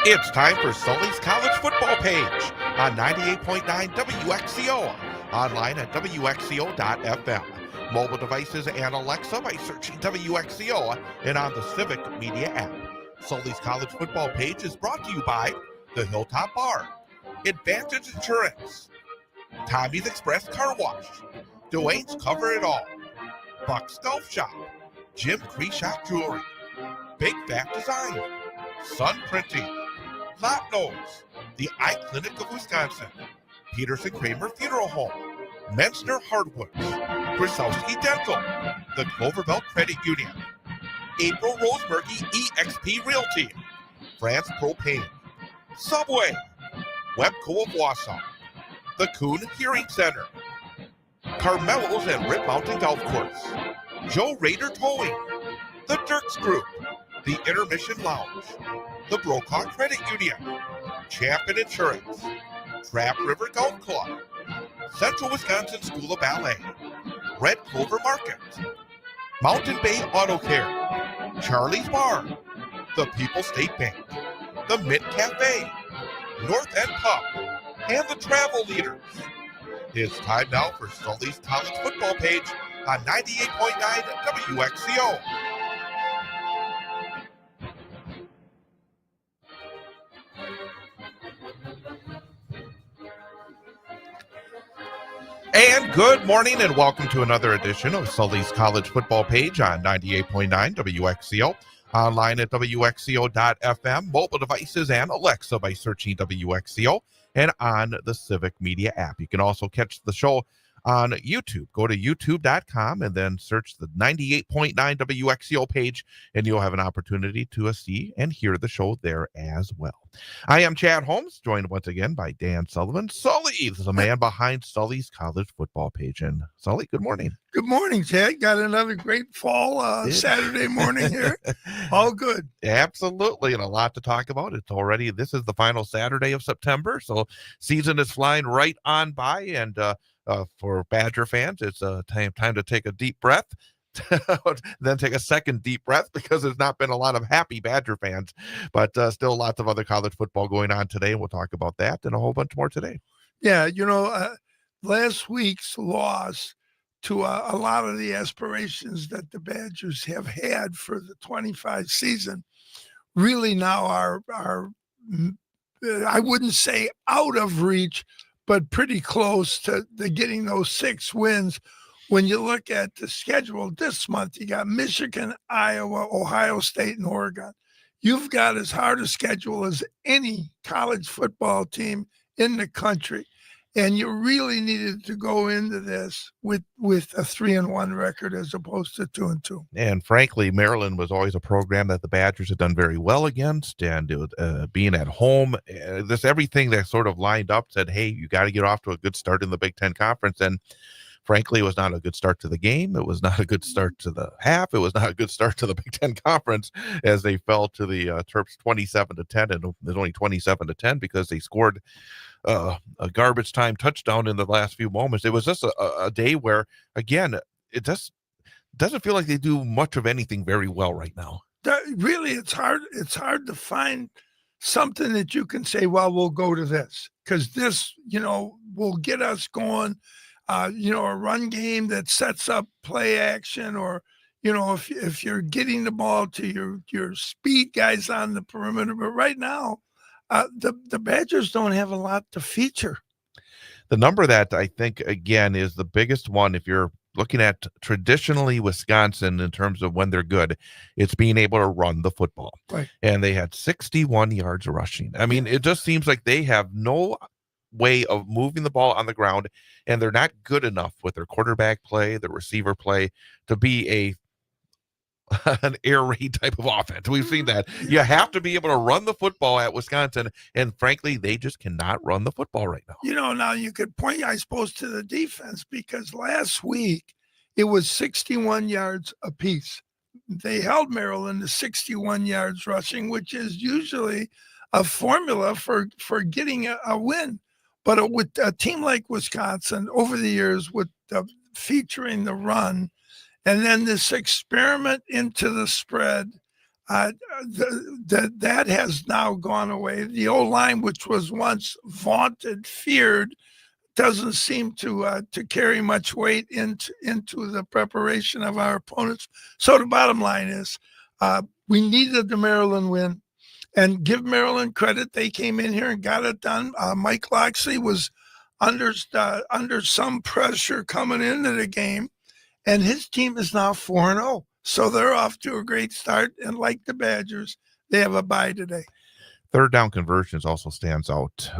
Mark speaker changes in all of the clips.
Speaker 1: It's time for Sully's College Football Page on 98.9 WXCO, online at WXCO.FM, mobile devices and Alexa by searching WXCO, and on the Civic Media app. Sully's College Football Page is brought to you by the Hilltop Bar, Advantage Insurance, Tommy's Express Car Wash, Dwayne's Cover It All, Buck's Golf Shop, Jim Kreshock Jewelry, Big Fat Design, Sun Printing, Lot Nose, the Eye Clinic of Wisconsin, Peterson Kramer Funeral Home, Mensner Hardwoods, Krasowski Dental, the Cloverville Credit Union, April Rosebergy EXP Realty, France Propane, Subway, Webco of Wausau, the Kuhn Hearing Center, Carmelo's and Rip Mountain Golf Course, Joe Rader Towing, the Dirks Group, the Intermission Lounge, the Brokaw Credit Union, Champion Insurance, Trap River Golf Club, Central Wisconsin School of Ballet, Red Clover Market, Mountain Bay Auto Care, Charlie's Bar, the People's State Bank, the Mint Cafe, North End Pub, and the Travel Leaders. It's time now for Sully's College Football Page on 98.9 WXCO. And good morning and welcome to another edition of Sully's College Football Page on 98.9 WXCO, online at WXCO.FM, mobile devices and Alexa by searching WXCO, and on the Civic Media app. You can also catch the show on YouTube. Go to youtube.com and then search the 98.9 WXCO page, and you'll have an opportunity to see and hear the show there as well. I am Chad Holmes, joined once again by Dan Sullivan. Sully, the man behind Sully's College Football Page. And Sully, good morning.
Speaker 2: Good morning, Chad. Got another great fall Saturday morning here. All good.
Speaker 1: Absolutely, and a lot to talk about. This is the final Saturday of September, so season is flying right on by, and for Badger fans, it's time to take a deep breath, then take a second deep breath, because there's not been a lot of happy Badger fans, but still lots of other college football going on today, and we'll talk about that and a whole bunch more today.
Speaker 2: Yeah, last week's loss to a lot of the aspirations that the Badgers have had for the 25 season really now are I wouldn't say out of reach, but pretty close to getting those 6 wins. When you look at the schedule this month, you got Michigan, Iowa, Ohio State, and Oregon. You've got as hard a schedule as any college football team in the country. And you really needed to go into this with a 3-1 record as opposed to 2-2.
Speaker 1: And frankly, Maryland was always a program that the Badgers had done very well against, and it was, being at home, everything that sort of lined up said, hey, you got to get off to a good start in the Big Ten Conference. And frankly, it was not a good start to the game. It was not a good start to the half. It was not a good start to the Big Ten Conference, as they fell to the Terps 27-10, and it was only 27-10 because they scored a garbage time touchdown in the last few moments. It was just a day where, again, it just doesn't feel like they do much of anything very well right now.
Speaker 2: Really, it's hard to find something that you can say, well, we'll go to this, because this, will get us going. A run game that sets up play action, or, if you're getting the ball to your speed guys on the perimeter. But right now, the Badgers don't have a lot to feature.
Speaker 1: The number that I think, again, is the biggest one, if you're looking at traditionally Wisconsin in terms of when they're good, it's being able to run the football.
Speaker 2: Right.
Speaker 1: And they had 61 yards rushing. I mean, it just seems like they have no way of moving the ball on the ground, and they're not good enough with their quarterback play, their receiver play, to be an air raid type of offense. We've seen that. You have to be able to run the football at Wisconsin, and frankly, they just cannot run the football right now.
Speaker 2: Now you could point, I suppose, to the defense, because last week it was 61 yards apiece. They held Maryland to 61 yards rushing, which is usually a formula for getting a win. But with a team like Wisconsin, over the years, with featuring the run, and then this experiment into the spread, That has now gone away. The O-line, which was once vaunted, feared, doesn't seem to carry much weight into the preparation of our opponents. So the bottom line is, we needed the Maryland win, and give Maryland credit. They came in here and got it done. Mike Loxley was under some pressure coming into the game, and his team is now 4-0. So they're off to a great start. And like the Badgers, they have a bye today.
Speaker 1: Third down conversions also stands out.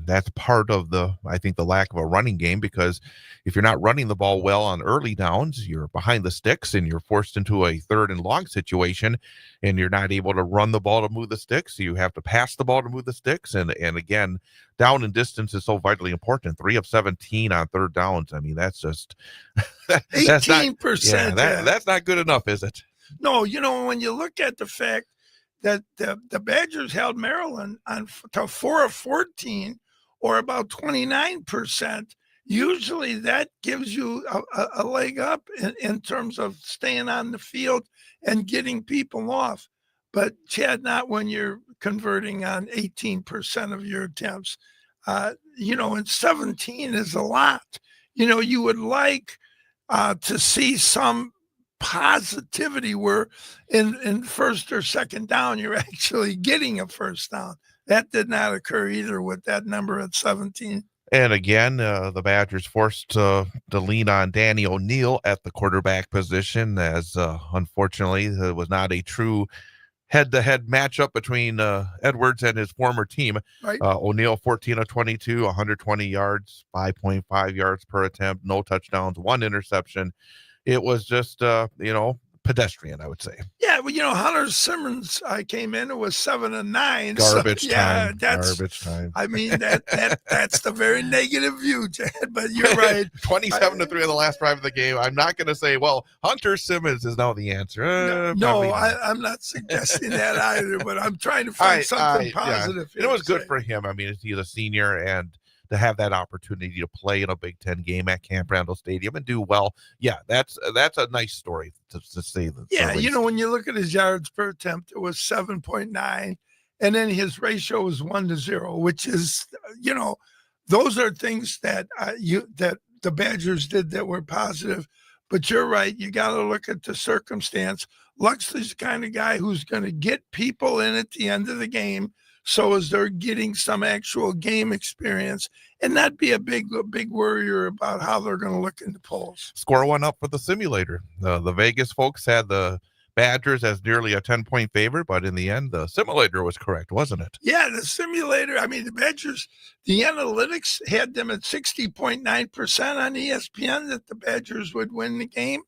Speaker 1: That's part of I think the lack of a running game, because if you're not running the ball well on early downs, you're behind the sticks and you're forced into a third and long situation, and you're not able to run the ball to move the sticks. So you have to pass the ball to move the sticks. And again, down and distance is so vitally important. 3 of 17 on third downs. I mean, that's just
Speaker 2: 18%.
Speaker 1: That's not good enough, is it?
Speaker 2: No, when you look at the fact that the Badgers held Maryland to 4 of 14, or about 29%. Usually that gives you a leg up in terms of staying on the field and getting people off. But, Chad, not when you're converting on 18% of your attempts. And 17 is a lot. You would like to see some positivity where in first or second down you're actually getting a first down. That did not occur either with that number at 17.
Speaker 1: And again, the Badgers forced to lean on Danny O'Neal at the quarterback position, as unfortunately there was not a true head-to-head matchup between Edwards and his former team.
Speaker 2: Right.
Speaker 1: O'Neal 14 of 22, 120 yards, 5.5 yards per attempt, no touchdowns, 1 interception. It was just, pedestrian, I would say.
Speaker 2: Yeah, well, Hunter Simmons came in. It was 7 and 9.
Speaker 1: Garbage time.
Speaker 2: Garbage time. I mean, that's the very negative view, Chad. But you're right.
Speaker 1: 27 to 3 on the last drive of the game. I'm not going to say, well, Hunter Simmons is now the answer.
Speaker 2: No, I'm not suggesting that either. But I'm trying to find something positive.
Speaker 1: Yeah. It was good for him. I mean, he's a senior, and to have that opportunity to play in a Big Ten game at Camp Randall Stadium and do well. Yeah, that's a nice story to say that.
Speaker 2: Yeah, when you look at his yards per attempt, it was 7.9, and then his ratio was 1-0, which is, those are things that that the Badgers did that were positive. But you're right, you got to look at the circumstance. Luxley's the kind of guy who's going to get people in at the end of the game, so as they're getting some actual game experience, and not be a big worrier about how they're going to look in the polls.
Speaker 1: Score one up for the simulator. The Vegas folks had the Badgers as nearly a 10-point favorite, but in the end, the simulator was correct, wasn't it?
Speaker 2: Yeah, the simulator. I mean, the Badgers, the analytics had them at 60.9% on ESPN that the Badgers would win the game.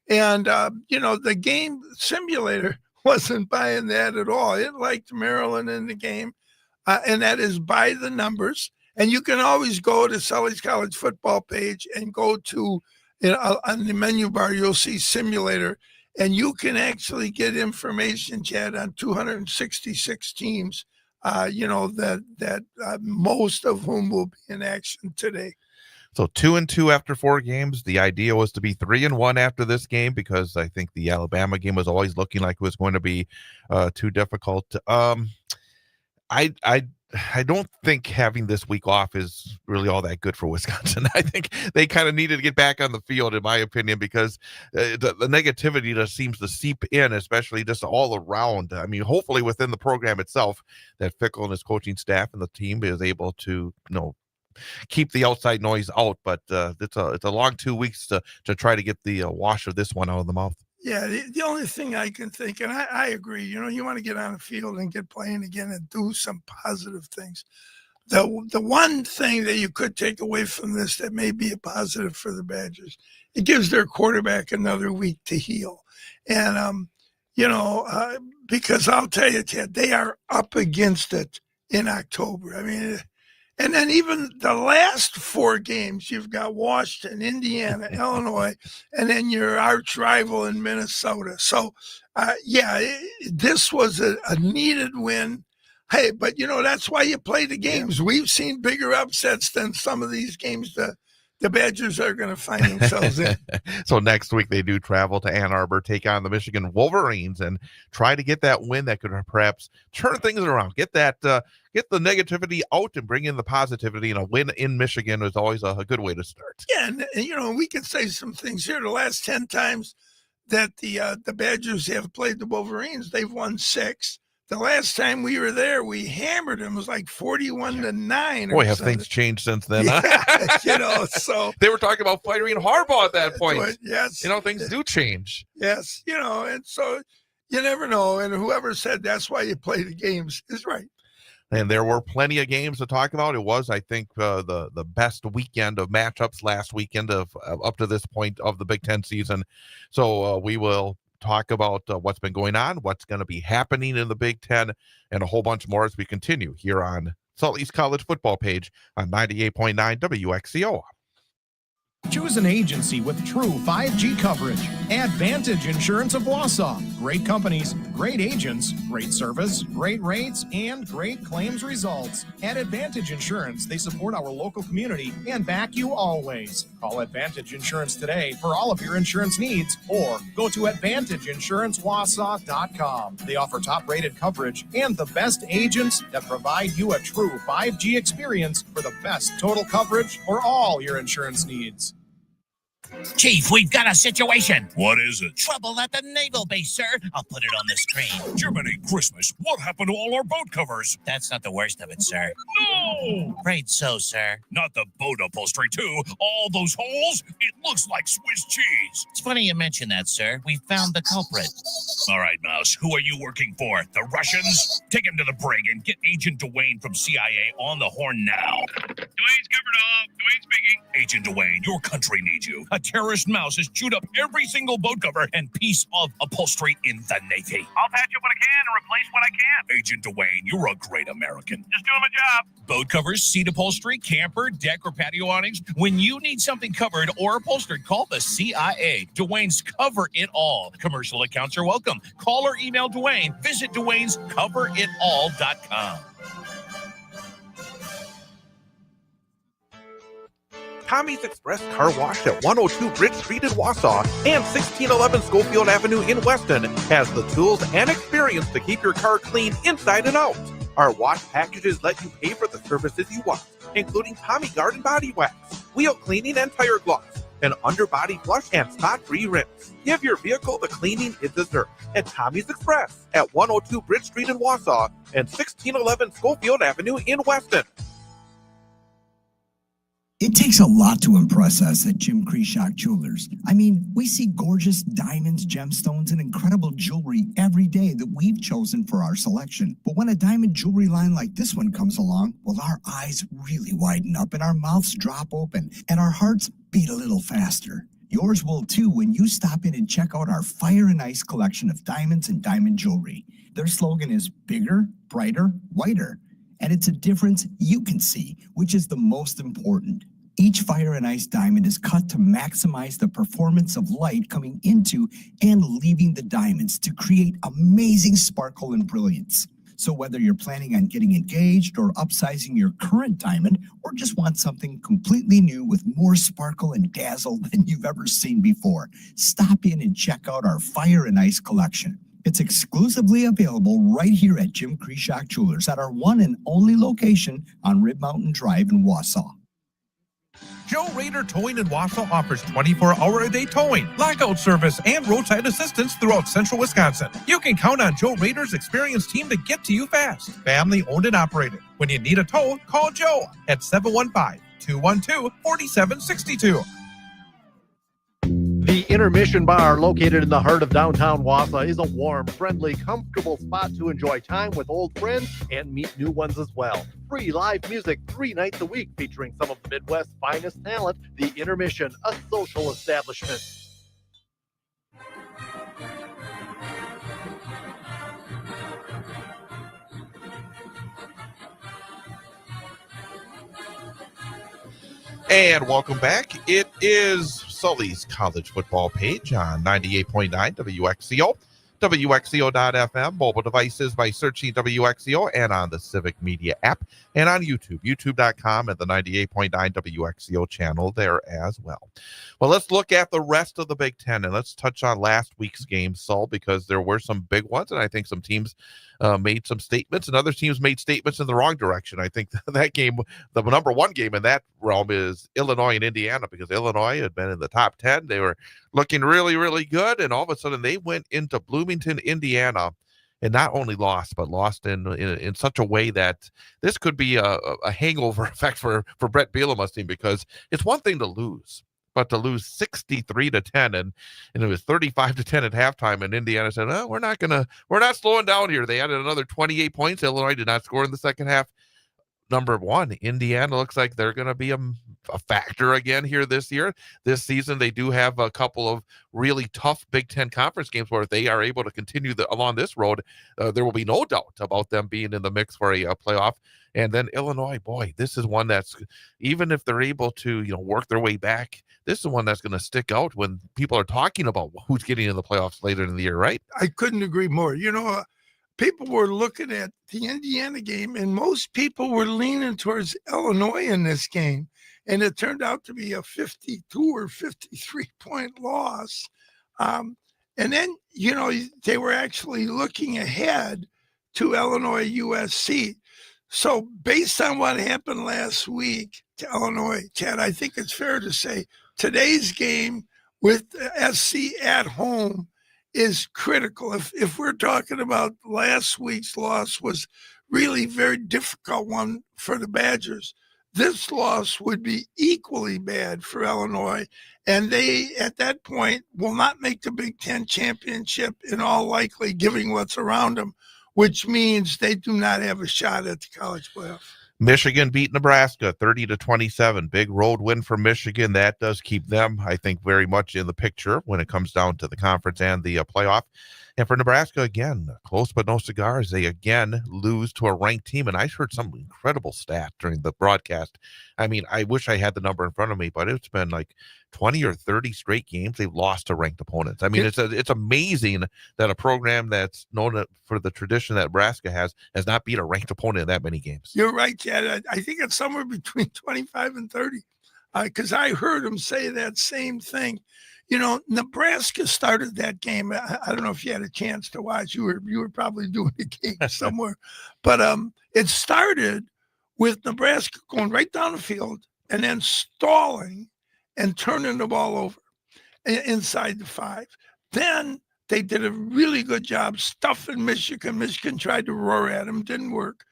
Speaker 2: And, the game simulator wasn't buying that at all. It liked Maryland in the game, and that is by the numbers. And you can always go to Sully's College football page and go to, on the menu bar, you'll see simulator, and you can actually get information, Chad, on 266 teams, that most of whom will be in action today.
Speaker 1: So 2-2 after 4 games. The idea was to be 3-1 after this game, because I think the Alabama game was always looking like it was going to be too difficult. I don't think having this week off is really all that good for Wisconsin. I think they kind of needed to get back on the field, in my opinion, because the negativity just seems to seep in, especially just all around. I mean, hopefully within the program itself, that Fickle and his coaching staff and the team is able to, keep the outside noise out. But it's a long 2 weeks to try to get the wash of this one out of the mouth.
Speaker 2: Yeah, the only thing I can think, and I agree, you want to get on the field and get playing again and do some positive things. The one thing that you could take away from this that may be a positive for the Badgers, it gives their quarterback another week to heal. And, because I'll tell you, Ted, they are up against it in October. I mean, and then even the last 4 games, you've got Washington, Indiana, Illinois, and then your arch rival in Minnesota. So, this was a needed win. Hey, but, that's why you play the games. Yeah. We've seen bigger upsets than some of these games the Badgers are going to find themselves in.
Speaker 1: So next week they do travel to Ann Arbor, take on the Michigan Wolverines, and try to get that win that could perhaps turn things around. Get the negativity out and bring in the positivity. And a win in Michigan is always a good way to start.
Speaker 2: Yeah, and we can say some things here. The last 10 times that the Badgers have played the Wolverines, they've won 6. The last time we were there, we hammered them. It was like 41-9.
Speaker 1: Boy, have things changed since then.
Speaker 2: Yeah, so
Speaker 1: they were talking about firing Harbaugh at that point.
Speaker 2: But yes,
Speaker 1: things do change.
Speaker 2: Yes, and so you never know. And whoever said that's why you play the games is right.
Speaker 1: And there were plenty of games to talk about. It was, I think, the best weekend of matchups last weekend of up to this point of the Big Ten season. So we will talk about what's been going on, what's going to be happening in the Big Ten, and a whole bunch more as we continue here on Sully's College Football Page on 98.9 WXCO.
Speaker 3: Choose an agency with true 5G coverage. Advantage Insurance of Wausau. Great companies, great agents, great service, great rates, and great claims results. At Advantage Insurance, they support our local community and back you always. Call Advantage Insurance today for all of your insurance needs, or go to AdvantageInsuranceWausau.com. They offer top-rated coverage and the best agents that provide you a true 5G experience for the best total coverage for all your insurance needs.
Speaker 4: Chief, we've got a situation.
Speaker 5: What is it?
Speaker 4: Trouble at the naval base, sir. I'll put it on the screen.
Speaker 5: Jiminy Christmas, what happened to all our boat covers?
Speaker 4: That's not the worst of it, sir.
Speaker 5: No!
Speaker 4: Afraid so, sir.
Speaker 5: Not the boat upholstery, too. All those holes? It looks like Swiss cheese.
Speaker 4: It's funny you mention that, sir. We found the culprit.
Speaker 5: All right, Mouse, who are you working for? The Russians? Take him to the brig and get Agent Dwayne from CIA on the horn now. Dwayne's covered off. Dwayne speaking. Agent Dwayne, your country needs you. A terrorist mouse has chewed up every single boat cover and piece of upholstery in the Navy.
Speaker 6: I'll patch up what I can and replace what I can.
Speaker 5: Agent Dwayne, you're a great American.
Speaker 6: Just doing my job.
Speaker 5: Boat covers, seat upholstery, camper, deck, or patio awnings. When you need something covered or upholstered, call the CIA. Dwayne's Cover It All. Commercial accounts are welcome. Call or email Dwayne. Visit Dwayne's CoverItAll.com.
Speaker 1: Tommy's Express Car Wash at 102 Bridge Street in Wausau and 1611 Schofield Avenue in Weston has the tools and experience to keep your car clean inside and out. Our wash packages let you pay for the services you want, including Tommy Garden Body Wax, wheel cleaning and tire gloss, an underbody flush and spot-free rinse. Give your vehicle the cleaning it deserves at Tommy's Express at 102 Bridge Street in Wausau and 1611 Schofield Avenue in Weston.
Speaker 7: It takes a lot to impress us at Jim Krishock Jewelers. I mean, we see gorgeous diamonds, gemstones, and incredible jewelry every day that we've chosen for our selection. But when a diamond jewelry line like this one comes along, well, our eyes really widen up and our mouths drop open and our hearts beat a little faster. Yours will too when you stop in and check out our Fire and Ice collection of diamonds and diamond jewelry. Their slogan is bigger, brighter, whiter. And it's a difference you can see, which is the most important. Each Fire and Ice diamond is cut to maximize the performance of light coming into and leaving the diamonds to create amazing sparkle and brilliance. So whether you're planning on getting engaged or upsizing your current diamond, or just want something completely new with more sparkle and dazzle than you've ever seen before, stop in and check out our Fire and Ice collection. It's exclusively available right here at Jim Krishock Jewelers at our one and only location on Rib Mountain Drive in Wausau.
Speaker 1: Joe Rader Towing in Wausau offers 24-hour-a-day towing, lockout service, and roadside assistance throughout central Wisconsin. You can count on Joe Rader's experienced team to get to you fast. Family owned and operated. When you need a tow, call Joe at 715-212-4762.
Speaker 8: The Intermission Bar, located in the heart of downtown Wausau, is a warm, friendly, comfortable spot to enjoy time with old friends and meet new ones as well. Free live music 3 nights a week featuring some of the Midwest's finest talent. The Intermission, a social establishment.
Speaker 1: And welcome back. It is Sully's College Football Page on 98.9 WXCO. WXCO.FM, mobile devices by searching WXCO, and on the Civic Media app, and on YouTube, youtube.com, and the 98.9 WXCO channel there as well. Well, let's look at the rest of the Big Ten, and let's touch on last week's game, Saul, because there were some big ones, and I think some teams made some statements, and other teams made statements in the wrong direction. I think that game, the number one game in that realm, is Illinois and Indiana, because Illinois had been in the top 10. They were looking really, really good, and all of a sudden they went into Bloomington, Indiana, and not only lost, but lost in such a way that this could be a hangover effect for Brett Bielema's team, because it's one thing to lose, but to lose 63-10, and it was 35-10 at halftime, and Indiana said, "Oh, we're not slowing down here." They added another 28 points. Illinois did not score in the second half. Number one, Indiana looks like they're going to be a factor again here this year. This season, they do have a couple of really tough Big Ten conference games where if they are able to continue along this road, there will be no doubt about them being in the mix for a playoff. And then Illinois, boy, this is one that's, even if they're able to, work their way back, this is one that's going to stick out when people are talking about who's getting in the playoffs later in the year, right?
Speaker 2: I couldn't agree more. People were looking at the Indiana game, and most people were leaning towards Illinois in this game. And it turned out to be a 52 or 53 point loss. And then, they were actually looking ahead to Illinois USC. So based on what happened last week to Illinois, Chad, I think it's fair to say today's game with SC at home is critical. If we're talking about last week's loss was really very difficult one for the Badgers, this loss would be equally bad for Illinois, and they at that point will not make the Big Ten championship in all likely, given what's around them, which means they do not have a shot at the college playoff.
Speaker 1: Michigan beat Nebraska 30-27. Big road win for Michigan. That does keep them, I think, very much in the picture when it comes down to the conference and the playoff. And for Nebraska, again, close but no cigars. They again lose to a ranked team. And I heard some incredible stat during the broadcast. I mean, I wish I had the number in front of me, but it's been like 20 or 30 straight games they've lost to ranked opponents. I mean, it's amazing that a program that's known for the tradition that Nebraska has not beat a ranked opponent in that many games.
Speaker 2: You're right, Chad. I think it's somewhere between 25 and 30, because I heard him say that same thing. Nebraska started that game. I don't know if you had a chance to watch. You were probably doing the game somewhere, but it started with Nebraska going right down the field and then stalling and turning the ball over inside the 5. Then they did a really good job stuffing Michigan. Michigan tried to roar at them, didn't work.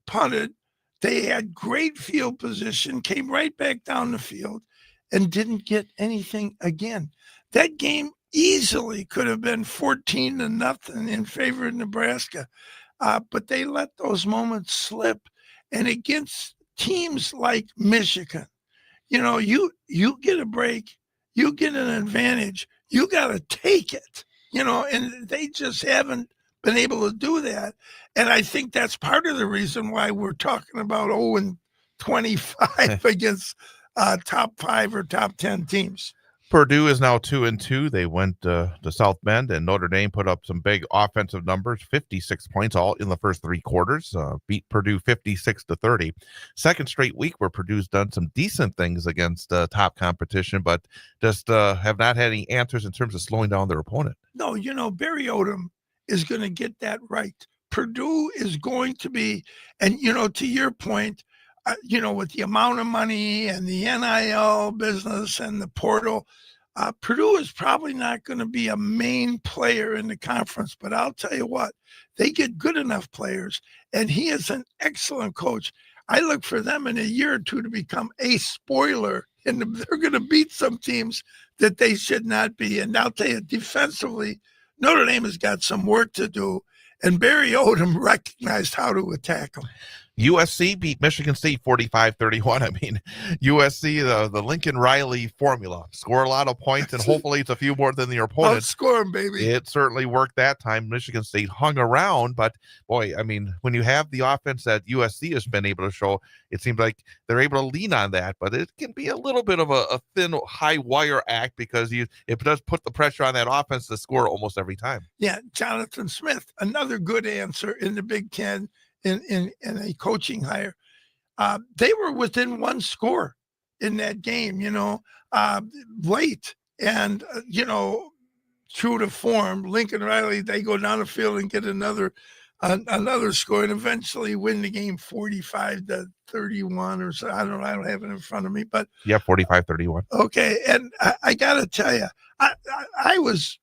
Speaker 2: Punted. They had great field position, came right back down the field, and didn't get anything again. That game easily could have been 14-0 in favor of Nebraska, but they let those moments slip. And against teams like Michigan, you get a break, you get an advantage, you got to take it, and they just haven't been able to do that. And I think that's part of the reason why we're talking about 0-25 against top 5 or top 10 teams.
Speaker 1: Purdue is now 2-2. They went to South Bend, and Notre Dame put up some big offensive numbers, 56 points all in the first 3 quarters, beat Purdue 56-30. Second straight week where Purdue's done some decent things against top competition, but just have not had any answers in terms of slowing down their opponent.
Speaker 2: No, Barry Odom is going to get that right. Purdue is going to be, and, to your point, with the amount of money and the NIL business and the portal, Purdue is probably not going to be a main player in the conference. But I'll tell you what, they get good enough players, and he is an excellent coach. I look for them in a year or two to become a spoiler, and they're going to beat some teams that they should not be. And I'll tell you, defensively, Notre Dame has got some work to do, and Barry Odom recognized how to attack them.
Speaker 1: USC beat Michigan State 45-31. I mean, USC, the Lincoln Riley formula, score a lot of points, and hopefully it's a few more than your opponent.
Speaker 2: Outscore 'em, baby.
Speaker 1: It certainly worked that time. Michigan State hung around, but boy, I mean, when you have the offense that USC has been able to show, it seems like they're able to lean on that, but it can be a little bit of a thin, high wire act because it does put the pressure on that offense to score almost every time.
Speaker 2: Yeah, Jonathan Smith, another good answer in the Big Ten in a coaching hire. They were within one score in that game, late. And, true to form, Lincoln Riley, they go down the field and get another score and eventually win the game 45-31 or so. I don't have it in front of me, but
Speaker 1: yeah, 45-31.
Speaker 2: Okay. And I got to tell you, I was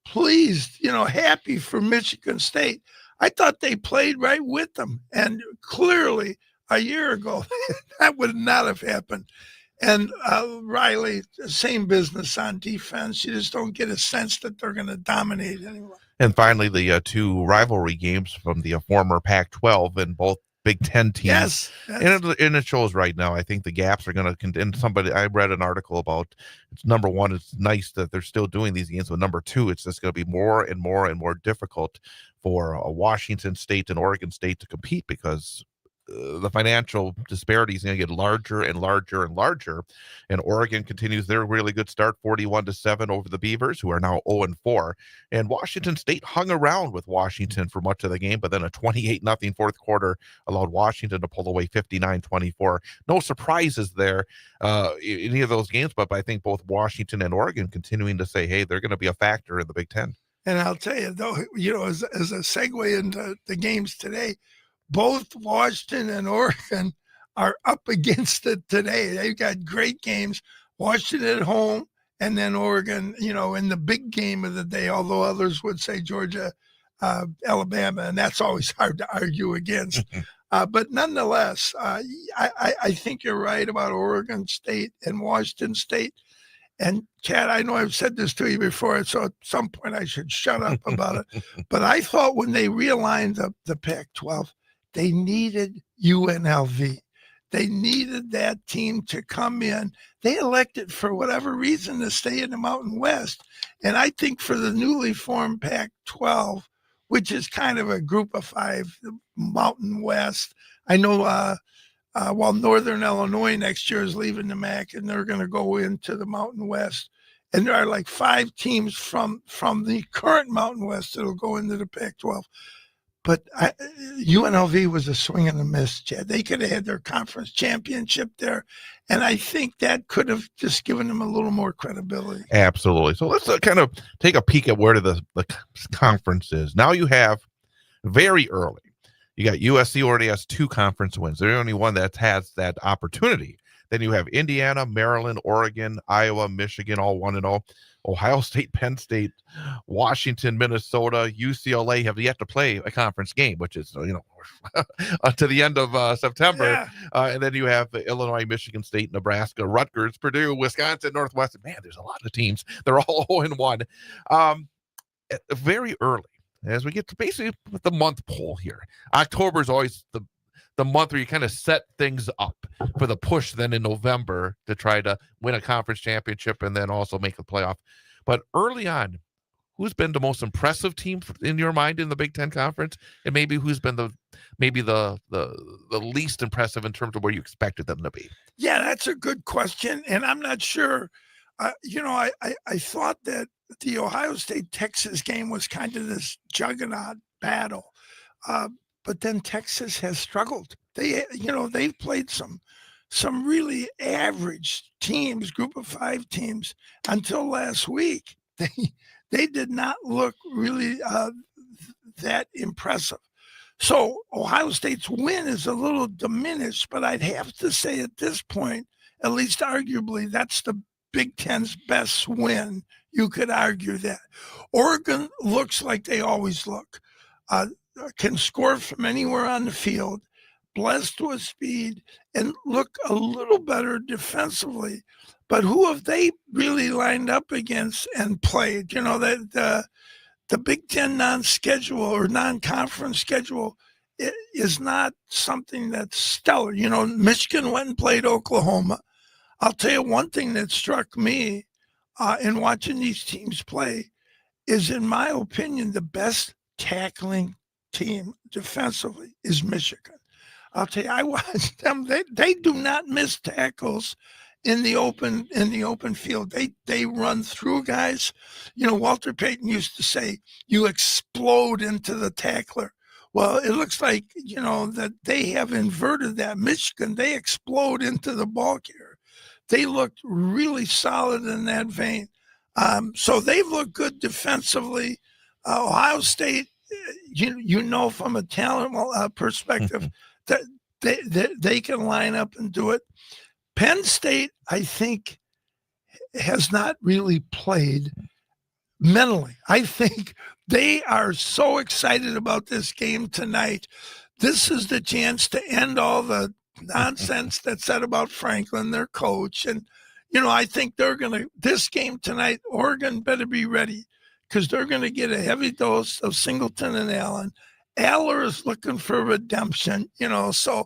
Speaker 2: pleased, happy for Michigan State. I thought they played right with them. And clearly a year ago, that would not have happened. And Riley, same business on defense. You just don't get a sense that they're going to dominate anymore.
Speaker 1: And finally, the two rivalry games from the former Pac-12 and both Big Ten teams.
Speaker 2: Yes.
Speaker 1: And it shows right now. I think the gaps are going to. And I read an article about. It's number one. It's nice that they're still doing these games, but number two, it's just going to be more and more and more difficult for Washington State and Oregon State to compete because the financial disparity is going to get larger and larger and larger. And Oregon continues their really good start, 41-7 over the Beavers, who are now 0-4. And Washington State hung around with Washington for much of the game, but then a 28-0 fourth quarter allowed Washington to pull away 59-24. No surprises there in any of those games, but I think both Washington and Oregon continuing to say, hey, they're going to be a factor in the Big Ten.
Speaker 2: And I'll tell you, though, as a segue into the games today, both Washington and Oregon are up against it today. They've got great games. Washington at home, and then Oregon, in the big game of the day, although others would say Georgia, Alabama, and that's always hard to argue against. But nonetheless, I think you're right about Oregon State and Washington State. And Chad, I know I've said this to you before, so at some point I should shut up about it. But I thought when they realigned the Pac-12, they needed UNLV. They needed that team to come in. They elected, for whatever reason, to stay in the Mountain West. And I think for the newly formed Pac-12, which is kind of a group of five, the Mountain West, I know while Northern Illinois next year is leaving the MAC and they're going to go into the Mountain West. And there are like five teams from the current Mountain West that'll go into the Pac-12. But UNLV was a swing and a miss, Chad. They could have had their conference championship there. And I think that could have just given them a little more credibility.
Speaker 1: Absolutely. So let's kind of take a peek at where the conference is. Now you have very early. You got USC already has 2 conference wins. They're the only one that has that opportunity. Then you have Indiana, Maryland, Oregon, Iowa, Michigan, all 1-0. Ohio State, Penn State, Washington, Minnesota, UCLA have yet to play a conference game, which is, to the end of September.
Speaker 2: Yeah.
Speaker 1: And then you have Illinois, Michigan State, Nebraska, Rutgers, Purdue, Wisconsin, Northwestern. Man, there's a lot of teams. They're all 0-1. Very early, as we get to basically the month poll here. October is always the month where you kind of set things up for the push then in November to try to win a conference championship and then also make the playoff. But early on, who's been the most impressive team in your mind in the Big Ten Conference? And maybe who's been the least impressive in terms of where you expected them to be?
Speaker 2: Yeah, that's a good question. And I'm not sure. I thought that the Ohio State-Texas game was kind of this juggernaut battle. But then Texas has struggled. They've played some really average teams, group of 5 teams, until last week. They did not look really that impressive. So Ohio State's win is a little diminished, but I'd have to say at this point, at least arguably, that's the Big Ten's best win. You could argue that. Oregon looks like they always look. Can score from anywhere on the field, blessed with speed, and look a little better defensively. But who have they really lined up against and played? The Big Ten non-schedule or non-conference schedule is not something that's stellar. You know, Michigan went and played Oklahoma. I'll tell you one thing that struck me in watching these teams play is, in my opinion, the best tackling team defensively is Michigan. I'll tell you, I watched them. They do not miss tackles in the open field. They run through guys. You know, Walter Payton used to say, "You explode into the tackler." Well, it looks like, you know, that they have inverted that. Michigan, they explode into the ball carrier. They looked really solid in that vein. So they've looked good defensively. Ohio State, you know, from a talent perspective, that they can line up and do it. Penn State, I think, has not really played mentally. I think they are so excited about this game tonight. This is the chance to end all the nonsense that's said about Franklin, their coach. And, you know, I think this game tonight, Oregon better be ready, because they're going to get a heavy dose of Singleton and Allen. Aller is looking for redemption, you know, so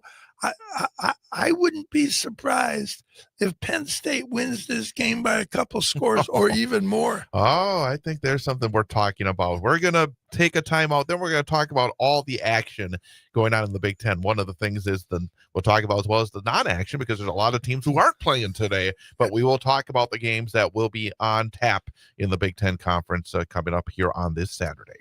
Speaker 2: I wouldn't be surprised if Penn State wins this game by a couple scores or even more.
Speaker 1: Oh, I think there's something we're talking about. We're going to take a timeout. Then we're going to talk about all the action going on in the Big Ten. One of the things is we'll talk about as well as the non-action, because there's a lot of teams who aren't playing today, but we will talk about the games that will be on tap in the Big Ten Conference coming up here on this Saturday.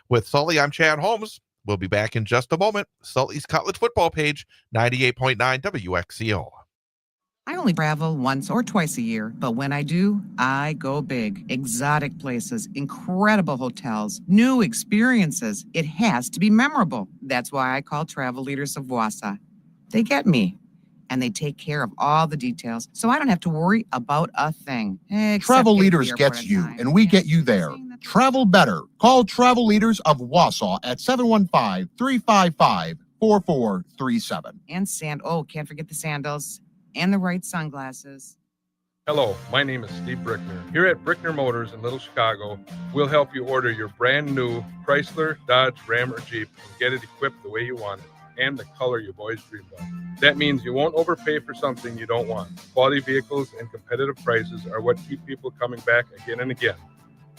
Speaker 1: With Sully, I'm Chad Holmes. We'll be back in just a moment. Sully's College Football Page, 98.9 WXCO.
Speaker 9: I only travel once or twice a year, but when I do, I go big. Exotic places, incredible hotels, new experiences. It has to be memorable. That's why I call Travel Leaders of Wausau. They get me, and they take care of all the details, so I don't have to worry about a thing.
Speaker 3: Travel Leaders gets you, and we get you there. Travel better. Call Travel Leaders of Wausau at 715-355-4437.
Speaker 9: And can't forget the sandals and the right sunglasses.
Speaker 10: Hello, my name is Steve Brickner. Here at Brickner Motors in Little Chicago, we'll help you order your brand new Chrysler, Dodge, Ram, or Jeep and get it equipped the way you want it and the color you've always dreamed of. That means you won't overpay for something you don't want. Quality vehicles and competitive prices are what keep people coming back again and again.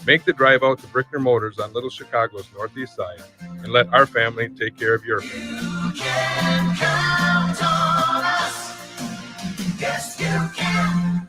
Speaker 10: Make the drive out to Brickner Motors on Little Chicago's northeast side and let our family take care of your family.
Speaker 11: You can count on us. Yes, you can.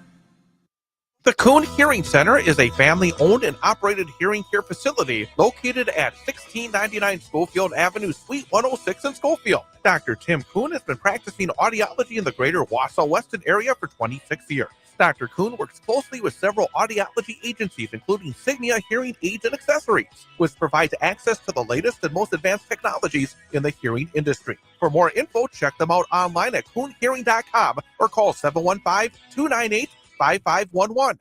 Speaker 1: The Kuhn Hearing Center is a family-owned and operated hearing care facility located at 1699 Schofield Avenue, Suite 106 in Schofield. Dr. Tim Kuhn has been practicing audiology in the greater Wausau-Weston area for 26 years. Dr. Kuhn works closely with several audiology agencies, including Signia Hearing Aids and Accessories, which provides access to the latest and most advanced technologies in the hearing industry. For more info, check them out online at kuhnhearing.com or call 715-298-5511.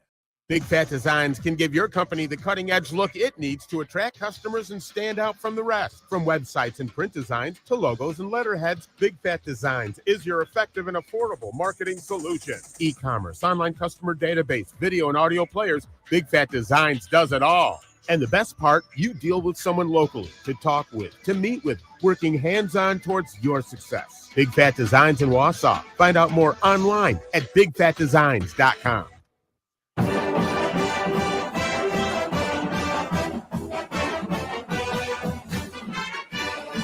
Speaker 12: Big Fat Designs can give your company the cutting-edge look it needs to attract customers and stand out from the rest. From websites and print designs to logos and letterheads, Big Fat Designs is your effective and affordable marketing solution. E-commerce, online customer database, video and audio players, Big Fat Designs does it all. And the best part, you deal with someone locally to talk with, to meet with, working hands-on towards your success. Big Fat Designs in Wausau. Find out more online at bigfatdesigns.com.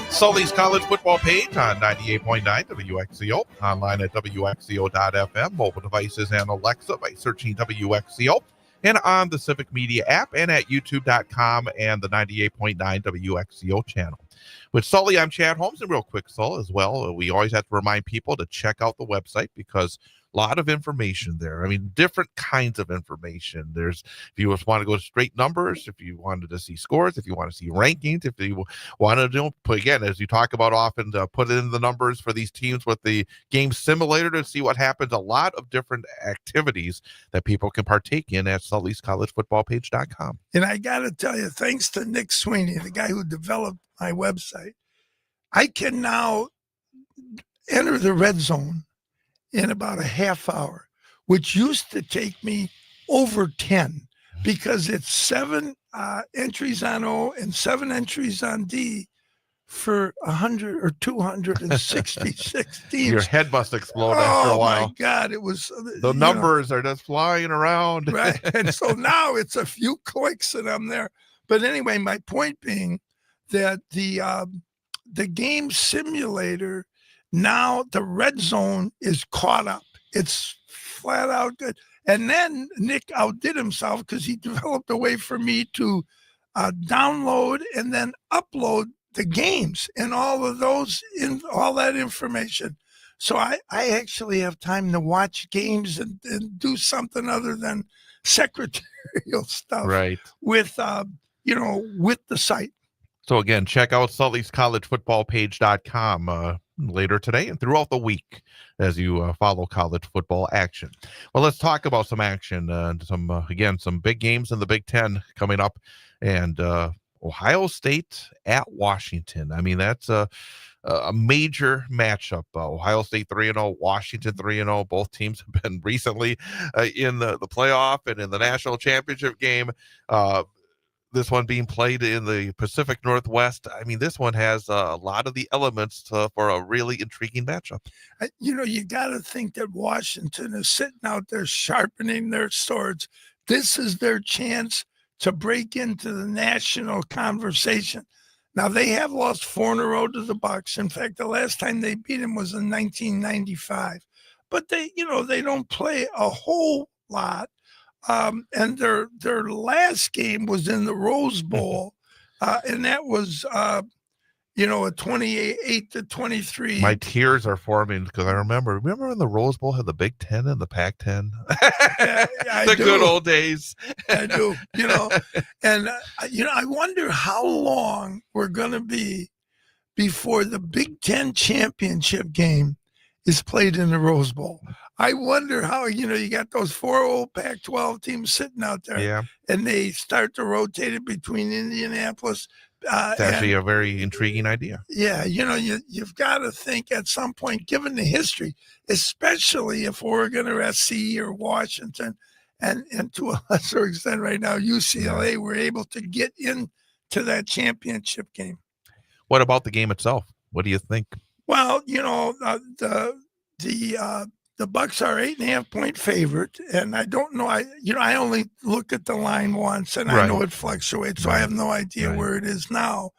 Speaker 1: Sully's College Football Page on 98.9 WXCO, online at WXCO.FM, mobile devices and Alexa by searching WXCO, and on the Civic Media app and at YouTube.com and the 98.9 WXCO channel. With Sully, I'm Chad Holmes, and real quick, Sully, as well, we always have to remind people to check out the website because a lot of information there. I mean, different kinds of information. There's, if you just want to go to straight numbers, if you wanted to see scores, if you want to see rankings, if you want to do, again, as you talk about often, put in the numbers for these teams with the game simulator to see what happens. A lot of different activities that people can partake in at SullysCollegeFootballPage.com.
Speaker 2: And I got to tell you, thanks to Nick Sweeney, the guy who developed my website, I can now enter the red zone in about a half hour, which used to take me over 10 because it's 7 entries on O and 7 entries on D for 100 or 266 teams.
Speaker 1: Your head must explode after a while.
Speaker 2: Oh my God, it was
Speaker 1: The numbers are just flying around.
Speaker 2: Right. And so now it's a few clicks and I'm there. But anyway, my point being that the game simulator, now the red zone is caught up. It's flat out good. And then Nick outdid himself because he developed a way for me to download and then upload the games and all of those, in all that information. So I actually have time to watch games and do something other than secretarial stuff,
Speaker 1: Right.
Speaker 2: with with the site.
Speaker 1: So again, check out Sully's collegefootballpage.com later today and throughout the week as you follow college football action. Well, let's talk about some action. Some big games in the Big Ten coming up, and Ohio State at Washington. I mean, that's a major matchup. Ohio State 3-0, Washington 3-0. Both teams have been recently in the playoff and in the national championship game. This one being played in the Pacific Northwest. I mean, this one has a lot of the elements for a really intriguing matchup.
Speaker 2: You got to think that Washington is sitting out there sharpening their swords. This is their chance to break into the national conversation. Now, they have lost 4 in a row to the Bucks. In fact, the last time they beat them was in 1995. But they don't play a whole lot. And their last game was in the Rose Bowl, and that was a 28-23.
Speaker 1: My tears are forming because I remember when the Rose Bowl had the Big Ten and the Pac-10. The good old days.
Speaker 2: I do, and I wonder how long we're going to be before the Big Ten championship game is played in the Rose Bowl. I wonder how, you got those 4 old Pac-12 teams sitting out there, and they start to rotate it between Indianapolis.
Speaker 1: It's actually a very intriguing idea.
Speaker 2: Yeah, you've got to think at some point, given the history, especially if Oregon or SC or Washington, and to a lesser extent right now, UCLA, were able to get into that championship game.
Speaker 1: What about the game itself? What do you think?
Speaker 2: Well, the Bucks are 8.5-point favorite, and I don't know. I only look at the line once, and I know it fluctuates, so I have no idea where it is now.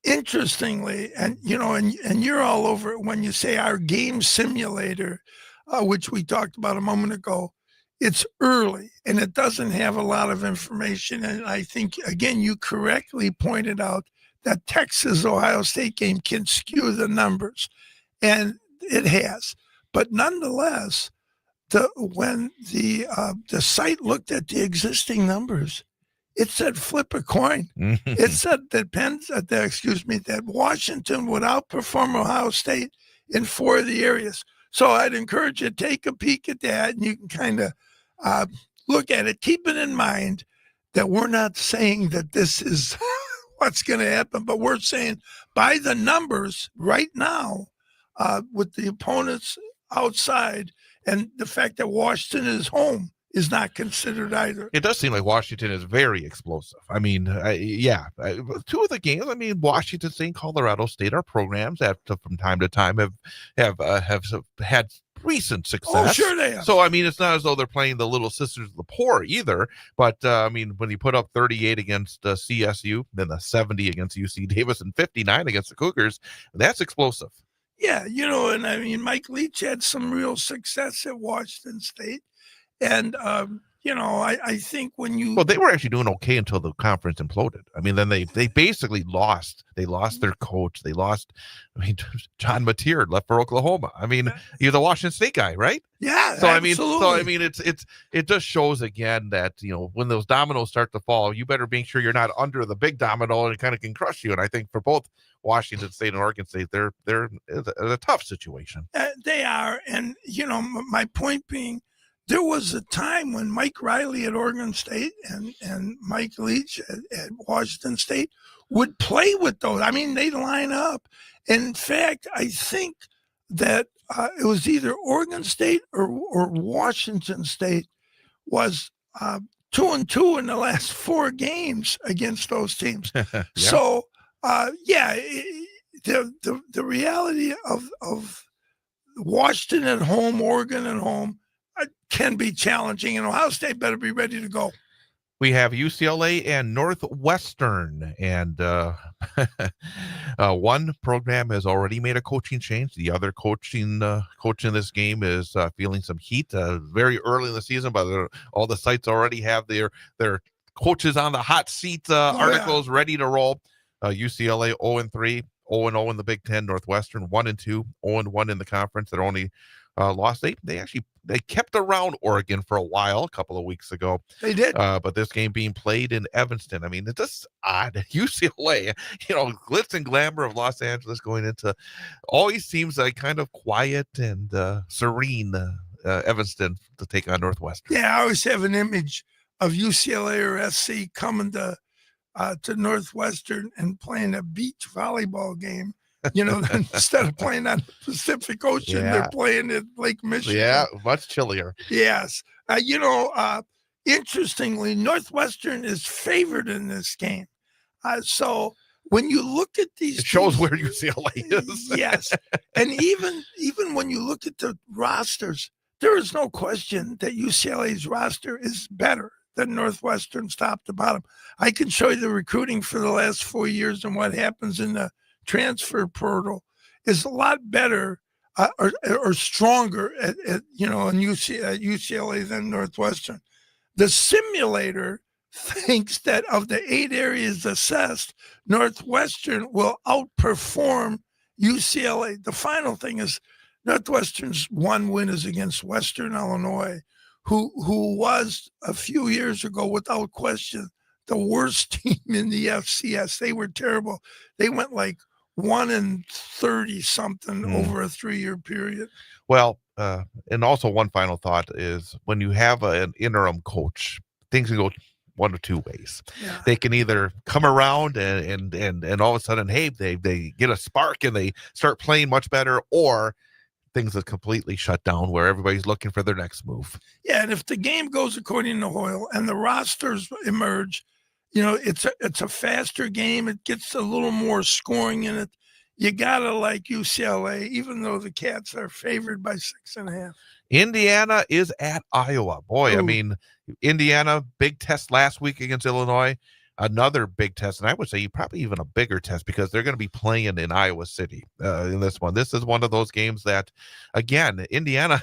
Speaker 2: Interestingly, and you're all over it when you say our game simulator, which we talked about a moment ago. It's early, and it doesn't have a lot of information. And I think, again, you correctly pointed out that Texas-Ohio State game can skew the numbers, and it has. But nonetheless, when the site looked at the existing numbers, it said flip a coin. It said that Washington would outperform Ohio State in 4 of the areas. So I'd encourage you to take a peek at that, and you can kind of look at it. Keep it in mind that we're not saying that this is what's going to happen, but we're saying by the numbers right now, with the opponents outside, and the fact that Washington is home is not considered either.
Speaker 1: It does seem like Washington is very explosive. I mean, 2 of the games. I mean, Washington State and Colorado State are programs that from time to time have had recent success.
Speaker 2: Oh, sure they have.
Speaker 1: So I mean, it's not as though they're playing the little sisters of the poor either. But I mean, when you put up 38 against CSU, then the 70 against UC Davis, and 59 against the Cougars, that's explosive.
Speaker 2: Yeah, and I mean, Mike Leach had some real success at Washington State. And, I think when you...
Speaker 1: Well, they were actually doing okay until the conference imploded. I mean, then they basically lost. They lost their coach. They lost, John Mateer left for Oklahoma. I mean, you're the Washington State guy, right?
Speaker 2: Yeah,
Speaker 1: so
Speaker 2: absolutely.
Speaker 1: It just shows again that, when those dominoes start to fall, you better make sure you're not under the big domino and it kind of can crush you. And I think for both Washington State and Oregon State, they're in a tough situation.
Speaker 2: They are. And, my point being, there was a time when Mike Riley at Oregon State and Mike Leach at Washington State would play with those. I mean, they'd line up. In fact, I think that it was either Oregon State or Washington State was 2-2 in the last 4 games against those teams.
Speaker 1: Yeah.
Speaker 2: So The reality of Washington at home, Oregon at home, can be challenging, and Ohio State better be ready to go.
Speaker 1: We have UCLA and Northwestern, and one program has already made a coaching change. The other coach in this game is feeling some heat. Very early in the season, but all the sites already have their coaches on the hot seat articles ready to roll. UCLA 0-3, 0-0 in the Big Ten. Northwestern 1-2, 0-1 in the conference. They're only lost. They kept around Oregon for a while, a couple of weeks ago.
Speaker 2: They did.
Speaker 1: But this game being played in Evanston, I mean, it's just odd. UCLA, glitz and glamour of Los Angeles going into, always seems like kind of quiet and serene Evanston to take on Northwestern.
Speaker 2: Yeah, I always have an image of UCLA or SC coming to Northwestern and playing a beach volleyball game. Instead of playing on the Pacific Ocean, they're playing at Lake Michigan.
Speaker 1: Yeah, much chillier.
Speaker 2: Yes. Interestingly, Northwestern is favored in this game. So when you look at these,
Speaker 1: it shows where UCLA is.
Speaker 2: Yes. And even when you look at the rosters, there is no question that UCLA's roster is better than Northwestern's top to bottom. I can show you the recruiting for the last 4 years and what happens in the transfer portal is a lot better or stronger at UCLA than Northwestern. The simulator thinks that of the 8 areas assessed, Northwestern will outperform UCLA. The final thing is Northwestern's one win is against Western Illinois, who was a few years ago, without question, the worst team in the FCS. They were terrible. They went like 1-30 something over a 3-year period.
Speaker 1: Well, and also one final thought is when you have an interim coach, things can go one of two ways.
Speaker 2: Yeah.
Speaker 1: They can either come around and all of a sudden, hey, they get a spark and they start playing much better, or things are completely shut down where everybody's looking for their next move.
Speaker 2: Yeah, and if the game goes according to Hoyle and the rosters emerge, it's a faster game. It gets a little more scoring in it. You gotta like UCLA, even though the Cats are favored by 6.5.
Speaker 1: Indiana is at Iowa. Boy, I mean, Indiana, big test last week against Illinois. Another big test, and I would say probably even a bigger test because they're going to be playing in Iowa City in this one. This is one of those games that, again, Indiana,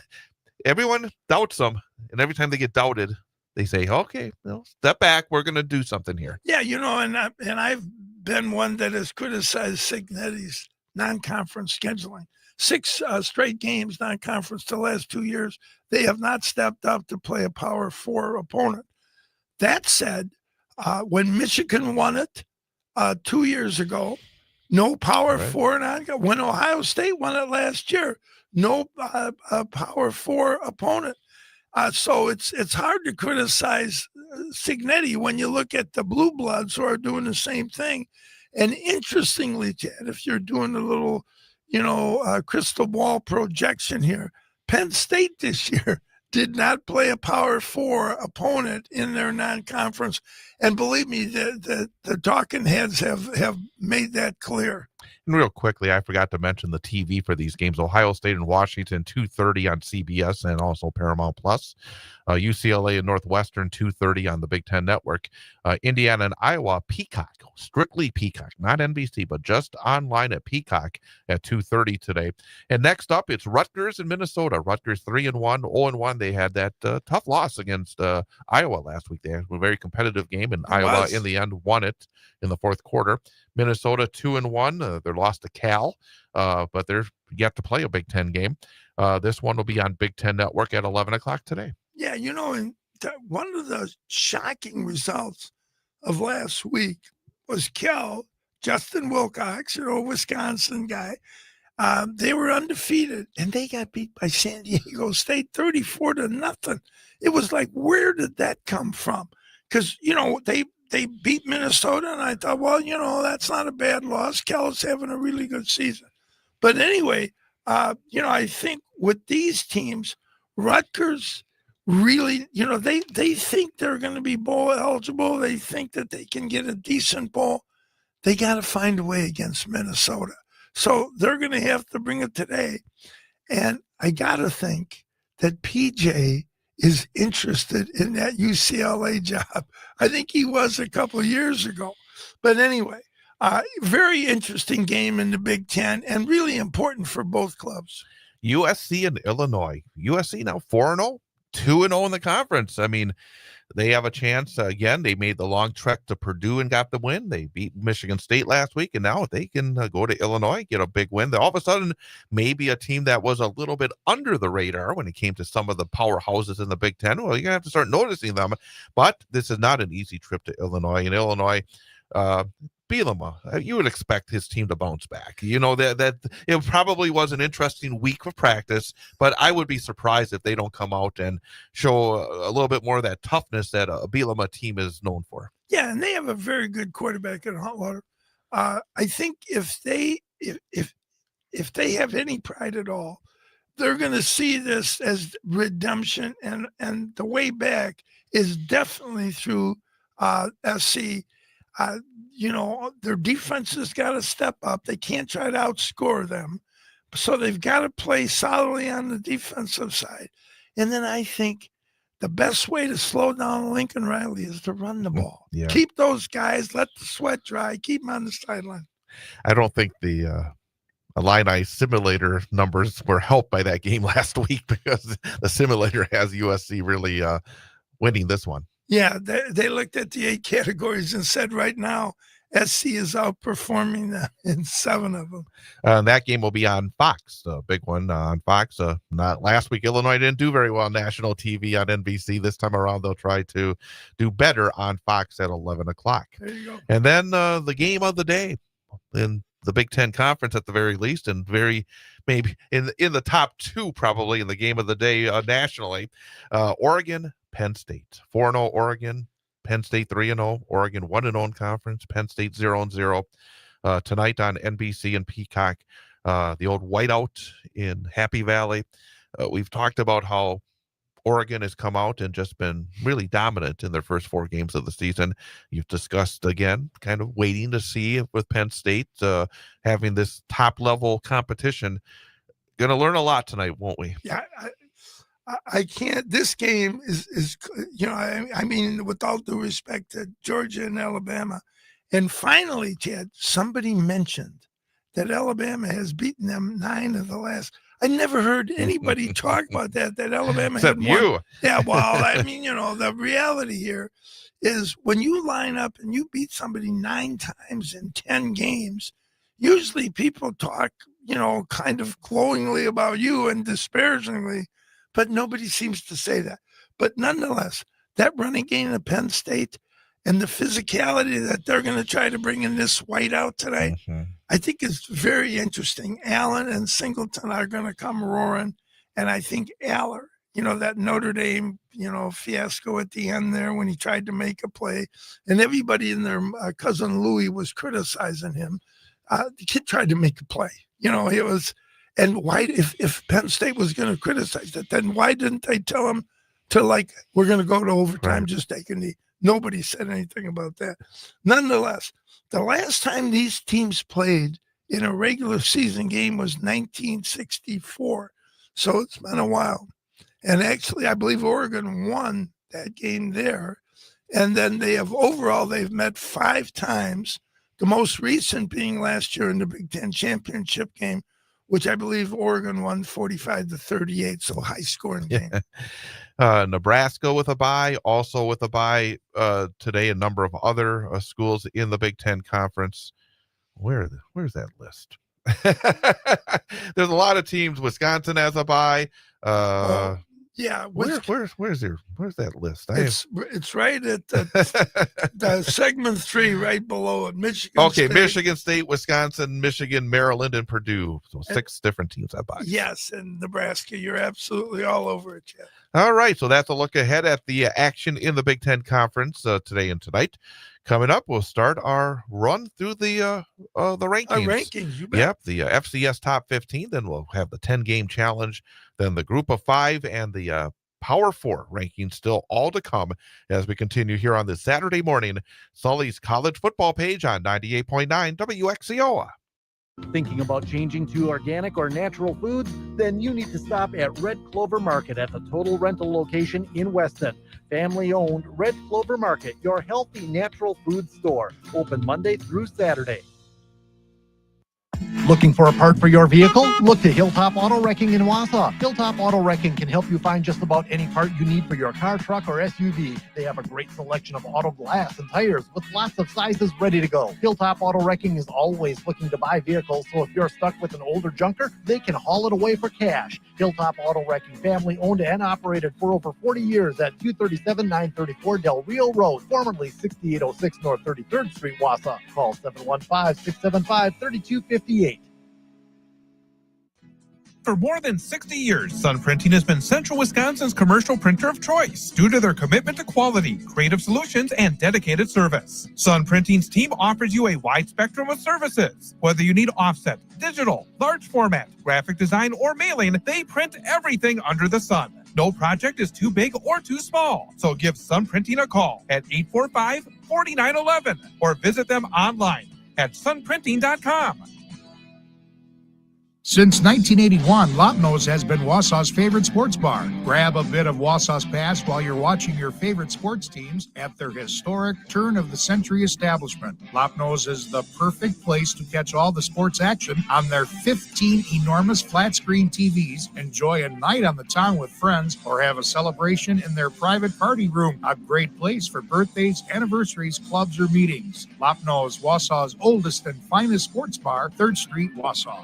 Speaker 1: everyone doubts them, and every time they get doubted, they say, okay, step back. We're going to do something here.
Speaker 2: Yeah, and I've been one that has criticized Cignetti's non-conference scheduling. 6 straight games non-conference the last 2 years. They have not stepped up to play a Power 4 opponent. That said, when Michigan won it 2 years ago, no Power 4 non-conference. When Ohio State won it last year, no Power 4 opponent. So it's hard to criticize Cignetti when you look at the Blue Bloods who are doing the same thing. And interestingly, Chad, if you're doing a little, crystal ball projection here, Penn State this year did not play a Power 4 opponent in their non-conference. And believe me, the talking heads have made that clear.
Speaker 1: And real quickly, I forgot to mention the TV for these games. Ohio State and Washington, 2:30 on CBS and also Paramount Plus. UCLA and Northwestern, 2:30 on the Big Ten Network. Indiana and Iowa, Peacock, strictly Peacock, not NBC, but just online at Peacock at 2:30 today. And next up, it's Rutgers and Minnesota. Rutgers 3-1, 0-1. They had that tough loss against Iowa last week. They had a very competitive game, and Iowa in the end won it in the fourth quarter. Minnesota 2-1. They're lost to Cal, but they're yet to play a Big Ten game. This one will be on Big Ten Network at 11 o'clock today.
Speaker 2: Yeah, and one of the shocking results of last week was Cal, Justin Wilcox, Wisconsin guy. They were undefeated, and they got beat by San Diego State 34-0. It was like, where did that come from? Because, they beat Minnesota, and I thought, well, that's not a bad loss. Cal's having a really good season. But anyway, I think with these teams, Rutgers really, they think they're going to be bowl eligible. They think that they can get a decent bowl. they got to find a way against Minnesota. So they're going to have to bring it today. And I got to think that PJ is interested in that UCLA job. I think he was a couple of years ago. But anyway, very interesting game in the Big Ten and really important for both clubs.
Speaker 1: USC and Illinois. USC now 4-0, 2-0 in the conference. I mean, they have a chance. Again, they made the long trek to Purdue and got the win. They beat Michigan State last week, and now they can go to Illinois, get a big win. All of a sudden, maybe a team that was a little bit under the radar when it came to some of the powerhouses in the Big Ten. Well, you're going to have to start noticing them. But this is not an easy trip to Illinois. And Illinois, Bielema, you would expect his team to bounce back. You know, that it probably was an interesting week of practice, but I would be surprised if they don't come out and show a little bit more of that toughness that a Bielema team is known for.
Speaker 2: Yeah, and they have a very good quarterback in Huntwater. I think if they have any pride at all, they're going to see this as redemption, and the way back is definitely through SC. You know, their defense has got to step up. They can't try to outscore them. So they've got to play solidly on the defensive side. And then I think the best way to slow down Lincoln Riley is to run the ball.
Speaker 1: Yeah.
Speaker 2: Keep those guys, let the sweat dry, keep them on the sideline.
Speaker 1: I don't think the Illini simulator numbers were helped by that game last week because the simulator has USC really winning this one.
Speaker 2: Yeah, they looked at the 8 categories and said right now SC is outperforming them in 7 of them.
Speaker 1: That game will be on Fox, the big one on Fox. Not last week, Illinois didn't do very well on national TV on NBC. This time around, they'll try to do better on Fox at 11 o'clock.
Speaker 2: There you go.
Speaker 1: And then the game of the day in the Big Ten Conference at the very least, and very maybe in the top 2 probably in the game of the day nationally. Oregon, Penn State, 4-0 Oregon, Penn State 3-0, Oregon 1-0 in conference, Penn State 0-0. Tonight on NBC and Peacock, the old whiteout in Happy Valley. We've talked about how Oregon has come out and just been really dominant in their first 4 games of the season. You've discussed, again, kind of waiting to see with Penn State having this top-level competition. Going to learn a lot tonight, won't we?
Speaker 2: Yeah, I can't. This game is you know, I mean, with all due respect to Georgia and Alabama. And finally, Chad, somebody mentioned that Alabama has beaten them 9 of the last. I never heard anybody talk about that Alabama
Speaker 1: Except
Speaker 2: had won.
Speaker 1: you.
Speaker 2: Yeah, well, I mean, you know, the reality here is when you line up and you beat somebody 9 times in 10 games, usually people talk, you know, kind of glowingly about you and disparagingly, but nobody seems to say that. But nonetheless, that running game of Penn State and the physicality that they're going to try to bring in this whiteout tonight, I think is very interesting. Allen and Singleton are going to come roaring. And I think Aller, you know, that Notre Dame, you know, fiasco at the end there when he tried to make a play, and everybody in their cousin Louis was criticizing him. The kid tried to make a play. You know, it was, and why, if Penn State was going to criticize it, then why didn't they tell him to, like, we're going to go to overtime, just take a knee? Nobody said anything about that. Nonetheless, the last time these teams played in a regular season game was 1964. So it's been a while. And actually, I believe Oregon won that game there. And then they've met 5 times, the most recent being last year in the Big Ten championship game, which I believe Oregon won 45-38, so high scoring game.
Speaker 1: Nebraska with a bye, also with a bye today. A number of other schools in the Big Ten Conference. Where's that list? There's a lot of teams. Wisconsin has a bye.
Speaker 2: Yeah,
Speaker 1: where's that list?
Speaker 2: It's right at the segment 3, right below it. Michigan.
Speaker 1: Okay,
Speaker 2: State.
Speaker 1: Michigan State, Wisconsin, Michigan, Maryland, and Purdue. So 6 different teams have bye.
Speaker 2: Yes, and Nebraska. You're absolutely all over it, Jeff.
Speaker 1: All right, so that's a look ahead at the action in the Big Ten Conference today and tonight. Coming up, we'll start our run through the rankings.
Speaker 2: Our rankings, you bet.
Speaker 1: Yep, the FCS Top 15. Then we'll have the 10-game challenge. Then the Group of 5 and the Power 4 rankings still all to come as we continue here on this Saturday morning. Sully's college football page on 98.9 WXCO.
Speaker 8: Thinking about changing to organic or natural foods? Then you need to stop at Red Clover Market at the Total Rental location in Weston. Family-owned Red Clover Market, your healthy natural food store. Open Monday through Saturday. Looking for a part for your vehicle? Look to Hilltop Auto Wrecking in Wausau. Hilltop Auto Wrecking can help you find just about any part you need for your car, truck, or SUV. They have a great selection of auto glass and tires with lots of sizes ready to go. Hilltop Auto Wrecking is always looking to buy vehicles, so if you're stuck with an older junker, they can haul it away for cash. Hilltop Auto Wrecking, family owned and operated for over 40 years at 237-934 Del Rio Road, formerly 6806 North 33rd Street, Wausau. Call 715-675-3258.
Speaker 13: For more than 60 years, Sun Printing has been Central Wisconsin's commercial printer of choice due to their commitment to quality, creative solutions, and dedicated service. Sun Printing's team offers you a wide spectrum of services. Whether you need offset, digital, large format, graphic design, or mailing, they print everything under the sun. No project is too big or too small. So give Sun Printing a call at 845-4911 or visit them online at sunprinting.com.
Speaker 3: Since 1981, Lopno's has been Wausau's favorite sports bar. Grab a bit of Wausau's past while you're watching your favorite sports teams at their historic turn-of-the-century establishment. Lopno's is the perfect place to catch all the sports action on their 15 enormous flat-screen TVs, enjoy a night on the town with friends, or have a celebration in their private party room. A great place for birthdays, anniversaries, clubs, or meetings. Lopno's, Wausau's oldest and finest sports bar, 3rd Street, Wausau.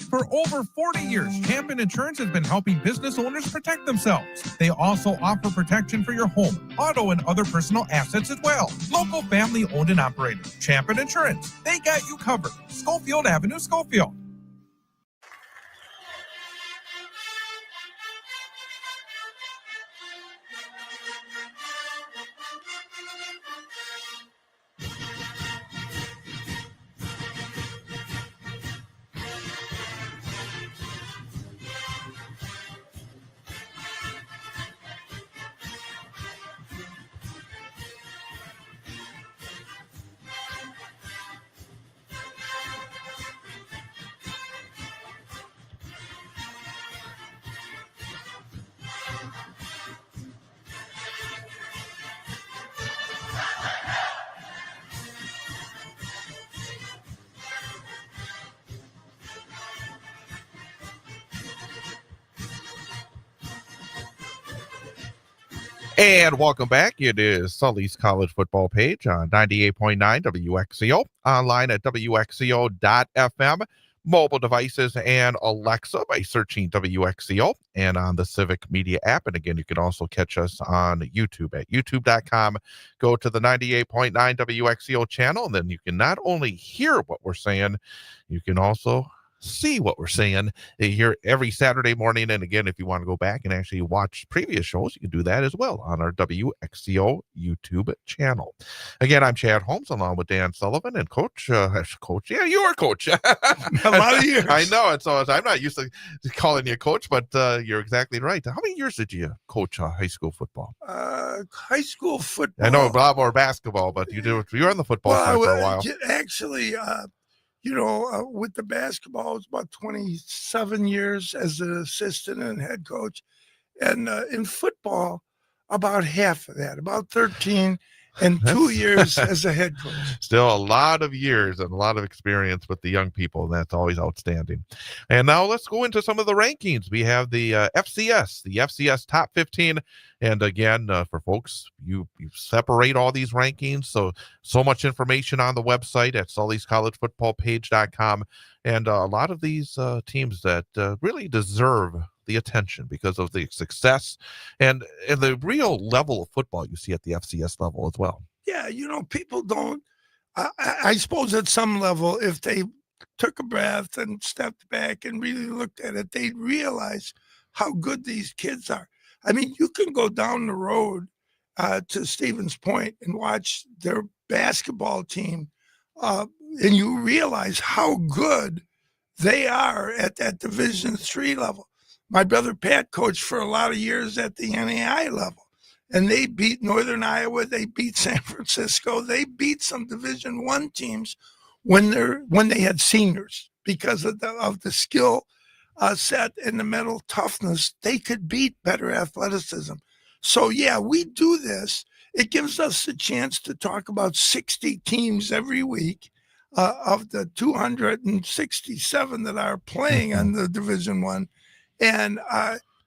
Speaker 13: For over 40 years, Champion Insurance has been helping business owners protect themselves. They also offer protection for your home, auto, and other personal assets as well. Local family owned and operated. Champion Insurance. They got you covered. Schofield Avenue, Schofield.
Speaker 1: And welcome back. It is Sully's college football page on 98.9 WXCO, online at WXCO.FM, mobile devices and Alexa by searching WXCO, and on the Civic Media app. And again, you can also catch us on YouTube at youtube.com. Go to the 98.9 WXCO channel, and then you can not only hear what we're saying, you can also see what we're saying here every Saturday morning. And again, if you want to go back and actually watch previous shows, you can do that as well on our WXCO YouTube channel. Again, I'm Chad Holmes along with Dan Sullivan and Coach. Yeah, you are Coach.
Speaker 2: A lot of years.
Speaker 1: I know. And so I'm not used to calling you Coach, but you're exactly right. How many years did you coach high school football?
Speaker 2: High school football.
Speaker 1: I know a lot more basketball, but you were on the football side for a while.
Speaker 2: Actually, with the basketball, it's about 27 years as an assistant and head coach. And in football, about half of that, about 13 and 2 years as a head coach.
Speaker 1: Still a lot of years and a lot of experience with the young people. And that's always outstanding. And now let's go into some of the rankings. We have the FCS top 15. And again, for folks, you separate all these rankings. So much information on the website at sullyscollegefootballpage.com. And a lot of these teams that really deserve the attention because of the success and the real level of football you see at the FCS level as well.
Speaker 2: Yeah, people don't, I suppose at some level, if they took a breath and stepped back and really looked at it, they'd realize how good these kids are. I mean, you can go down the road to Stevens Point and watch their basketball team, and you realize how good they are at that Division III level. My brother Pat coached for a lot of years at the NAI level, and they beat Northern Iowa. They beat San Francisco. They beat some Division I teams when they had seniors because of the skill set and the mental toughness. They could beat better athleticism. So yeah, we do this. It gives us a chance to talk about 60 teams every week of the 267 that are playing on the Division I, and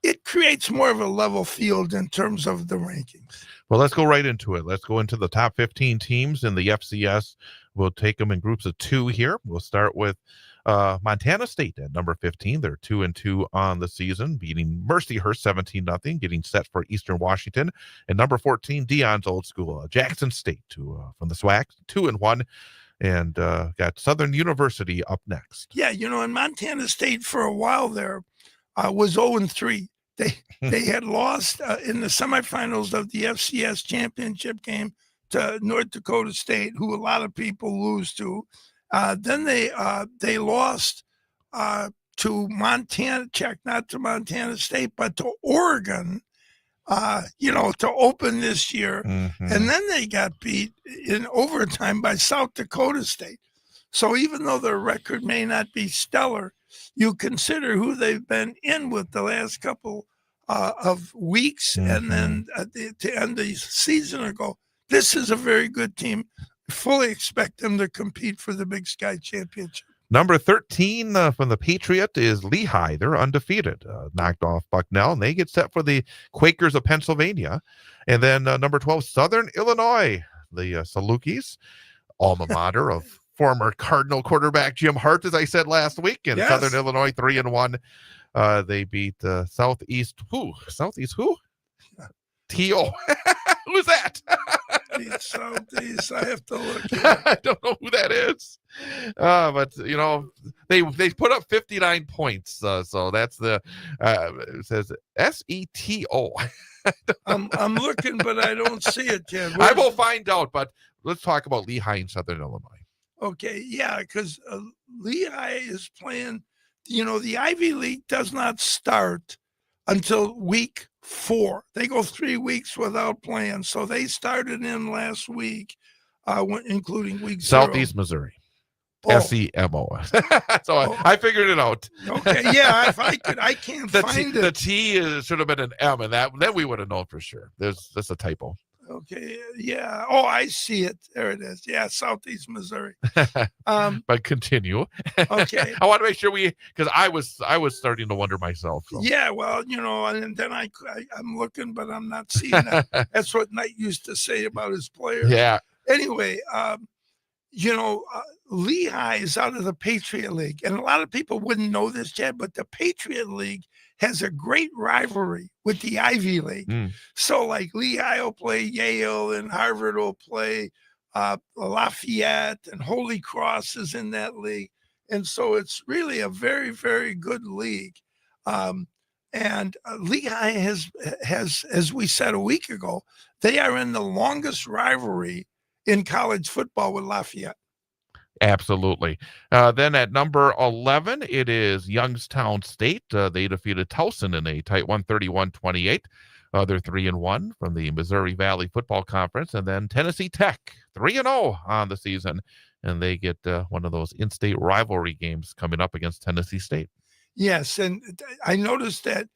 Speaker 2: it creates more of a level field in terms of the rankings.
Speaker 1: Well, let's go right into it. Let's go into the top 15 teams in the FCS. We'll take them in groups of 2 here. We'll start with Montana State at number 15. They're 2-2 on the season, beating Mercyhurst 17-0, getting set for Eastern Washington. And number 14, Dion's Old School, Jackson State, from the SWAC, 2-1, and got Southern University up next.
Speaker 2: Yeah, and Montana State for a while there was 0-3. They had lost in the semifinals of the FCS championship game to North Dakota State, who a lot of people lose to. Then they lost to Montana, not to Montana State, but to Oregon, to open this year.
Speaker 1: Mm-hmm.
Speaker 2: And then they got beat in overtime by South Dakota State. So even though their record may not be stellar, you consider who they've been in with the last couple of weeks, and then to end the season ago, this is a very good team. Fully expect them to compete for the Big Sky Championship.
Speaker 1: Number 13 from the Patriot is Lehigh. They're undefeated, knocked off Bucknell, and they get set for the Quakers of Pennsylvania. And then number 12, Southern Illinois, the Salukis, alma mater of former Cardinal quarterback Jim Hart, as I said last week. And
Speaker 2: Yes.
Speaker 1: Southern Illinois 3-1. They beat Southeast who? T.O. Who's that?
Speaker 2: Southeast, I have to look.
Speaker 1: I don't know who that is. But they put up 59 points. So that's the it says SETO.
Speaker 2: I'm looking, but I don't see it yet.
Speaker 1: I will find out, but let's talk about Lehigh and Southern Illinois.
Speaker 2: Okay, yeah, because Lehigh is playing. The Ivy League does not start until week 4. They go 3 weeks without playing. So they started in last week, including week 0.
Speaker 1: Southeast Missouri.
Speaker 2: Oh.
Speaker 1: SEMO. So I figured it out.
Speaker 2: Okay, yeah, if I could, I can't find it.
Speaker 1: The T should have been an M, and then we would have known for sure. That's a typo.
Speaker 2: Okay, yeah. Oh, I see it. There it is. Yeah, Southeast Missouri.
Speaker 1: But continue.
Speaker 2: Okay.
Speaker 1: I want to make sure because I was starting to wonder myself. So.
Speaker 2: Yeah, well, and then I'm looking, but I'm not seeing that. That's what Knight used to say about his players.
Speaker 1: Yeah.
Speaker 2: Anyway, Lehigh is out of the Patriot League, and a lot of people wouldn't know this yet, but the Patriot League has a great rivalry with the Ivy League. So like Lehigh will play Yale, and Harvard will play Lafayette, and Holy Cross is in that league. And so it's really a very, very good league. And Lehigh has, as we said a week ago, they are in the longest rivalry in college football with Lafayette.
Speaker 1: Absolutely. Then at number 11, it is Youngstown State. They defeated Towson in a tight 131-28. They're 3-1 from the Missouri Valley Football Conference. And then Tennessee Tech, 3-0 on the season. And they get one of those in-state rivalry games coming up against Tennessee State.
Speaker 2: Yes, and I noticed that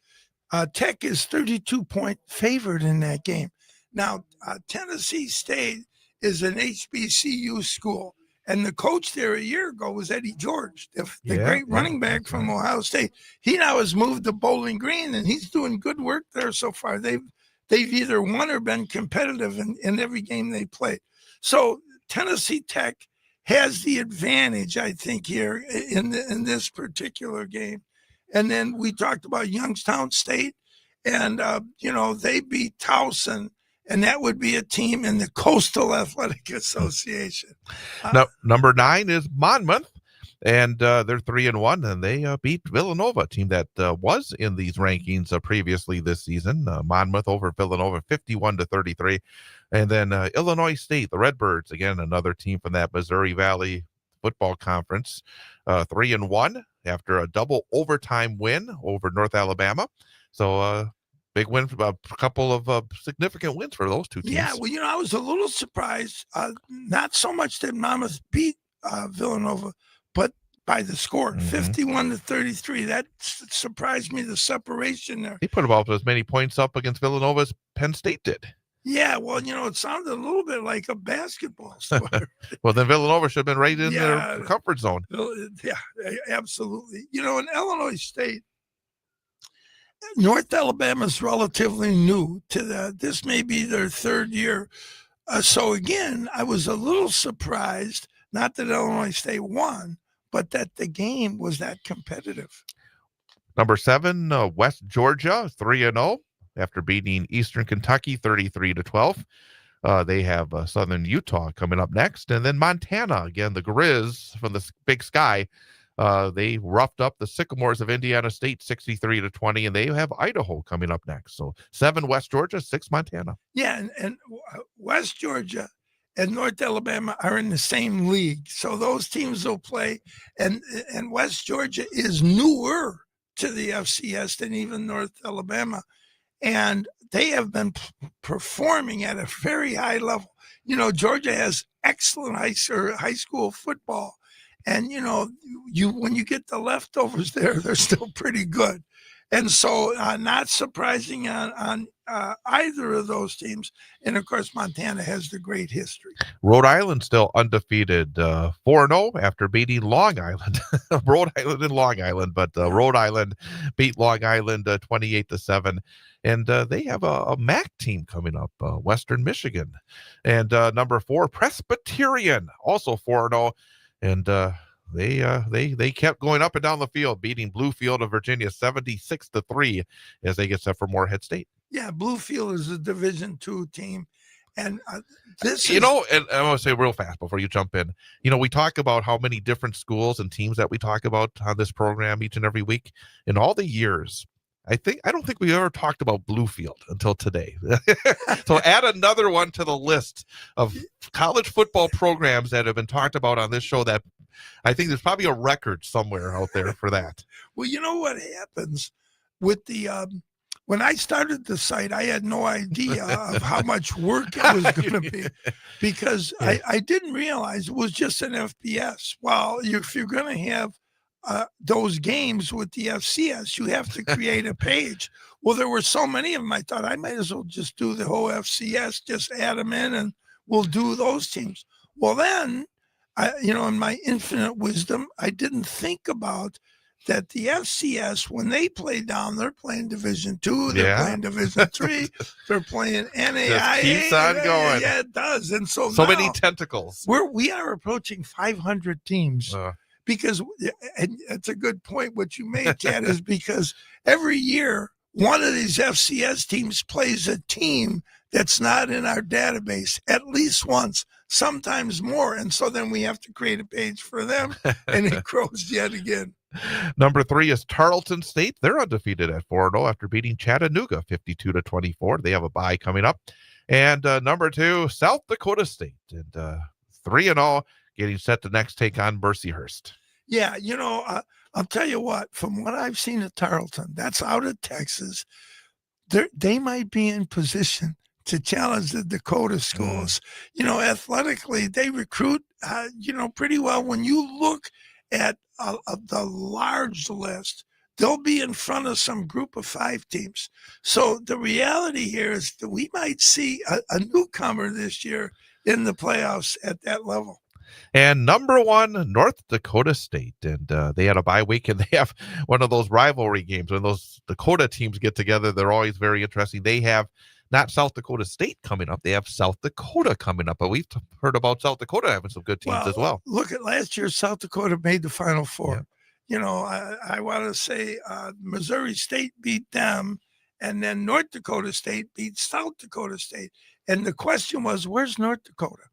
Speaker 2: Tech is 32-point favored in that game. Now, Tennessee State is an HBCU school. And the coach there a year ago was Eddie George, the great running back from Ohio State. He now has moved to Bowling Green, and he's doing good work there so far. They've either won or been competitive in every game they played. So Tennessee Tech has the advantage, I think, here in this particular game. And then we talked about Youngstown State, and they beat Towson. And that would be a team in the Coastal Athletic Association.
Speaker 1: Number 9 is Monmouth, and they're 3-1, and they beat Villanova, a team that was in these rankings previously this season. Monmouth over Villanova, 51-33. And then Illinois State, the Redbirds, again, another team from that Missouri Valley Football Conference, 3-1 after a double overtime win over North Alabama. So big win, a couple of significant wins for those two teams.
Speaker 2: Yeah, well, I was a little surprised. Not so much that Monmouth beat Villanova, but by the score, 51-33. That surprised me, the separation there.
Speaker 1: They put about as many points up against Villanova as Penn State did.
Speaker 2: Yeah, well, it sounded a little bit like a basketball score.
Speaker 1: Well, then Villanova should have been right in their comfort zone.
Speaker 2: Yeah, absolutely. In Illinois State, North Alabama's relatively new to that. This may be their third year. So again, I was a little surprised, not that Illinois State won, but that the game was that competitive.
Speaker 1: Number 7, West Georgia, 3-0 after beating Eastern Kentucky 33-12. They have Southern Utah coming up next, and then Montana again. The Grizz from the Big Sky. They roughed up the Sycamores of Indiana State 63-20, and they have Idaho coming up next. So 7 West Georgia, 6 Montana.
Speaker 2: Yeah, and West Georgia and North Alabama are in the same league, so those teams will play. And West Georgia is newer to the FCS than even North Alabama, and they have been performing at a very high level. Georgia has excellent high school football. And, when you get the leftovers there, they're still pretty good. And so not surprising on either of those teams. And, of course, Montana has the great history.
Speaker 1: Rhode Island still undefeated, 4-0 after beating Long Island. Rhode Island and Long Island, but Rhode Island beat Long Island 28-7. And they have a MAC team coming up, Western Michigan. And number 4, Presbyterian, also 4-0. And they kept going up and down the field, beating Bluefield of Virginia 76-3 as they get set for Morehead State.
Speaker 2: Yeah, Bluefield is a Division II team. And this
Speaker 1: and I want to say real fast before you jump in, we talk about how many different schools and teams that we talk about on this program each and every week. In all the years, I don't think we ever talked about Bluefield until today. So add another one to the list of college football programs that have been talked about on this show that I think there's probably a record somewhere out there for that.
Speaker 2: Well, you know what happens with the when I started the site, I had no idea of how much work it was going to be because I didn't realize it was just an FBS. Well, if you're going to have those games with the FCS, you have to create a page. Well, there were so many of them, I thought I might as well just do the whole FCS, just add them in and we'll do those teams. Well, then, in my infinite wisdom, I didn't think about that the FCS, when they play down, they're playing Division II, they're playing Division III, they're playing NAIA.
Speaker 1: Just keeps on going.
Speaker 2: Yeah, it does. And so
Speaker 1: many tentacles.
Speaker 2: We are approaching 500 teams. Because, and it's a good point what you made, Chad, is because every year one of these FCS teams plays a team that's not in our database at least once, sometimes more. And so then we have to create a page for them, and it grows yet again.
Speaker 1: Number 3 is Tarleton State. They're undefeated at 4-0 after beating Chattanooga 52-24. They have a bye coming up. And number 2, South Dakota State. And 3-0. Getting set to next take on Mercyhurst.
Speaker 2: Yeah, I'll tell you what, from what I've seen at Tarleton, that's out of Texas, they might be in position to challenge the Dakota schools. Athletically, they recruit, pretty well. When you look at the large list, they'll be in front of some group of 5 teams. So the reality here is that we might see a newcomer this year in the playoffs at that level.
Speaker 1: And number 1, North Dakota State. And they had a bye week, and they have one of those rivalry games. When those Dakota teams get together, they're always very interesting. They have not South Dakota State coming up. They have South Dakota coming up. But we've heard about South Dakota having some good teams as well.
Speaker 2: Look at last year, South Dakota made the Final Four. Yeah. I want to say Missouri State beat them, and then North Dakota State beat South Dakota State. And the question was, where's North Dakota?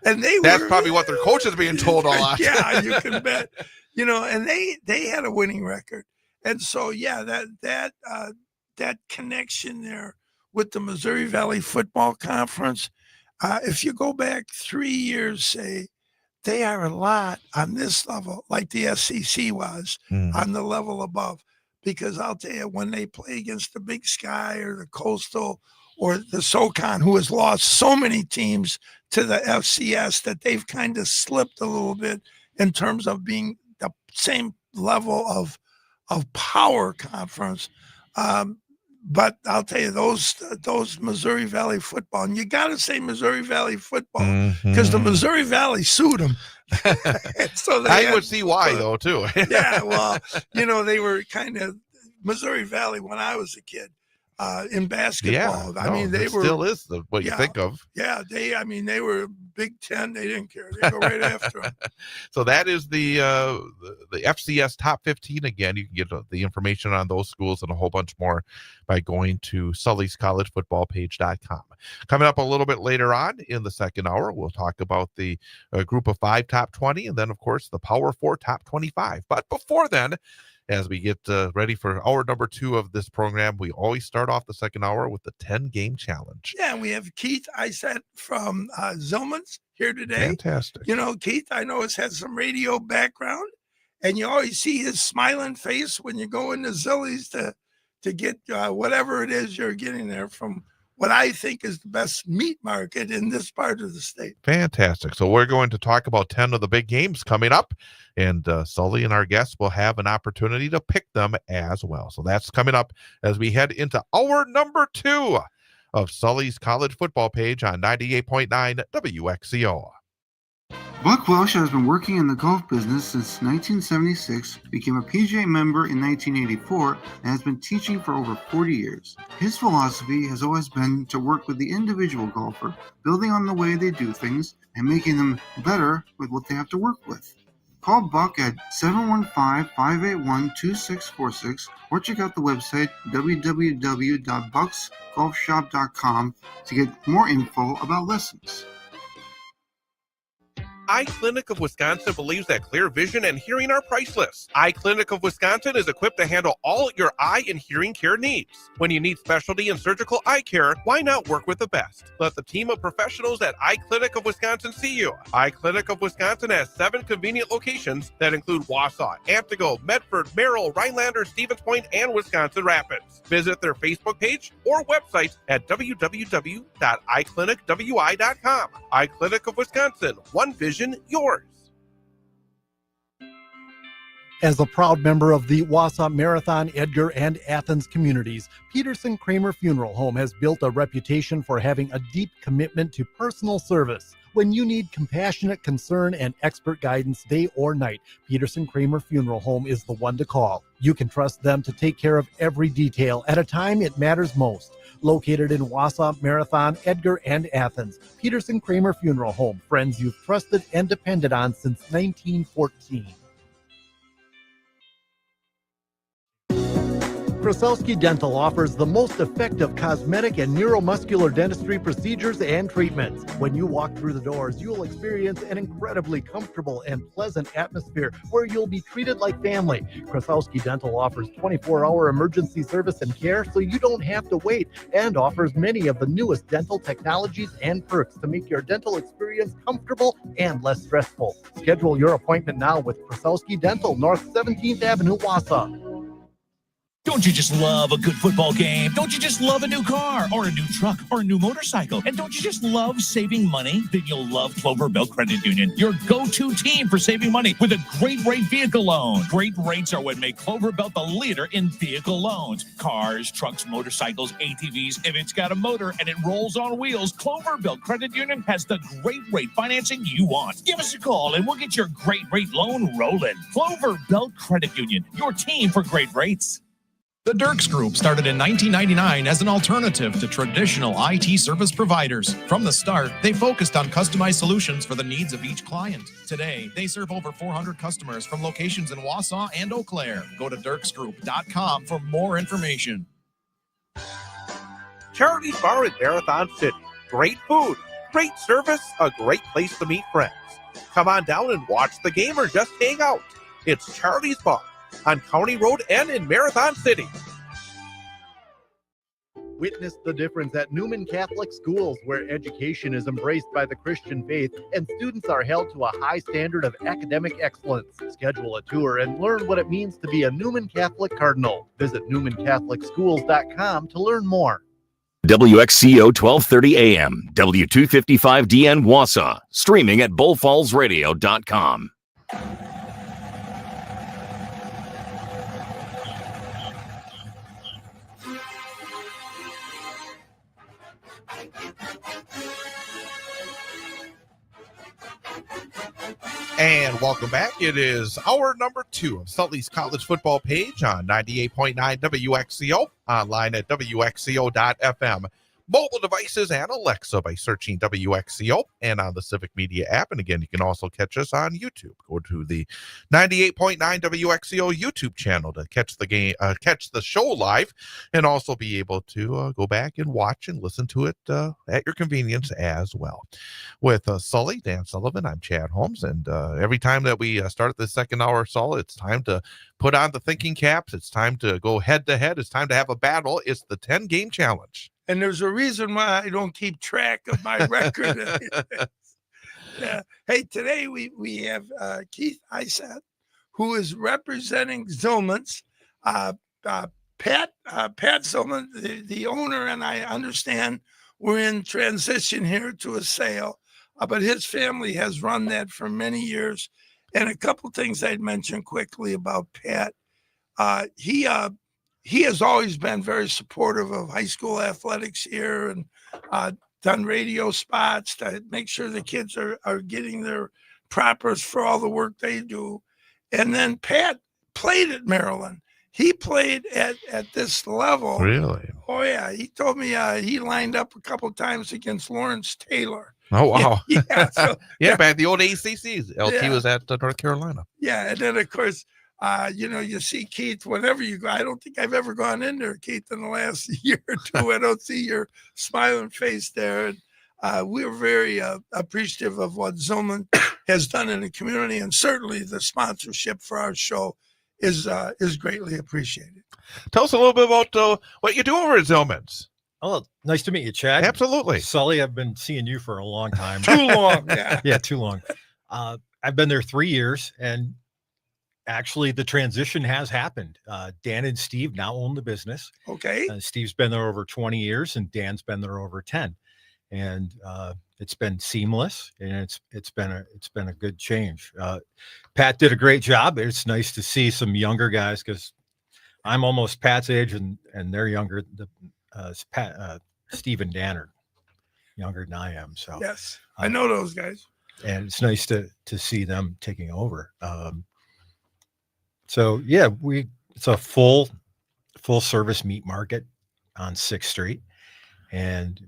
Speaker 2: And
Speaker 1: that's probably what their coach is being told a lot.
Speaker 2: Yeah, you can bet. And they had a winning record. And so, that connection there with the Missouri Valley Football Conference, if you go back 3 years, say, they are a lot on this level, like the SEC was on the level above. Because I'll tell you, when they play against the Big Sky or the Coastal or the SoCon, who has lost so many teams to the FCS that they've kind of slipped a little bit in terms of being the same level of power conference. But I'll tell you, those Missouri Valley football, and you got to say Missouri Valley football because the Missouri Valley sued them. So
Speaker 1: I would see why, though, too.
Speaker 2: Yeah, well, they were kind of Missouri Valley when I was a kid in basketball.
Speaker 1: Yeah,
Speaker 2: I mean, they were
Speaker 1: still is what you think of.
Speaker 2: Yeah, they were Big Ten. They didn't care. They go right after them.
Speaker 1: So that is the FCS Top 15. Again, you can get the information on those schools and a whole bunch more by going to Sully's collegefootballpage.com. Coming up a little bit later on in the second hour, we'll talk about the Group of 5 Top 20, and then, of course, the Power 4 Top 25. But before then, as we get ready for hour number 2 of this program, we always start off the second hour with the 10-game challenge.
Speaker 2: Yeah, we have Keith, I said, from Zillman's here today.
Speaker 1: Fantastic.
Speaker 2: Keith, I know has had some radio background, and you always see his smiling face when you go into Zilly's to get whatever it is you're getting there from what I think is the best meat market in this part of the state.
Speaker 1: Fantastic. So we're going to talk about 10 of the big games coming up, and Sully and our guests will have an opportunity to pick them as well. So that's coming up as we head into hour number 2 of Sully's College Football Page on 98.9 WXCO.
Speaker 14: Buck Welsh has been working in the golf business since 1976, became a PGA member in 1984, and has been teaching for over 40 years. His philosophy has always been to work with the individual golfer, building on the way they do things and making them better with what they have to work with. Call Buck at 715-581-2646 or check out the website www.bucksgolfshop.com to get more info about lessons.
Speaker 1: Eye Clinic of Wisconsin believes that clear vision and hearing are priceless. Eye Clinic of Wisconsin is equipped to handle all your eye and hearing care needs. When you need specialty and surgical eye care, why not work with the best? Let the team of professionals at Eye Clinic of Wisconsin see you. Eye Clinic of Wisconsin has 7 convenient locations that include Wausau, Amtigo, Medford, Merrill, Rhinelander, Stevens Point, and Wisconsin Rapids. Visit their Facebook page or website at www.eyeclinicwi.com. Eye Clinic of Wisconsin, one vision, yours.
Speaker 8: As a proud member of the Wausau Marathon, Edgar, and Athens communities, Peterson Kramer Funeral Home has built a reputation for having a deep commitment to personal service. When you need compassionate concern and expert guidance day or night, Peterson Kramer Funeral Home is the one to call. You can trust them to take care of every detail at a time it matters most. Located in Wausau, Marathon, Edgar, and Athens, Peterson Kramer Funeral Home, friends you've trusted and depended on since 1914. Krasowski Dental offers the most effective cosmetic and neuromuscular dentistry procedures and treatments. When you walk through the doors, you'll experience an incredibly comfortable and pleasant atmosphere where you'll be treated like family. Krasowski Dental offers 24-hour emergency service and care so you don't have to wait, and offers many of the newest dental technologies and perks to make your dental experience comfortable and less stressful. Schedule your appointment now with Krasowski Dental, North 17th Avenue, Wausau.
Speaker 5: Don't you just love a good football game? Don't you just love a new car or a new truck or a new motorcycle? And don't you just love saving money? Then you'll love Clover Belt Credit Union, your go-to team for saving money with a great rate vehicle loan. Great rates are what make Clover Belt the leader in vehicle loans. Cars, trucks, motorcycles, ATVs. If it's got a motor and it rolls on wheels, Clover Belt Credit Union has the great rate financing you want. Give us a call and we'll get your great rate loan rolling. Clover Belt Credit Union, your team for great rates.
Speaker 3: The Dirks Group started in 1999 as an alternative to traditional IT service providers. From the start, they focused on customized solutions for the needs of each client. Today, they serve over 400 customers from locations in Wausau and Eau Claire. Go to dirksgroup.com for more information.
Speaker 1: Charity's Bar in Marathon City. Great food, great service, a great place to meet friends. Come on down and watch the game or just hang out. It's Charity's Bar on County Road and in Marathon City.
Speaker 8: Witness the difference at Newman Catholic Schools, where education is embraced by the Christian faith and students are held to a high standard of academic excellence. Schedule a tour and learn what it means to be a Newman Catholic Cardinal. Visit NewmanCatholicSchools.com to learn more.
Speaker 15: WXCO 1230 AM, W255DN Wausau, streaming at bullfallsradio.com.
Speaker 1: And welcome back. It is hour number 2 of Sully's College Football Page on 98.9 WXCO, online at WXCO.FM. Mobile devices and Alexa by searching WXCO and on the Civic Media app. And again, you can also catch us on YouTube. Go to the 98.9 WXCO YouTube channel to catch the game, catch the show live, and also be able to go back and watch and listen to it at your convenience as well. With Sully, Dan Sullivan, I'm Chad Holmes, and every time that we start the second hour, Sully, it's time to put on the thinking caps. It's time to go head to head. It's time to have a battle. It's the 10-game challenge.
Speaker 2: And there's a reason why I don't keep track of my record. Hey, today we have Keith Isat, who is representing Zillman's. Pat Zillman, the owner, and I understand we're in transition here to a sale, but his family has run that for many years. And a couple things I'd mention quickly about Pat. He has always been very supportive of high school athletics here and done radio spots to make sure the kids are getting their propers for all the work they do. And then Pat played at Maryland. He played at this level.
Speaker 1: Really?
Speaker 2: Oh, yeah. He told me he lined up a couple times against Lawrence Taylor.
Speaker 1: Oh, wow.
Speaker 2: Yeah. So,
Speaker 1: yeah, back the old ACCs. LT was at North Carolina.
Speaker 2: Yeah. And then, of course, you see Keith whenever you go. I don't think I've ever gone in there, Keith, in the last year or two. I don't see your smiling face there. And we're very appreciative of what Zillman has done in the community, and certainly the sponsorship for our show is greatly appreciated.
Speaker 1: Tell us a little bit about what you do over at Zillman's.
Speaker 16: Oh, nice to meet you, Chad.
Speaker 1: Absolutely.
Speaker 16: Sully, I've been seeing you for a long time.
Speaker 2: Too long. Yeah.
Speaker 16: Yeah, too long. I've been there 3 years, and actually the transition has happened. Dan and Steve now own the business.
Speaker 2: Okay.
Speaker 16: Steve's been there over 20 years and Dan's been there over 10. And it's been seamless, and it's been a good change. Pat did a great job. It's nice to see some younger guys, because I'm almost Pat's age and they're younger. Steve and Dan are younger than I am. So
Speaker 2: yes, I know those guys.
Speaker 16: And it's nice to see them taking over. So yeah, it's a full service meat market on 6th Street, and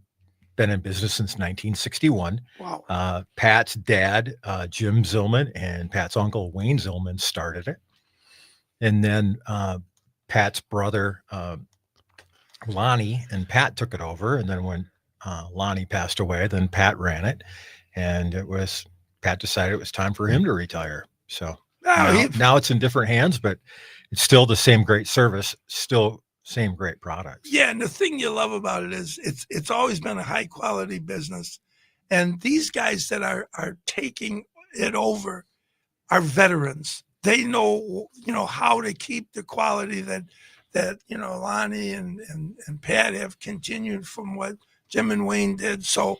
Speaker 16: been in business since 1961.
Speaker 2: Wow.
Speaker 16: Pat's dad, Jim Zillman, and Pat's uncle Wayne Zillman started it, and then Pat's brother Lonnie and Pat took it over, and then when Lonnie passed away, then Pat ran it, and Pat decided it was time for him to retire. So now it's in different hands, but it's still the same great service, still same great products.
Speaker 2: Yeah, and the thing you love about it is it's always been a high quality business, and these guys that are taking it over are veterans. They know how to keep the quality that Lonnie and Pat have continued from what Jim and Wayne did. So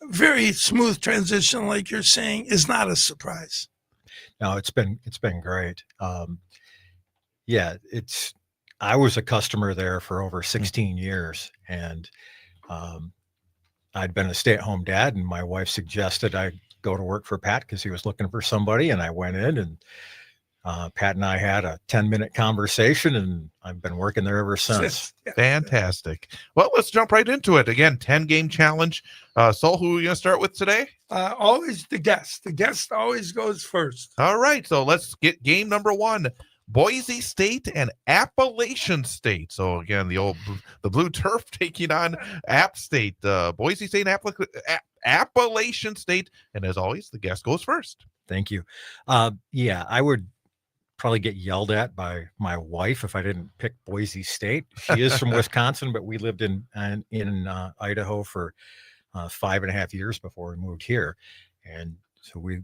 Speaker 2: very smooth transition, like you're saying, is not a surprise.
Speaker 16: No, it's been great. I was a customer there for over 16 years, and I'd been a stay-at-home dad, and my wife suggested I go to work for Pat because he was looking for somebody, and I went in, and Pat and I had a 10-minute conversation, and I've been working there ever since.
Speaker 1: Fantastic. Well, let's jump right into it. Again, 10-game challenge. So who are you going to start with today?
Speaker 2: Always the guest. The guest always goes first.
Speaker 1: All right, so let's get game number 1. Boise State and Appalachian State. So again, the blue turf taking on App State. Boise State and Appalachian State. And as always, the guest goes first.
Speaker 16: Thank you. I would probably get yelled at by my wife if I didn't pick Boise State. She is from Wisconsin, but we lived in Idaho for 5.5 years before we moved here. And so we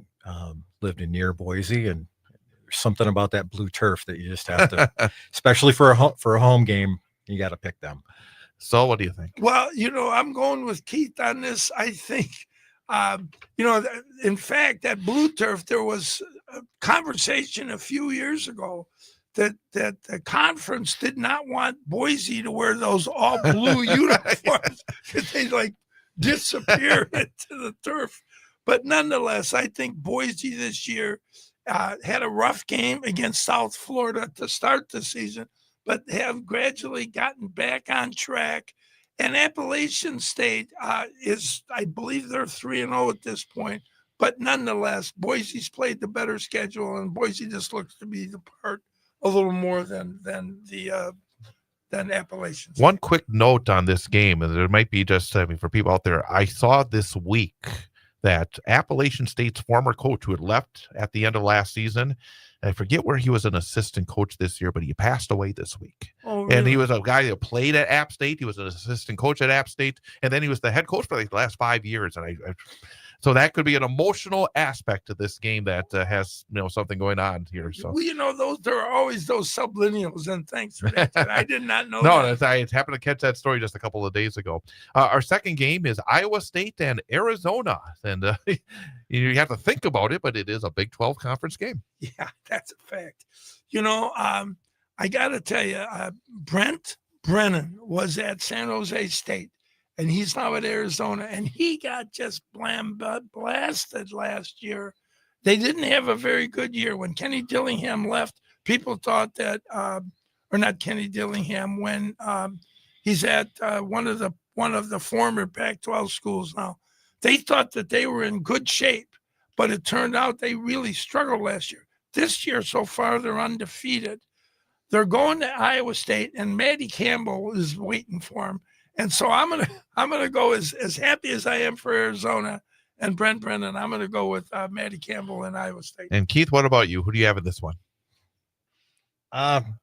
Speaker 16: lived in near Boise, and there's something about that blue turf that you just have to, especially for a home game, you got to pick them.
Speaker 1: So what do you think?
Speaker 2: Well, I'm going with Keith on this. I think, in fact, that blue turf, there was a conversation a few years ago that the conference did not want Boise to wear those all blue uniforms because they disappear into the turf. But nonetheless, I think Boise this year had a rough game against South Florida to start the season, but have gradually gotten back on track. And Appalachian State is, I believe they're 3-0 at this point. But nonetheless, Boise's played the better schedule, and Boise just looks to be the part a little more than Appalachian State.
Speaker 1: One quick note on this game, and there might be just, for people out there, I saw this week that Appalachian State's former coach who had left at the end of last season, I forget where he was an assistant coach this year, but he passed away this week.
Speaker 2: Oh, really?
Speaker 1: And he was a guy that played at App State. He was an assistant coach at App State, and then he was the head coach for the last 5 years. And so that could be an emotional aspect to this game that has something going on here. So
Speaker 2: there are always those subliminals, and thanks for that. I did not know.
Speaker 1: No, I happened to catch that story just a couple of days ago. Our second game is Iowa State and Arizona, and you have to think about it, but it is a Big 12 conference game.
Speaker 2: Yeah, that's a fact. I got to tell you, Brent Brennan was at San Jose State, and he's now at Arizona, and he got just blasted last year. They didn't have a very good year. When Kenny Dillingham left, people thought that, or not Kenny Dillingham, when he's at one of the former Pac-12 schools now, they thought that they were in good shape, but it turned out they really struggled last year. This year, so far, they're undefeated. They're going to Iowa State, and Maddie Campbell is waiting for them. And so I'm gonna go as happy as I am for Arizona and Brent Brennan. I'm gonna go with Maddie Campbell and Iowa State.
Speaker 1: And Keith, what about you? Who do you have in this one?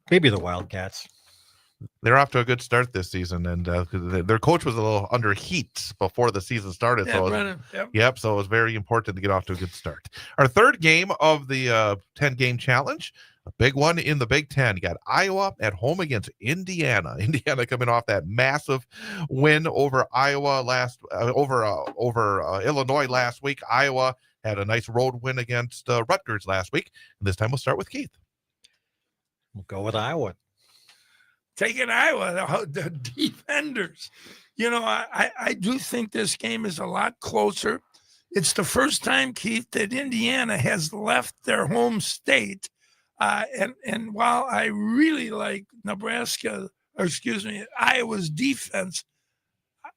Speaker 16: Maybe the Wildcats.
Speaker 1: They're off to a good start this season, and their coach was a little under heat before the season started.
Speaker 2: Yeah,
Speaker 1: so
Speaker 2: Brennan,
Speaker 1: yep. So it was very important to get off to a good start. Our third game of the 10-game challenge, a big one in the Big Ten. You got Iowa at home against Indiana. Indiana coming off that massive win over Illinois last week. Iowa had a nice road win against Rutgers last week. And this time we'll start with Keith.
Speaker 16: We'll go with Iowa.
Speaker 2: Taking Iowa, the defenders. I do think this game is a lot closer. It's the first time, Keith, that Indiana has left their home state. And while I really like Iowa's defense,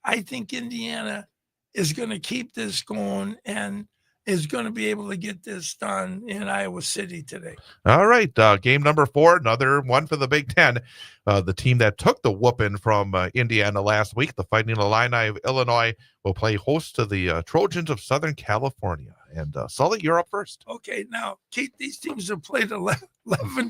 Speaker 2: I think Indiana is going to keep this going and is going to be able to get this done in Iowa City today.
Speaker 1: All right. Game number 4, another one for the Big Ten. The team that took the whooping from Indiana last week, the Fighting Illini of Illinois, will play host to the Trojans of Southern California. And Sully, you're up first.
Speaker 2: Okay, now, Keith, these teams have played 11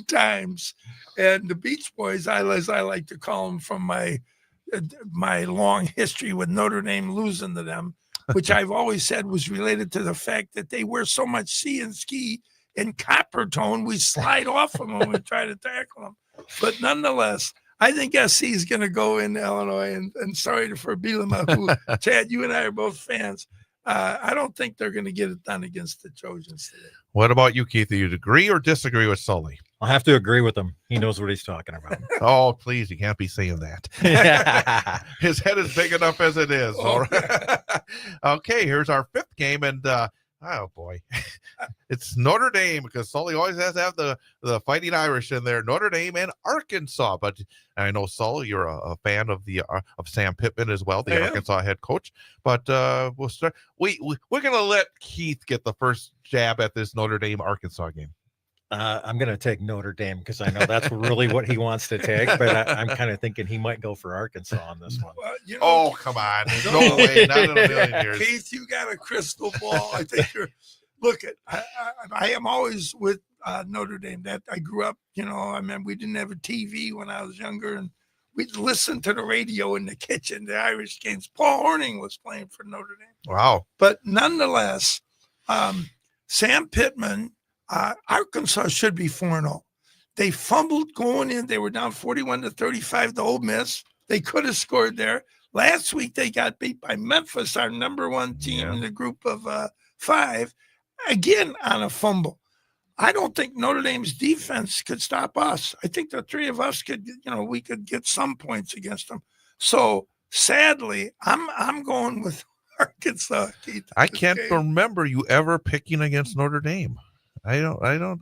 Speaker 2: times. And the Beach Boys, as I like to call them from my long history with Notre Dame losing to them, which I've always said was related to the fact that they wear so much sea and ski in copper tone, we slide off them when we try to tackle them. But nonetheless, I think SC is going to go into Illinois, and sorry for Bielema, who, Chad, you and I are both fans. I don't think they're going to get it done against the Trojans today.
Speaker 1: What about you, Keith? Do you agree or disagree with Sully?
Speaker 16: I'll have to agree with him. He knows what he's talking about.
Speaker 1: Oh, please, you can't be saying that. His head is big enough as it is. All right. Okay, here's our 5th game, and oh boy, it's Notre Dame, because Sully always has to have the Fighting Irish in there. Notre Dame and Arkansas, but I know, Sully, you're a fan of of Sam Pittman as well, the Arkansas head coach. But we'll start. We're gonna let Keith get the first jab at this Notre Dame Arkansas game.
Speaker 16: I'm going to take Notre Dame because I know that's really what he wants to take, but I'm kind of thinking he might go for Arkansas on this one.
Speaker 1: Oh, come on. No way. Not in a million years.
Speaker 2: Keith, you got a crystal ball. I think you're – look, I am always with Notre Dame. That I grew up, I mean, we didn't have a TV when I was younger, and we'd listen to the radio in the kitchen, the Irish games. Paul Hornung was playing for Notre Dame.
Speaker 1: Wow.
Speaker 2: But nonetheless, Sam Pittman, Arkansas should be 4-0. They fumbled going in. They were down 41-35 to Ole Miss. They could have scored there. Last week, they got beat by Memphis, our number one team in the group of 5, again on a fumble. I don't think Notre Dame's defense could stop us. I think the three of us could, we could get some points against them. So sadly, I'm going with Arkansas, Keith.
Speaker 1: I can't remember you ever picking against Notre Dame. I don't,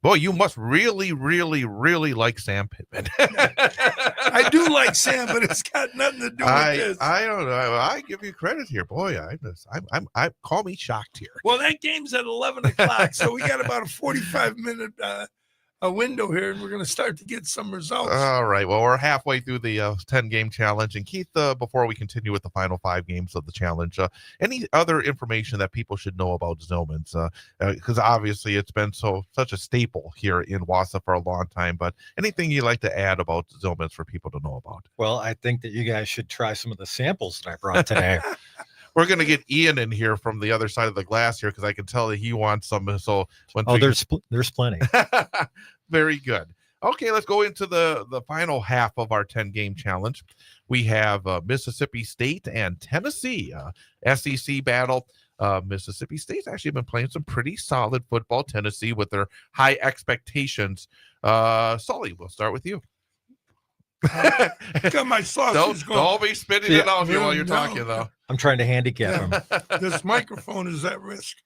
Speaker 1: boy, you must really, really, really like Sam Pittman.
Speaker 2: I do like Sam, but it's got nothing to do with this.
Speaker 1: I don't know. I give you credit here. Boy, I call me shocked here.
Speaker 2: Well, that game's at 11 o'clock, so we got about a 45-minute a window here, and we're going to start to get some results.
Speaker 1: All right. Well, we're halfway through the 10-game challenge. And Keith, before we continue with the final 5 games of the challenge, any other information that people should know about Zillman's? Because obviously it's been such a staple here in Wausau for a long time. But anything you'd like to add about Zillman's for people to know about?
Speaker 16: Well, I think that you guys should try some of the samples that I brought today.
Speaker 1: We're going to get Ian in here from the other side of the glass here because I can tell that he wants some. So
Speaker 16: there's plenty.
Speaker 1: Very good. Okay, let's go into the final half of our 10-game challenge. We have Mississippi State and Tennessee, SEC battle. Mississippi State's actually been playing some pretty solid football. Tennessee with their high expectations. Sully, we'll start with you.
Speaker 2: Got my sausage going.
Speaker 1: Don't be spitting it out here while you're talking, though.
Speaker 16: I'm trying to handicap him.
Speaker 2: This microphone is at risk.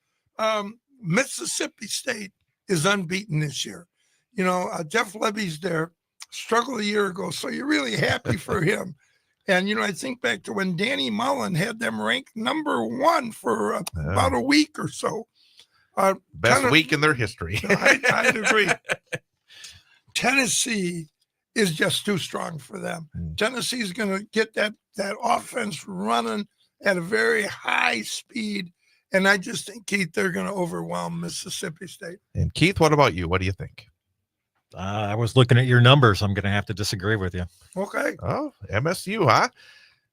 Speaker 2: Mississippi State is unbeaten this year. Jeff Levy's there, struggled a year ago, so you're really happy for him. And, I think back to when Danny Mullen had them ranked number 1 for about a week or so.
Speaker 1: Best week in their history.
Speaker 2: I'd agree. Tennessee is just too strong for them. Tennessee's going to get that offense running at a very high speed. And I just think, Keith, they're going to overwhelm Mississippi State.
Speaker 1: And Keith, what about you? What do you think?
Speaker 16: I was looking at your numbers. I'm going to have to disagree with you.
Speaker 2: Okay.
Speaker 1: Oh, MSU, huh?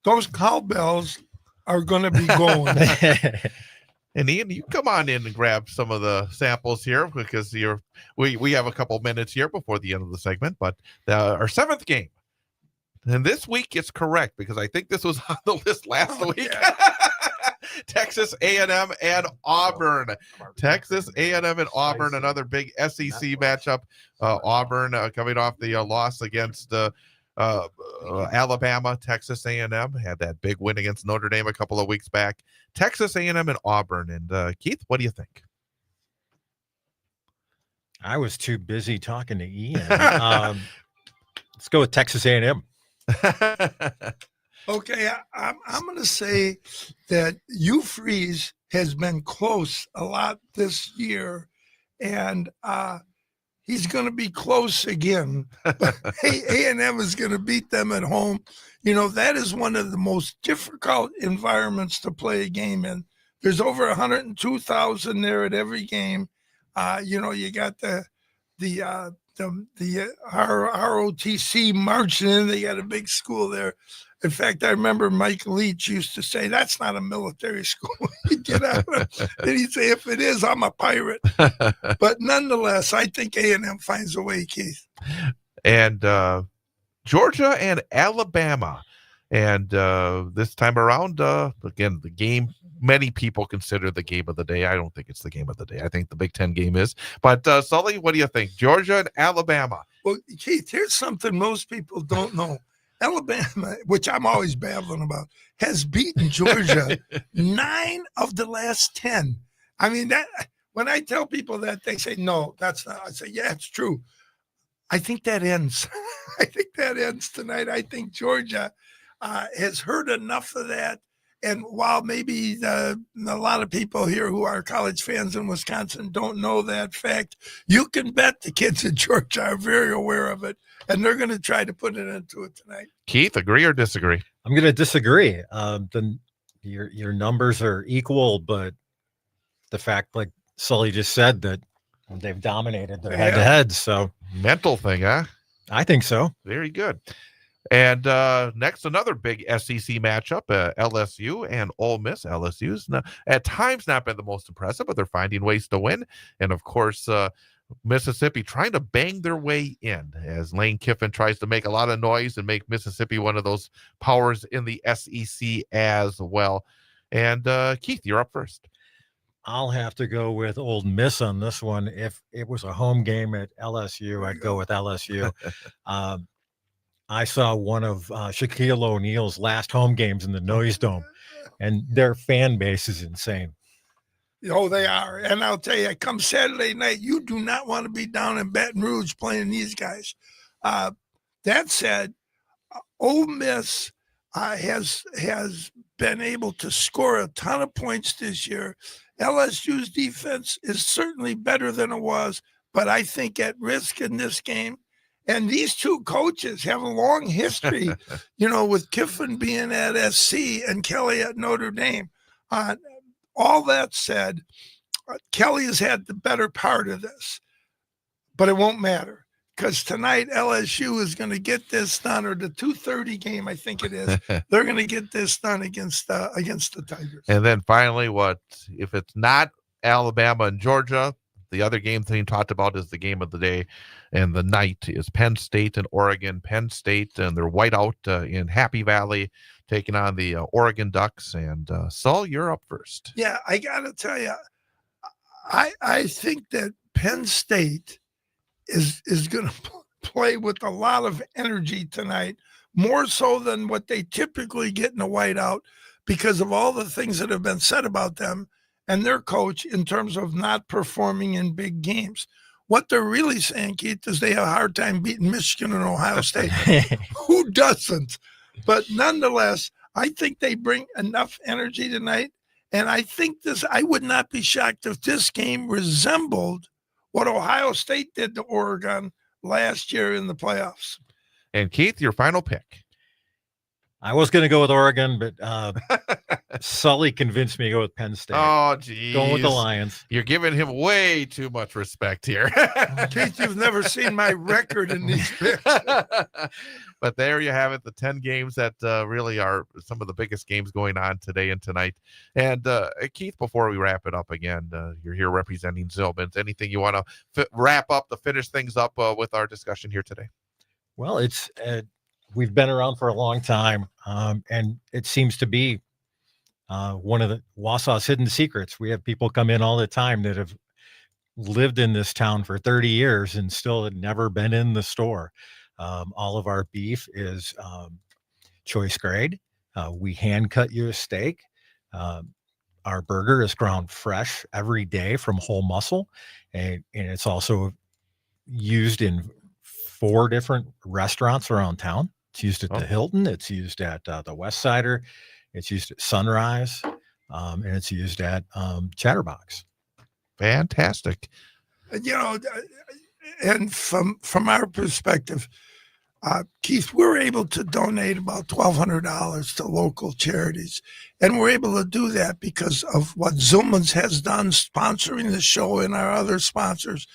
Speaker 2: Those cowbells are going to be going.
Speaker 1: And Ian, you come on in and grab some of the samples here because we have a couple minutes here before the end of the segment. But our 7th game, and this week it's correct because I think this was on the list last week. Yeah. Texas A&M and Auburn. Texas A&M and Auburn, another big SEC matchup. Auburn coming off the loss against Alabama. Texas A&M had that big win against Notre Dame a couple of weeks back. Texas A&M and Auburn. And Keith, what do you think?
Speaker 16: I was too busy talking to Ian. Let's go with Texas A&M.
Speaker 2: Okay, I'm going to say that Hugh Freeze has been close a lot this year, and he's going to be close again. But A&M is going to beat them at home. That is one of the most difficult environments to play a game in. There's over 102,000 there at every game. You got the ROTC marching in. They got a big school there. In fact, I remember Mike Leach used to say, "That's not a military school." He'd get out of it. And he'd say, "If it is, I'm a pirate." But nonetheless, I think A&M finds a way, Keith.
Speaker 1: And Georgia and Alabama. And this time around, again, the game many people consider the game of the day. I don't think it's the game of the day. I think the Big Ten game is. But Sully, what do you think? Georgia and Alabama.
Speaker 2: Well, Keith, here's something most people don't know. Alabama, which I'm always babbling about, has beaten Georgia 9 of the last 10. I mean, that when I tell people that, they say, no, that's not. I say, yeah, it's true. I think that ends. I think that ends tonight. I think Georgia has heard enough of that. And while maybe a lot of people here who are college fans in Wisconsin don't know that fact, you can bet the kids in Georgia are very aware of it, and they're going to try to put it into it tonight.
Speaker 1: Keith, agree or disagree?
Speaker 16: I'm going to disagree. Your numbers are equal, but the fact, like Sully just said, that They've dominated their head-to-head. So
Speaker 1: mental thing, huh?
Speaker 16: I think so.
Speaker 1: Very good. And next, another big SEC matchup, LSU and Ole Miss. LSU's at times not been the most impressive, but they're finding ways to win. And, of course, Mississippi trying to bang their way in as Lane Kiffin tries to make a lot of noise and make Mississippi one of those powers in the SEC as well. And, Keith, you're up first.
Speaker 16: I'll have to go with Ole Miss on this one. If it was a home game at LSU, I'd go with LSU. I saw one of Shaquille O'Neal's last home games in the Noise Dome, and their fan base is insane.
Speaker 2: Oh, they are. And I'll tell you, come Saturday night, you do not want to be down in Baton Rouge playing these guys. That said, Ole Miss has been able to score a ton of points this year. LSU's defense is certainly better than it was, but I think at risk in this game. And these two coaches have a long history, with Kiffin being at SC and Kelly at Notre Dame. All that said, Kelly has had the better part of this, but it won't matter because tonight LSU is going to get this done, or the 2:30 game, I think it is. They're going to get this done against the Tigers.
Speaker 1: And then finally, if it's not Alabama and Georgia? The other game thing talked about is the game of the day and the night is Penn State and Oregon. Penn State and their whiteout in Happy Valley taking on the Oregon Ducks. And Saul, you're up first.
Speaker 2: Yeah, I got to tell you, I think that Penn State is going to play with a lot of energy tonight, more so than what they typically get in a whiteout because of all the things that have been said about them and their coach in terms of not performing in big games. What they're really saying, Keith, is they have a hard time beating Michigan and Ohio State. Who doesn't? But nonetheless, I think they bring enough energy tonight. And I think I would not be shocked if this game resembled what Ohio State did to Oregon last year in the playoffs.
Speaker 1: And Keith, your final pick.
Speaker 16: I was going to go with Oregon, but Sully convinced me to go with Penn State.
Speaker 1: Oh, geez.
Speaker 16: Going with the Lions.
Speaker 1: You're giving him way too much respect here.
Speaker 2: Keith, you've never seen my record in these picks.
Speaker 1: But there you have it, the 10 games that really are some of the biggest games going on today and tonight. And Keith, before we wrap it up again, you're here representing Zillman's. Anything you want to wrap up to finish things up with our discussion here today?
Speaker 16: Well, it's we've been around for a long time, and it seems to be one of the Wausau's hidden secrets. We have people come in all the time that have lived in this town for 30 years and still had never been in the store. All of our beef is choice grade. We hand cut you a steak. Our burger is ground fresh every day from whole muscle, and it's also used in 4 different restaurants around town. It's used at the Hilton. It's used at the West Sider. It's used at Sunrise, and it's used at Chatterbox.
Speaker 1: Fantastic.
Speaker 2: And from our perspective, Keith, we're able to donate about $1,200 to local charities. And we're able to do that because of what Zillman's has done, sponsoring the show and our other sponsors.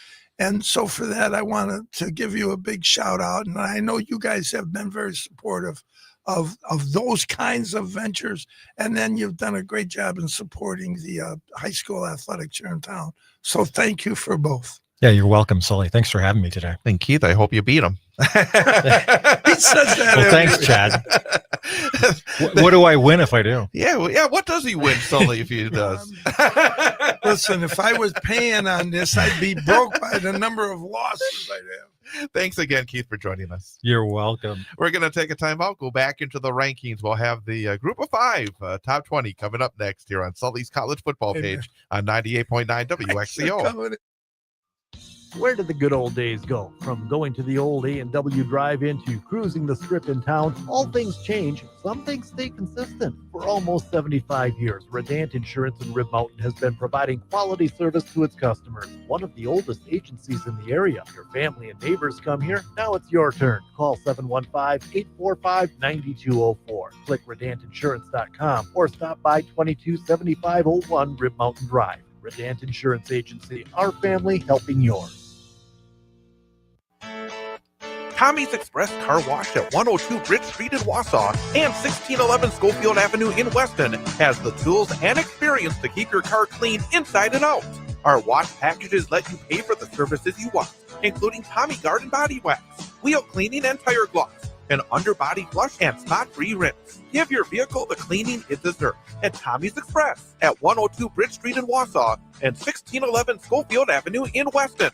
Speaker 2: And so for that, I wanted to give you a big shout out. And I know you guys have been very supportive of those kinds of ventures. And then you've done a great job in supporting the high school athletics here in town. So thank you for both.
Speaker 16: Yeah, you're welcome, Sully. Thanks for having me today.
Speaker 1: And Keith, I hope you beat him.
Speaker 2: He says that.
Speaker 16: Well, thanks, Chad. What do I win if I do?
Speaker 1: Yeah. What does he win, Sully, if he does?
Speaker 2: Listen, if I was paying on this, I'd be broke by the number of losses I'd have.
Speaker 1: Thanks again, Keith, for joining us.
Speaker 16: You're welcome.
Speaker 1: We're going to take a time out, go back into the rankings. We'll have the group of 5, top 20 coming up next here on Sully's college football page on 98.9 WXCO.
Speaker 8: Where did the good old days go? From going to the old A&W drive-in to cruising the strip in town, all things change. Some things stay consistent. For almost 75 years, Redant Insurance in Rib Mountain has been providing quality service to its customers. One of the oldest agencies in the area. Your family and neighbors come here. Now it's your turn. Call 715-845-9204. Click redantinsurance.com or stop by 227501 Rib Mountain Drive. Redant Insurance Agency, our family helping yours.
Speaker 13: Tommy's Express Car Wash at 102 Bridge Street in Wausau and 1611 Schofield Avenue in Weston has the tools and experience to keep your car clean inside and out. Our wash packages let you pay for the services you want, including Tommy Garden Body Wax, wheel cleaning and tire gloss, an underbody flush and spot-free rinse. Give your vehicle the cleaning it deserves at Tommy's Express at 102 Bridge Street in Wausau and 1611 Schofield Avenue in Weston.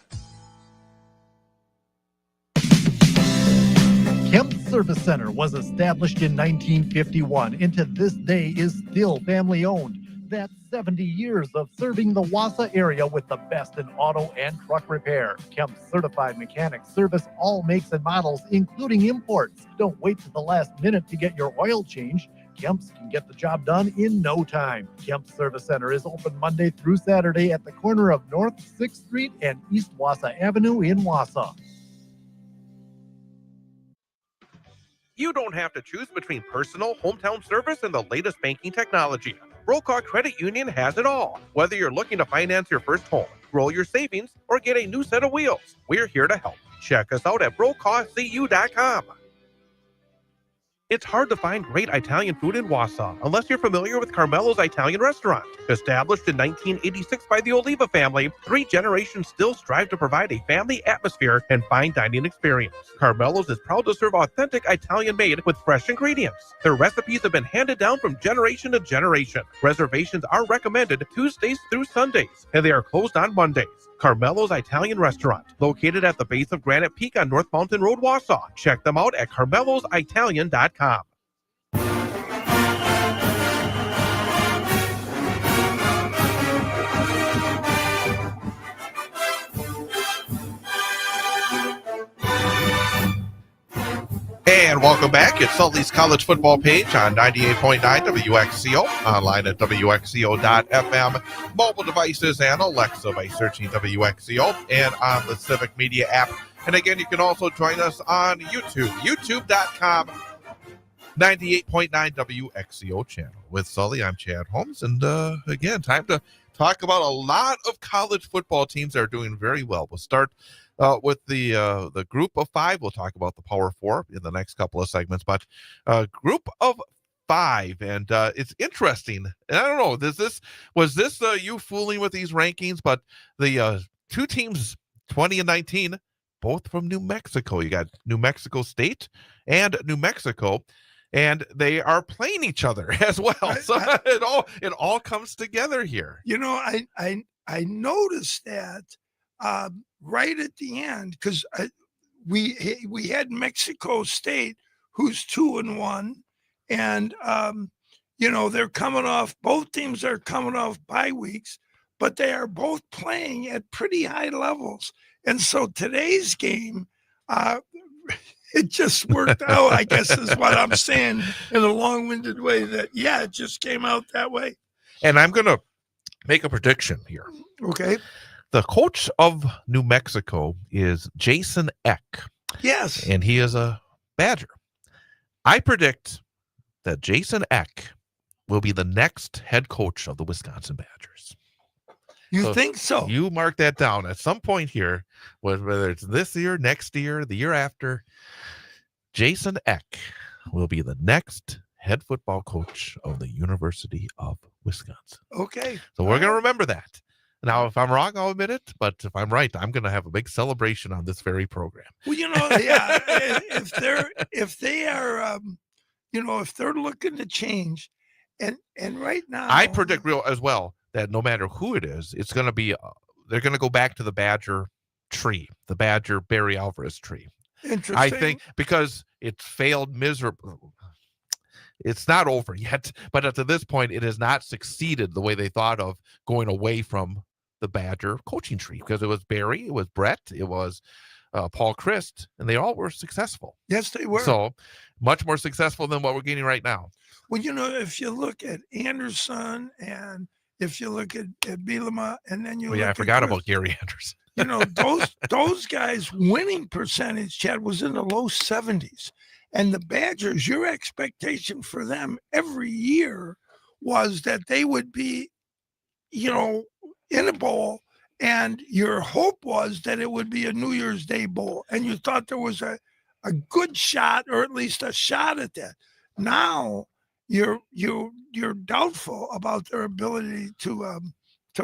Speaker 8: Kemp Service Center was established in 1951 and to this day is still family owned. That's 70 years of serving the Wausau area with the best in auto and truck repair. Kemp certified mechanics service all makes and models, including imports. Don't wait to the last minute to get your oil changed. Kemp's can get the job done in no time. Kemp Service Center is open Monday through Saturday at the corner of North 6th Street and East Wausau Avenue in Wausau.
Speaker 13: You don't have to choose between personal, hometown service, and the latest banking technology. Brokaw Credit Union has it all. Whether you're looking to finance your first home, grow your savings, or get a new set of wheels, we're here to help. Check us out at brokawcu.com. It's hard to find great Italian food in Wausau unless you're familiar with Carmelo's Italian Restaurant. Established in 1986 by the Oliva family, 3 generations still strive to provide a family atmosphere and fine dining experience. Carmelo's is proud to serve authentic Italian made with fresh ingredients. Their recipes have been handed down from generation to generation. Reservations are recommended Tuesdays through Sundays, and they are closed on Mondays. Carmelo's Italian Restaurant, located at the base of Granite Peak on North Mountain Road, Wausau. Check them out at carmelositalian.com.
Speaker 1: And welcome back. It's Sully's college football page on 98.9 WXCO, online at WXCO.FM, mobile devices, and Alexa by searching WXCO, and on the Civic Media app. And again, you can also join us on YouTube, youtube.com, 98.9 WXCO channel. With Sully, I'm Chad Holmes. And again, time to talk about a lot of college football teams that are doing very well. We'll start with the group of 5. We'll talk about the Power 4 in the next couple of segments, but group of 5, and it's interesting. And I don't know, was this you fooling with these rankings? But the 2 teams, 20 and 19, both from New Mexico. You got New Mexico State and New Mexico, and they are playing each other as well. So it all comes together here.
Speaker 2: You know, I noticed that. Right at the end, because we had Mexico State, who's 2-1, and you know, they're coming off. Both teams are coming off bye weeks, but they are both playing at pretty high levels. And so today's game, it just worked out. I guess is what I'm saying in a long-winded way. That it just came out that way.
Speaker 1: And I'm gonna make a prediction here.
Speaker 2: Okay.
Speaker 1: The coach of New Mexico is Jason Eck.
Speaker 2: Yes.
Speaker 1: And he is a Badger. I predict that Jason Eck will be the next head coach of the Wisconsin Badgers.
Speaker 2: You think so?
Speaker 1: You mark that down at some point here, whether it's this year, next year, the year after. Jason Eck will be the next head football coach of the University of Wisconsin.
Speaker 2: Okay.
Speaker 1: So we're going to remember that. Now, if I'm wrong, I'll admit it. But if I'm right, I'm going to have a big celebration on this very program.
Speaker 2: Well, you know, if they are, you know, if they're looking to change, and right now,
Speaker 1: I predict real as well that no matter who it is, it's going to be they're going to go back to the Badger tree, the Badger Barry Alvarez tree.
Speaker 2: Interesting.
Speaker 1: I think because it failed miserably. It's not over yet, but up to this point, it has not succeeded the way they thought of going away from the Badger coaching tree, because it was Barry, it was Brett, it was Paul Christ, and they all were successful.
Speaker 2: Yes, they were.
Speaker 1: So much more successful than what we're getting right now.
Speaker 2: Well, you know, if you look at Anderson and if you look at Bielema, and then you look
Speaker 1: I forgot about Gary Anderson.
Speaker 2: You know, those guys' winning percentage, Chad, was in the low 70s. And the Badgers, your expectation for them every year was that they would be, you know, in a bowl, and your hope was that it would be a New Year's Day bowl, and you thought there was a good shot, or at least a shot at that. Now you're doubtful about their ability to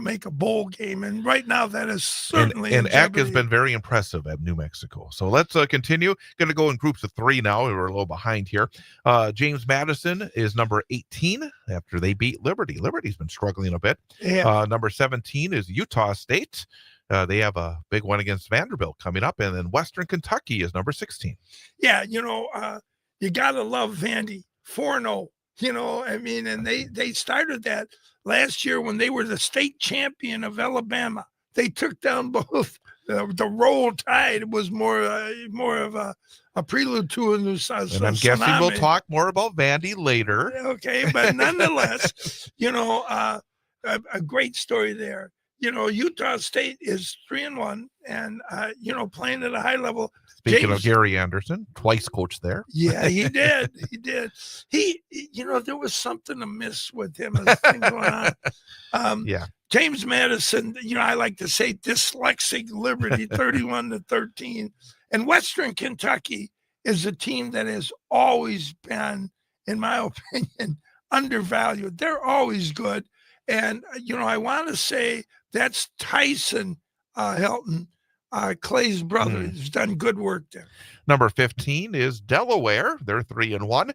Speaker 2: make a bowl game, and right now that is certainly
Speaker 1: and
Speaker 2: in
Speaker 1: Eck has
Speaker 2: jeopardy.
Speaker 1: been very impressive at New Mexico. So let's continue. Going to go in groups of 3 now. We're a little behind here. James Madison is number 18 after they beat Liberty. Liberty's been struggling a bit.
Speaker 2: Yeah.
Speaker 1: Number 17 is Utah State. They have a big one against Vanderbilt coming up, and then Western Kentucky is number 16.
Speaker 2: Yeah, you gotta love Vandy 4-0. I mean, and they started that last year when they were the state champion of Alabama. They took down both. The Roll Tide was more of a prelude to a new
Speaker 1: And I'm guessing we'll talk more about Vandy later.
Speaker 2: Okay, but nonetheless, a great story there. Utah State is 3-1, and playing at a high level.
Speaker 1: Speaking of Gary Anderson, twice coached there.
Speaker 2: Yeah, he did. He did. There was something amiss with him as things went on.
Speaker 1: Yeah.
Speaker 2: James Madison, I like to say dyslexic Liberty, 31-13. And Western Kentucky is a team that has always been, in my opinion, undervalued. They're always good. And, I want to say that's Tyson Helton, Clay's brother. He's done good work there.
Speaker 1: Number 15 is Delaware. They're 3-1.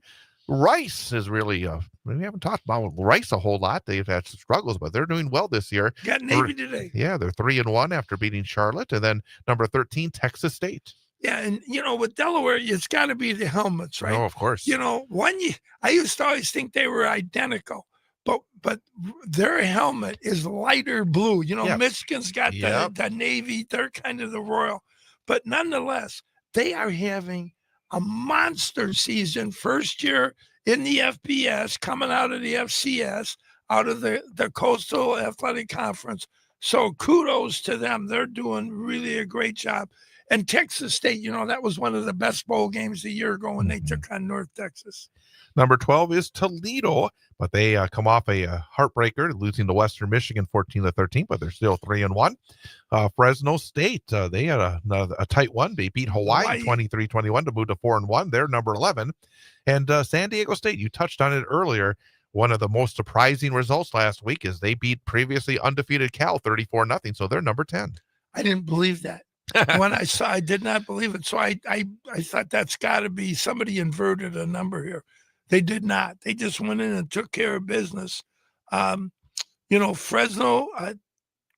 Speaker 1: Rice is really, we haven't talked about Rice a whole lot. They've had some struggles, but they're doing well this year.
Speaker 2: Got Navy today.
Speaker 1: Yeah, they're 3-1 after beating Charlotte. And then number 13, Texas State.
Speaker 2: Yeah, and with Delaware, it's got to be the helmets, right?
Speaker 1: Oh, of course.
Speaker 2: I used to always think they were identical, but their helmet is lighter blue. Michigan's got the Navy. They're kind of the Royal, but nonetheless, they are having a monster season. First year in the FBS, coming out of the FCS, out of the Coastal Athletic Conference. So kudos to them. They're doing really a great job. And Texas State, that was one of the best bowl games a year ago when they took on North Texas.
Speaker 1: Number 12 is Toledo, but they come off a heartbreaker, losing to Western Michigan 14-13, but they're still 3-1. Fresno State, they had a tight one. They beat Hawaii 23-21 to move to 4-1. They're number 11. And San Diego State, you touched on it earlier. One of the most surprising results last week is they beat previously undefeated Cal 34-0. So they're number 10.
Speaker 2: I didn't believe that. When I saw, I did not believe it. So I thought that's got to be somebody inverted a number here. They did not. They just went in and took care of business. Fresno,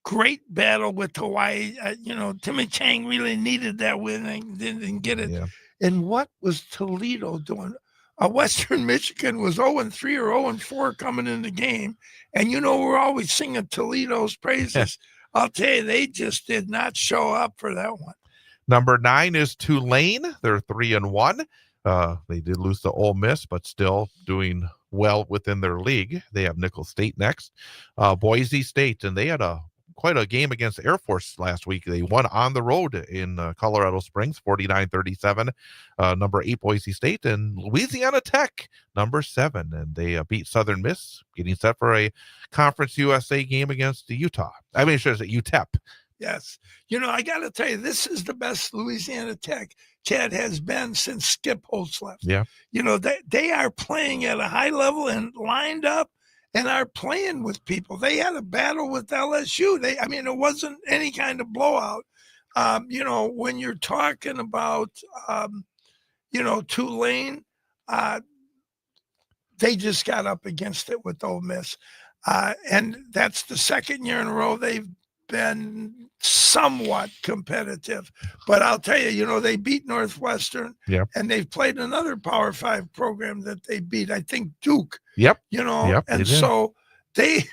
Speaker 2: great battle with Hawaii. Timmy Chang really needed that win and didn't get it.
Speaker 1: Yeah.
Speaker 2: And what was Toledo doing? Western Michigan was 0-3 or 0-4 coming in the game. And, we're always singing Toledo's praises. I'll tell you, they just did not show up for that one.
Speaker 1: Number 9 is Tulane. They're 3-1. They did lose to Ole Miss, but still doing well within their league. They have Nicholls State next. Boise State, and they had quite a game against Air Force last week. They won on the road in Colorado Springs, 49-37. Number 8, Boise State, and Louisiana Tech, number 7. And they beat Southern Miss, getting set for a Conference USA game against Utah. I mean, should I say UTEP.
Speaker 2: Yes. I got to tell you, this is the best Louisiana Tech, Chad, has been since Skip Holtz left.
Speaker 1: Yeah.
Speaker 2: They are playing at a high level and lined up and are playing with people. They had a battle with LSU. It wasn't any kind of blowout. When you're talking about, Tulane, they just got up against it with Ole Miss. And that's the second year in a row they've been somewhat competitive. But I'll tell you, they beat Northwestern, and they've played another Power 5 program that they beat, I think Duke.
Speaker 1: Yep.
Speaker 2: And so they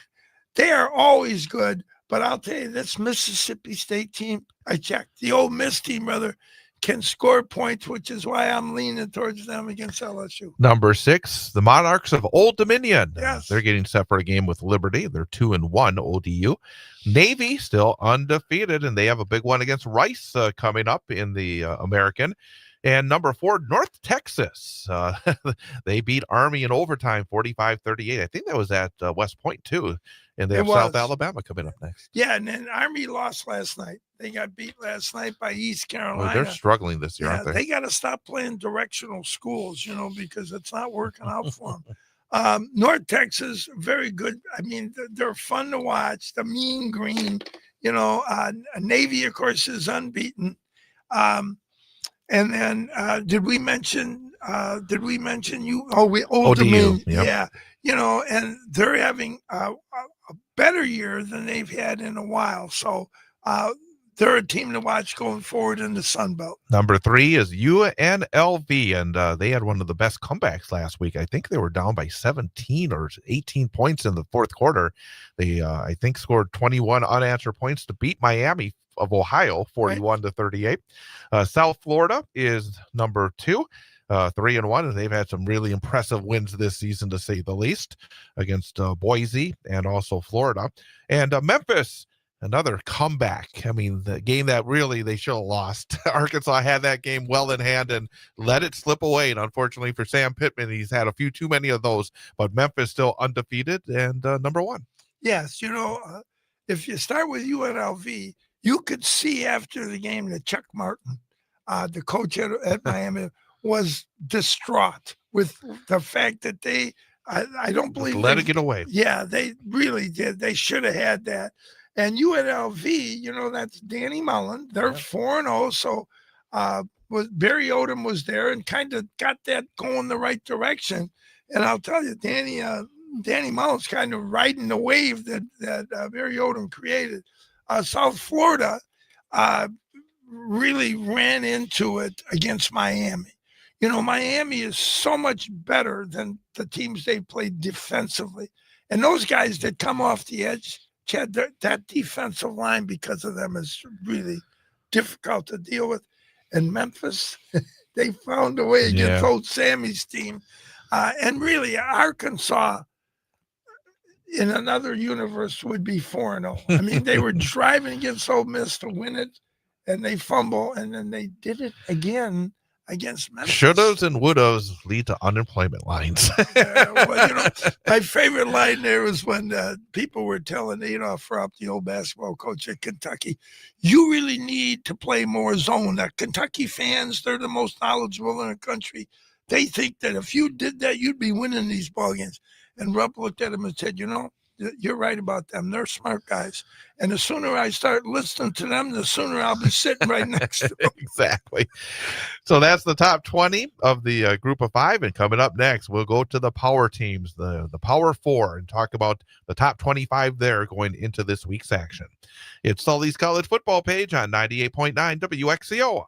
Speaker 2: are always good. But I'll tell you, this Mississippi State team, I checked, the Ole Miss team, rather, can score points, which is why I'm leaning towards them against LSU.
Speaker 1: Number 6, the Monarchs of Old Dominion.
Speaker 2: Yes.
Speaker 1: They're getting set for a game with Liberty. They're 2-1 ODU. Navy still undefeated, and they have a big one against Rice coming up in the American. And number 4, North Texas. They beat Army in overtime 45-38. I think that was at West Point, too. And they have South Alabama coming up next.
Speaker 2: Yeah, and then Army lost last night. They got beat last night by East Carolina.
Speaker 1: Well, they're struggling this year,
Speaker 2: Yeah,
Speaker 1: aren't they?
Speaker 2: they got to stop playing directional schools, because it's not working out for them. North Texas, very good. I mean, they're fun to watch. The Mean Green, Navy, of course, is unbeaten. And then did we mention you? Old Dominion.
Speaker 1: Yep.
Speaker 2: Yeah, and they're having a better year than they've had in a while. So they're a team to watch going forward in the Sun Belt.
Speaker 1: Number 3 is UNLV, and they had one of the best comebacks last week. I think they were down by 17 or 18 points in the fourth quarter. They, I think, scored 21 unanswered points to beat Miami of Ohio 41-38. South Florida is number 2. 3-1, and they've had some really impressive wins this season, to say the least, against Boise and also Florida. And Memphis, another comeback. I mean, the game that really they should have lost. Arkansas had that game well in hand and let it slip away. And unfortunately for Sam Pittman, he's had a few too many of those. But Memphis still undefeated and number 1.
Speaker 2: Yes, if you start with UNLV, you could see after the game that Chuck Martin, the coach at Miami, was distraught with the fact that I don't believe
Speaker 1: let it get away.
Speaker 2: Yeah, they really did. They should have had that. And UNLV, that's Danny Mullen. They're 4-0. So Barry Odom was there and kind of got that going the right direction. And I'll tell you, Danny Mullen's kind of riding the wave that Barry Odom created. South Florida really ran into it against Miami. Miami is so much better than the teams they played defensively. And those guys that come off the edge, Chad, that defensive line because of them is really difficult to deal with. And Memphis, they found a way against old Sammy's team. And really, Arkansas, in another universe, would be 4-0. I mean, they were driving against Ole Miss to win it, and they fumble, and then they did it again against Memphis.
Speaker 1: Shouldas and wouldas lead to unemployment lines.
Speaker 2: My favorite line there was when people were telling Adolph Rupp, the old basketball coach at Kentucky, you really need to play more zone. Kentucky fans, they're the most knowledgeable in the country. They think that if you did that, you'd be winning these ball games. And Rupp looked at him and said, you're right about them. They're smart guys. And the sooner I start listening to them, the sooner I'll be sitting right next to them.
Speaker 1: Exactly. So that's the top 20 of the group of 5. And coming up next, we'll go to the power teams, the Power 4, and talk about the top 25 there going into this week's action. It's Sully's college football page on 98.9 WXCO.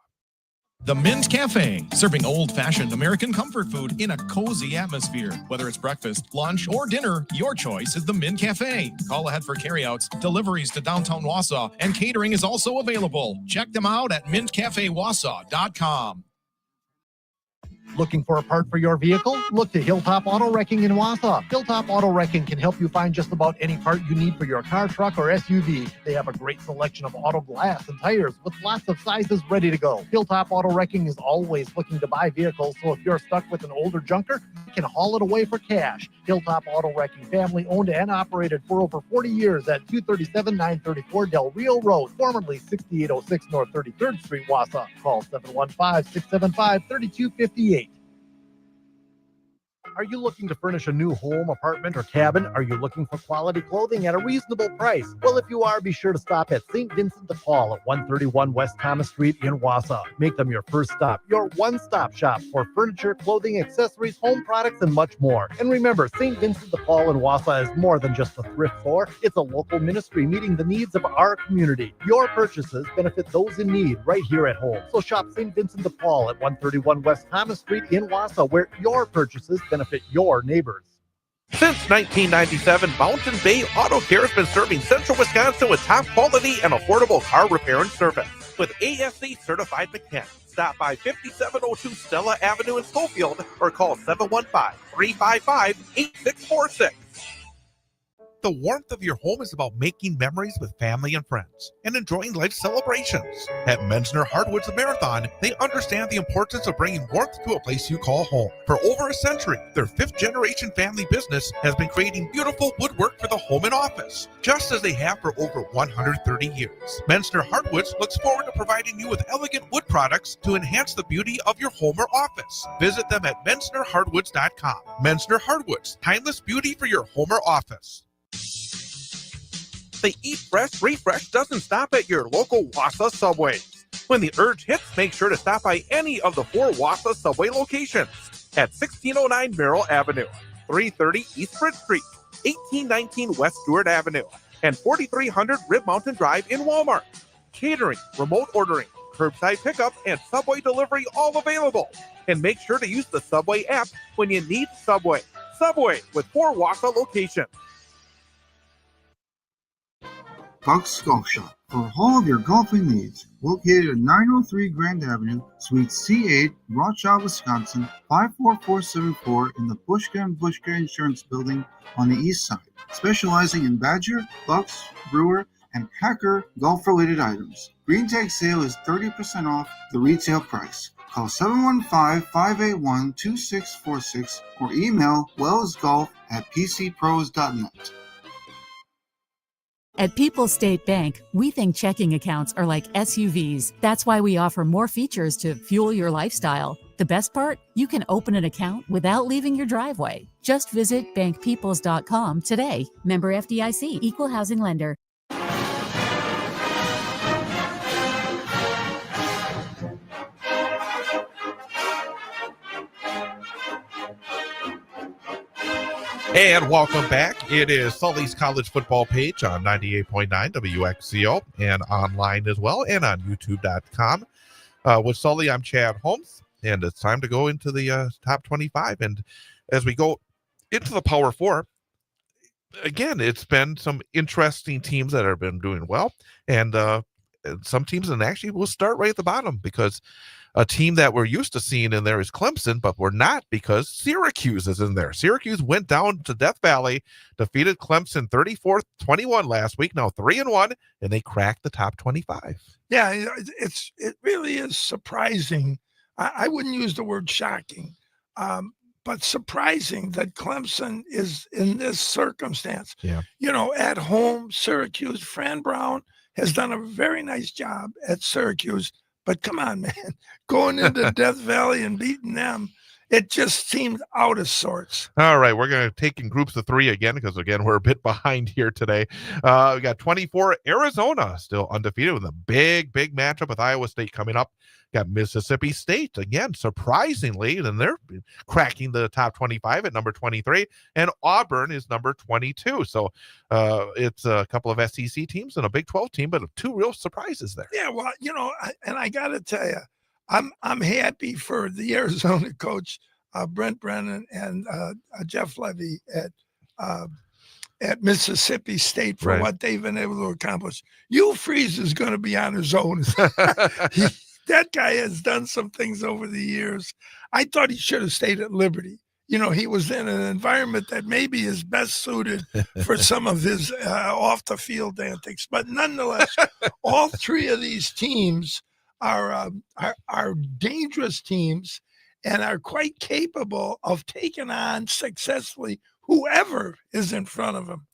Speaker 3: The Mint Cafe, serving old-fashioned American comfort food in a cozy atmosphere. Whether it's breakfast, lunch, or dinner, your choice is the Mint Cafe. Call ahead for carryouts, deliveries to downtown Wausau, and catering is also available. Check them out at mintcafewausau.com.
Speaker 8: Looking for a part for your vehicle? Look to Hilltop Auto Wrecking in Wausau. Hilltop Auto Wrecking can help you find just about any part you need for your car, truck, or SUV. They have a great selection of auto glass and tires with lots of sizes ready to go. Hilltop Auto Wrecking is always looking to buy vehicles, so if you're stuck with an older junker, you can haul it away for cash. Hilltop Auto Wrecking, family owned and operated for over 40 years at 237-934 Del Rio Road, formerly 6806 North 33rd Street, Wausau. Call 715-675-3258. Are you looking to furnish a new home, apartment, or cabin? Are you looking for quality clothing at a reasonable price? Well, if you are, be sure to stop at St. Vincent de Paul at 131 West Thomas Street in Wausau. Make them your first stop, your one-stop shop for furniture, clothing, accessories, home products, and much more. And remember, St. Vincent de Paul in Wausau is more than just a thrift store. It's a local ministry meeting the needs of our community. Your purchases benefit those in need right here at home. So shop St. Vincent de Paul at 131 West Thomas Street in Wausau, where your purchases benefit your neighbors.
Speaker 1: Since 1997, Mountain Bay Auto Care has been serving central Wisconsin with top quality and affordable car repair and service. With ASC certified mechanics, stop by 5702 Stella Avenue in Schofield or call 715-355-8646. The warmth of your home is about making memories with family and friends and enjoying life celebrations. At Mensner Hardwoods Marathon, they understand the importance of bringing warmth to a place you call home. For over a century, their fifth-generation family business has been creating beautiful woodwork for the home and office, just as they have for over 130 years. Mensner Hardwoods looks forward to providing you with elegant wood products to enhance the beauty of your home or office. Visit them at mensnerhardwoods.com. Mensner Hardwoods, timeless beauty for your home or office. The Eat Fresh Refresh doesn't stop at your local Wausau Subways. When the urge hits, make sure to stop by any of the 4 Wausau Subway locations at 1609 Merrill Avenue, 330 East Bridge Street, 1819 West Stewart Avenue, and 4300 Rib Mountain Drive in Walmart. Catering, remote ordering, curbside pickup, and Subway delivery all available. And make sure to use the Subway app when you need Subway. Subway with 4 Wausau locations.
Speaker 14: Buck's Golf Shop for all of your golfing needs. Located at 903 Grand Avenue, Suite C8, Rothschild, Wisconsin, 54474 in the Bushka & Bushka Insurance Building on the east side. Specializing in Badger, Bucks, Brewer, and Packer golf-related items. Green Tag sale is 30% off the retail price. Call 715-581-2646 or email wellsgolf@pcpros.net.
Speaker 17: At People's State Bank, we think checking accounts are like SUVs. That's why we offer more features to fuel your lifestyle. The best part? You can open an account without leaving your driveway. Just visit bankpeoples.com today. Member FDIC, Equal Housing Lender.
Speaker 1: And welcome back. It is Sully's College Football Page on 98.9 WXCO and online as well and on youtube.com. With Sully, I'm Chad Holmes, and it's time to go into the top 25. And as we go into the Power Four, again, it's been some interesting teams that have been doing well, and some teams, and actually we'll start right at the bottom because a team that we're used to seeing in there is Clemson, but we're not because Syracuse is in there. Syracuse went down to Death Valley, defeated Clemson 34-21 last week, now 3-1, and they cracked the top 25.
Speaker 2: Yeah, it really is surprising. I wouldn't use the word shocking, but surprising that Clemson is in this circumstance.
Speaker 1: Yeah.
Speaker 2: You know, at home, Syracuse, Fran Brown has done a very nice job at Syracuse. But come on, man, going into Death Valley and beating them, it just seemed out of sorts.
Speaker 1: All right, we're going to take in groups of 3 again because, again, we're a bit behind here today. We got 24, Arizona, still undefeated with a big matchup with Iowa State coming up. Got Mississippi State, again, surprisingly, and they're cracking the top 25 at number 23, and Auburn is number 22. So it's a couple of SEC teams and a Big 12 team, but 2 real surprises there.
Speaker 2: Yeah, well, you know, I got to tell you, I'm happy for the Arizona coach, Brent Brennan and Jeff Levy at Mississippi State for what they've been able to accomplish. Hugh Freeze is going to be on his own. That guy has done some things over the years. I thought he should have stayed at Liberty. You know, he was in an environment that maybe is best suited for some of his off-the-field antics. But nonetheless, all 3 of these teams are dangerous teams and are quite capable of taking on successfully whoever is in front of them.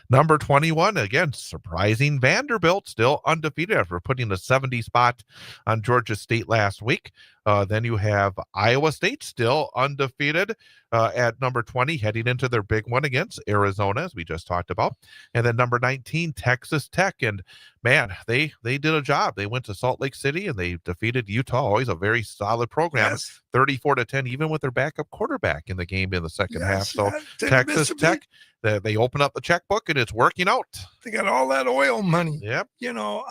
Speaker 1: Number 21, again, surprising Vanderbilt, still undefeated after putting a 70 spot on Georgia State last week. Then you have Iowa State, still undefeated at number 20, heading into their big one against Arizona, as we just talked about. And then number 19, Texas Tech. And, man, they did a job. They went to Salt Lake City, and they defeated Utah, always a very solid program, 34-10, even with their backup quarterback in the game in the second half. So Texas Tech, they open up the checkbook, and it's working out.
Speaker 2: They got all that oil money.
Speaker 1: Yep.
Speaker 2: You know,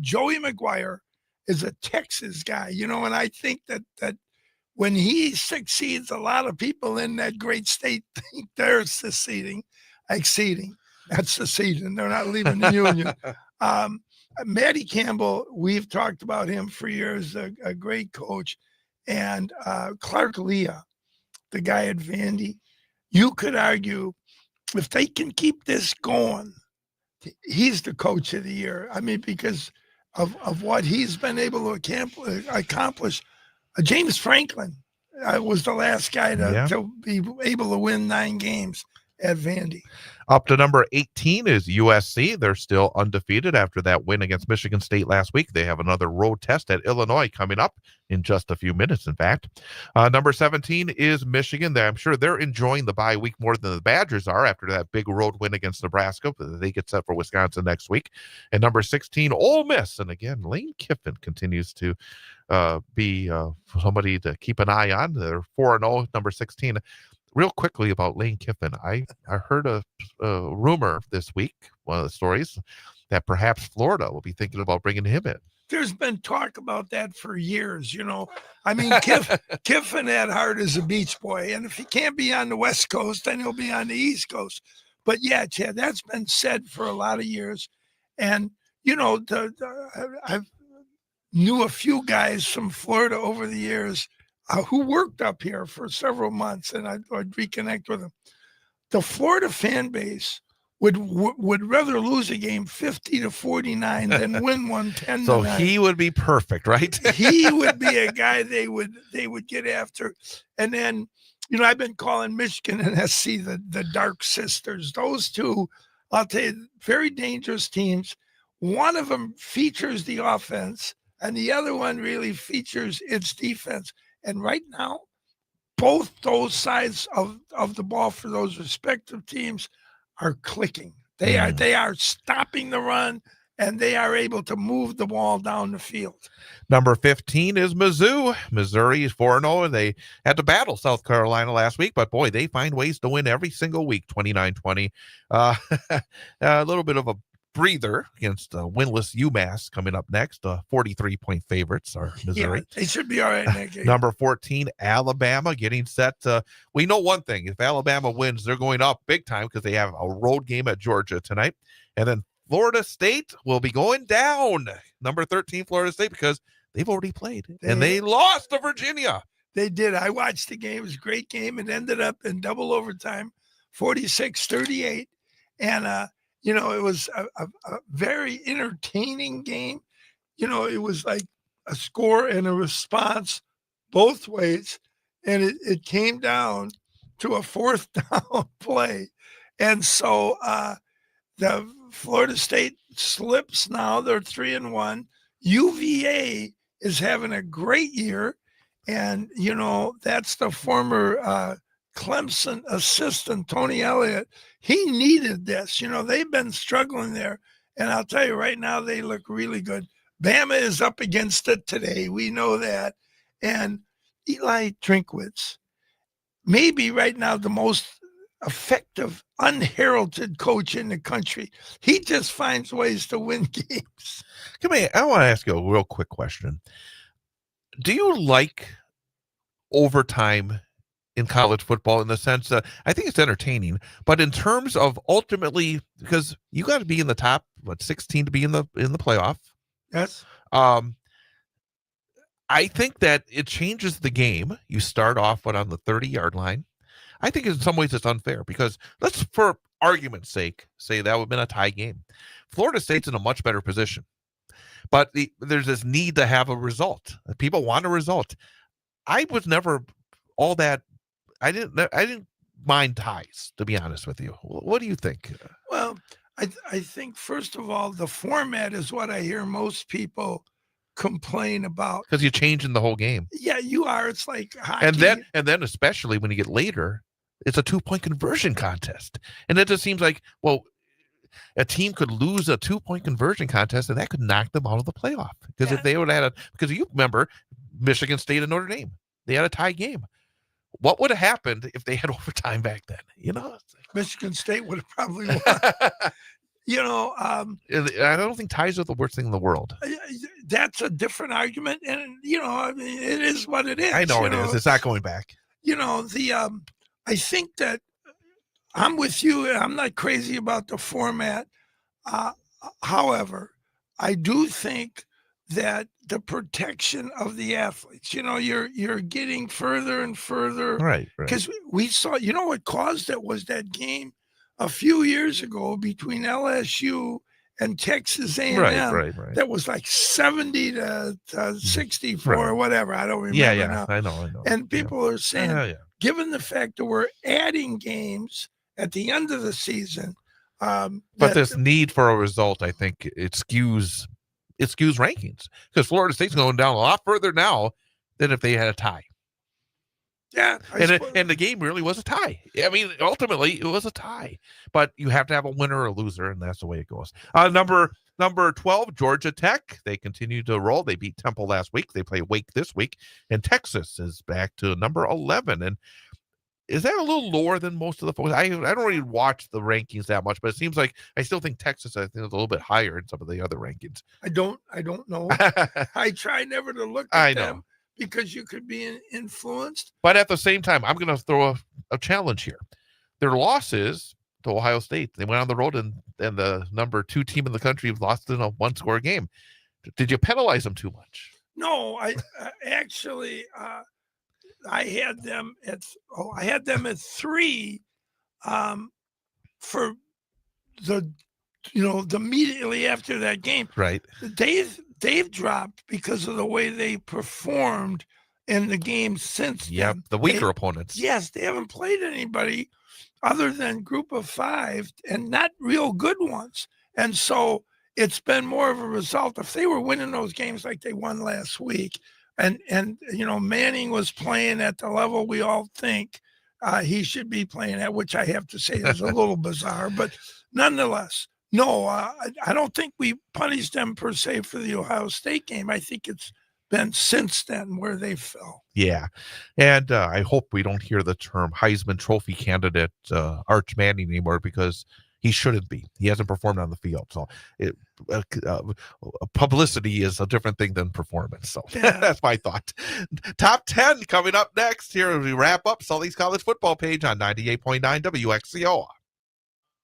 Speaker 2: Joey McGuire is a Texas guy, you know, and I think that when he succeeds, a lot of people in that great state think they're exceeding. That's seceding. They're not leaving the union. Matty Campbell, we've talked about him for years, a great coach. And Clark Leah, the guy at Vandy, you could argue if they can keep this going, he's the coach of the year. I mean, because of what he's been able to accomplish. James Franklin was the last guy to be able to win 9 games at Vandy.
Speaker 1: Up to number 18 is USC. They're still undefeated after that win against Michigan State last week. They have another road test at Illinois coming up in just a few minutes, in fact. Number 17 is Michigan. I'm sure they're enjoying the bye week more than the Badgers are after that big road win against Nebraska. They get set for Wisconsin next week. And number 16, Ole Miss. And again, Lane Kiffin continues to be somebody to keep an eye on. They're 4-0, number 16. Real quickly about Lane Kiffin, I heard a rumor this week, one of the stories, that perhaps Florida will be thinking about bringing him in.
Speaker 2: There's been talk about that for years, you know. I mean, Kiffin at heart is a beach boy, and if he can't be on the West Coast, then he'll be on the East Coast. But yeah, Chad, that's been said for a lot of years. And, you know, I've knew a few guys from Florida over the years who worked up here for several months, and I'd reconnect with them. The Florida fan base would rather lose a game 50-49 than win one 10-9.
Speaker 1: So he would be perfect, right?
Speaker 2: He would be a guy they would get after. And then, you know, I've been calling Michigan and SC the Dark Sisters. Those two, I'll tell you, very dangerous teams. One of them features the offense, and the other one really features its defense. And right now, both those sides of the ball for those respective teams are clicking. They are stopping the run, and they are able to move the ball down the field.
Speaker 1: Number 15 is Mizzou. Missouri is 4-0. They had to battle South Carolina last week, but boy, they find ways to win every single week, 29-20. A little bit of a breather against winless UMass coming up next. 43-point favorites are Missouri.
Speaker 2: Yeah, they should be all right in that game.
Speaker 1: Number 14, Alabama, getting set. We know one thing. If Alabama wins, they're going up big time because they have a road game at Georgia tonight. And then Florida State will be going down. Number 13, Florida State, because they've already played. And they lost to Virginia.
Speaker 2: They did. I watched the game. It was a great game. It ended up in double overtime, 46-38. And, you know, it was a very entertaining game. You know, it was like a score and a response both ways. And it came down to a 4th down play. And so the Florida State slips now. They're 3-1. UVA is having a great year. And, you know, that's the former Clemson assistant, Tony Elliott. He needed this. You know, they've been struggling there. And I'll tell you right now, they look really good. Bama is up against it today. We know that. And Eli Drinkwitz, maybe right now the most effective, unheralded coach in the country. He just finds ways to win games.
Speaker 1: Come here. I want to ask you a real quick question. Do you like overtime in college football in the sense that I think it's entertaining, but in terms of ultimately, because you got to be in the top, 16 to be in the playoff.
Speaker 2: Yes.
Speaker 1: I think that it changes the game. You start off on the 30-yard line. I think in some ways it's unfair because let's, for argument's sake, say that would have been a tie game. Florida State's in a much better position, but there's this need to have a result. People want a result. I was never all that. I didn't mind ties, to be honest with you. What do you think?
Speaker 2: Well, I think, first of all, the format is what I hear most people complain about.
Speaker 1: Because you're changing the whole game.
Speaker 2: Yeah, you are. It's like hockey.
Speaker 1: And then especially when you get later, it's a 2-point conversion contest. And it just seems like, well, a team could lose a 2-point conversion contest, and that could knock them out of the playoff. Because if they would have had because you remember Michigan State and Notre Dame, they had a tie game. What would have happened if they had overtime back then? You know,
Speaker 2: Michigan State would have probably won. You know,
Speaker 1: I don't think ties are the worst thing in the world.
Speaker 2: That's a different argument, and you know, I mean, it is what it is.
Speaker 1: I know it is. It's not going back.
Speaker 2: You know, I think that I'm with you. I'm not crazy about the format. However, I do think that the protection of the athletes, you know, you're getting further and further.
Speaker 1: Right.
Speaker 2: Because we saw, you know, what caused it was that game a few years ago between LSU and Texas A&M.
Speaker 1: Right.
Speaker 2: That was like 70 to 64 or whatever. I don't remember
Speaker 1: Yeah,
Speaker 2: now.
Speaker 1: I know.
Speaker 2: And people are saying,
Speaker 1: Yeah.
Speaker 2: given the fact that we're adding games at the end of the season,
Speaker 1: But this need for a result, I think it skews rankings, because Florida State's going down a lot further now than if they had a tie.
Speaker 2: Yeah,
Speaker 1: and the game really was a tie. I mean, ultimately it was a tie, but you have to have a winner or a loser, and that's the way it goes. Number 12, Georgia Tech. They continue to roll. They beat Temple last week. They play Wake this week, and Texas is back to number 11. And is that a little lower than most of the folks? I don't really watch the rankings that much, but it seems like I still think Texas, I think, is a little bit higher in some of the other rankings.
Speaker 2: I don't know. I try never to look
Speaker 1: I
Speaker 2: at
Speaker 1: know.
Speaker 2: them because you could be influenced.
Speaker 1: But at the same time, I'm going to throw a challenge here. Their losses to Ohio State, they went on the road and the number 2 team in the country lost in a 1-score game. Did you penalize them too much?
Speaker 2: No, I actually I had them at 3 for the immediately after that game.
Speaker 1: Right.
Speaker 2: They've dropped because of the way they performed in the game since then.
Speaker 1: The weaker opponents.
Speaker 2: Yes, they haven't played anybody other than group of 5 and not real good ones. And so it's been more of a result. If they were winning those games like they won last week, and Manning was playing at the level we all think he should be playing at, which I have to say is a little bizarre, but nonetheless, no, I don't think we punished them per se for the Ohio State game. I think it's been since then where they fell.
Speaker 1: Yeah. And I hope we don't hear the term Heisman Trophy candidate Arch Manning anymore, because he shouldn't be. He hasn't performed on the field. So publicity is a different thing than performance. So that's my thought. Top 10 coming up next. Here as we wrap up Sully's College Football Page on 98.9 WXCO.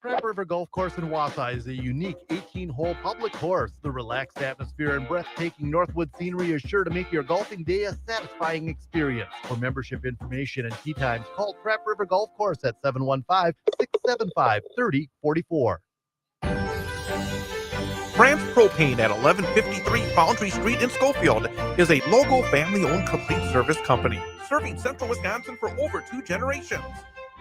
Speaker 8: Crab River Golf Course in Wausau is a unique 18-hole public course. The relaxed atmosphere and breathtaking Northwood scenery is sure to make your golfing day a satisfying experience. For membership information and tee times, call Crab River Golf Course at 715-675-3044.
Speaker 1: France Propane at 1153 Foundry Street in Schofield is a local family-owned complete service company serving central Wisconsin for over 2 generations.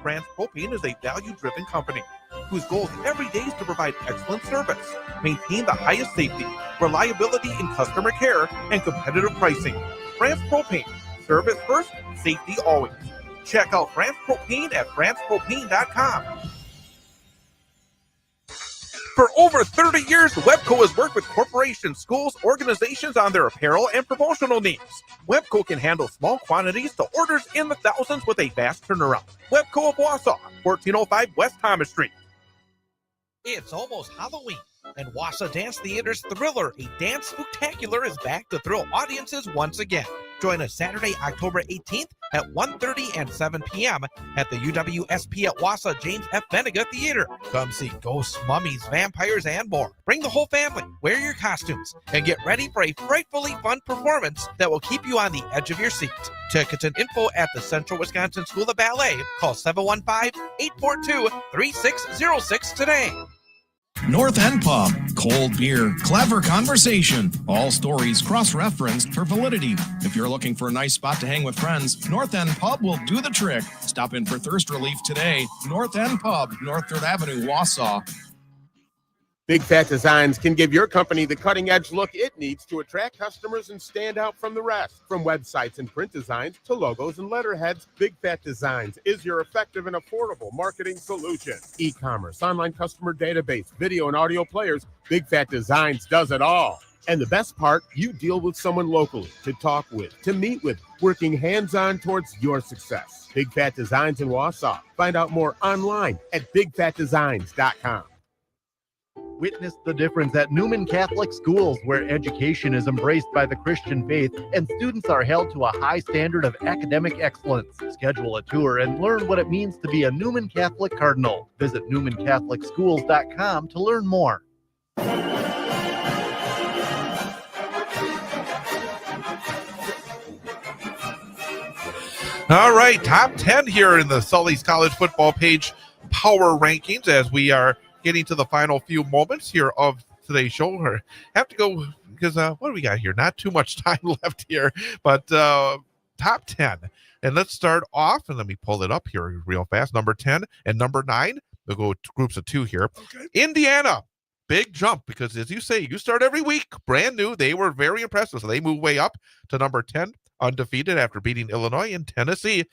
Speaker 1: France Propane is a value-driven company whose goal every day is to provide excellent service, maintain the highest safety, reliability in customer care, and competitive pricing. France Propane, service first, safety always. Check out France Propane at francepropane.com. For over 30 years, Webco has worked with corporations, schools, organizations on their apparel and promotional needs. Webco can handle small quantities to orders in the thousands with a fast turnaround. Webco of Wausau, 1405 West Thomas Street.
Speaker 4: It's almost Halloween, and Wausau Dance Theater's Thriller, a dance spectacular, is back to thrill audiences once again. Join us Saturday, October 18th at 1:30 and 7 p.m. at the UWSP at Wausau James F. Benega Theater. Come see ghosts, mummies, vampires, and more. Bring the whole family, wear your costumes, and get ready for a frightfully fun performance that will keep you on the edge of your seat. Tickets and info at the Central Wisconsin School of Ballet. Call 715-842-3606 today.
Speaker 3: North End Pub. Cold beer, clever conversation. All stories cross-referenced for validity. If you're looking for a nice spot to hang with friends, North End Pub will do the trick. Stop in for thirst relief today. North End Pub, North 3rd Avenue, Wausau.
Speaker 12: Big Fat Designs can give your company the cutting-edge look it needs to attract customers and stand out from the rest. From websites and print designs to logos and letterheads, Big Fat Designs is your effective and affordable marketing solution. E-commerce, online customer database, video and audio players, Big Fat Designs does it all. And the best part, you deal with someone locally to talk with, to meet with, working hands-on towards your success. Big Fat Designs in Wausau. Find out more online at bigfatdesigns.com.
Speaker 8: Witness the difference at Newman Catholic Schools, where education is embraced by the Christian faith and students are held to a high standard of academic excellence. Schedule a tour and learn what it means to be a Newman Catholic Cardinal. Visit newmancatholicschools.com to learn more.
Speaker 1: All right, top 10 here in the Sully's College Football Page power rankings as we are getting to the final few moments here of today's show. We have to go because what do we got here? Not too much time left here, but top 10. And let's start off, and let me pull it up here real fast. Number 10 and number 9. We'll go groups of 2 here.
Speaker 2: Okay.
Speaker 1: Indiana, big jump because, as you say, you start every week brand new. They were very impressive, so they move way up to number 10, undefeated after beating Illinois and Tennessee.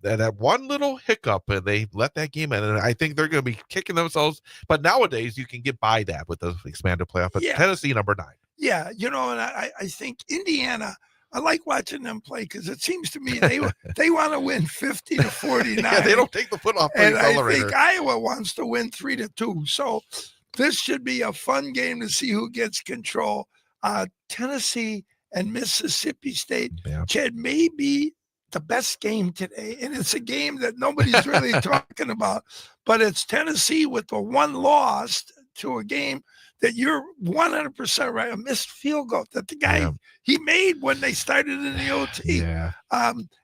Speaker 1: That one little hiccup, and they let that game in, and I think they're going to be kicking themselves. But nowadays, you can get by that with the expanded playoff. But Tennessee, number 9.
Speaker 2: Yeah, and I think Indiana, I like watching them play because it seems to me they want to win 50-49.
Speaker 1: Yeah, they don't take the foot off the accelerator.
Speaker 2: I think Iowa wants to win 3-2. So this should be a fun game to see who gets control. Tennessee and Mississippi State, Chad, may be the best game today, and it's a game that nobody's really talking about, but it's Tennessee with the one loss to a game that you're 100% right, a missed field goal that the guy he made when they started in the OT.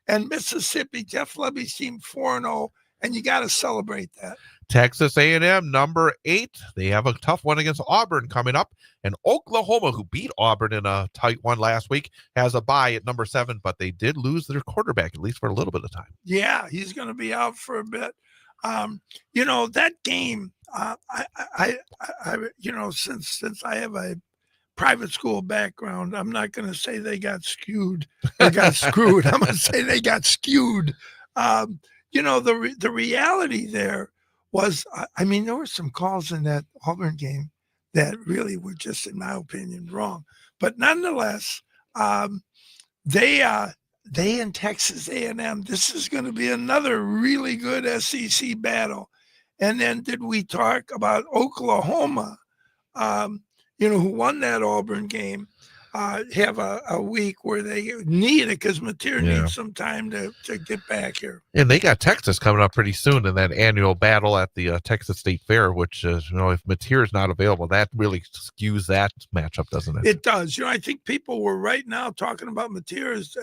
Speaker 2: And Mississippi, Jeff Lebby's team 4-0, and you got to celebrate that.
Speaker 1: Texas A&M, number 8. They have a tough one against Auburn coming up. And Oklahoma, who beat Auburn in a tight one last week, has a bye at number 7, but they did lose their quarterback, at least for a little bit of time.
Speaker 2: Yeah, he's going to be out for a bit. That game, since I have a private school background, I'm not going to say they got skewed. They got screwed. I'm going to say they got skewed. The reality there was, there were some calls in that Auburn game that really were just, in my opinion, wrong. But nonetheless, they in Texas A&M, this is going to be another really good SEC battle. And then did we talk about Oklahoma, who won that Auburn game, have a week where they need it because Mateer needs some time to get back here.
Speaker 1: And they got Texas coming up pretty soon in that annual battle at the Texas State Fair, which is, if Mateer is not available, that really skews that matchup, doesn't it?
Speaker 2: It does. I think people were right now talking about Mateer as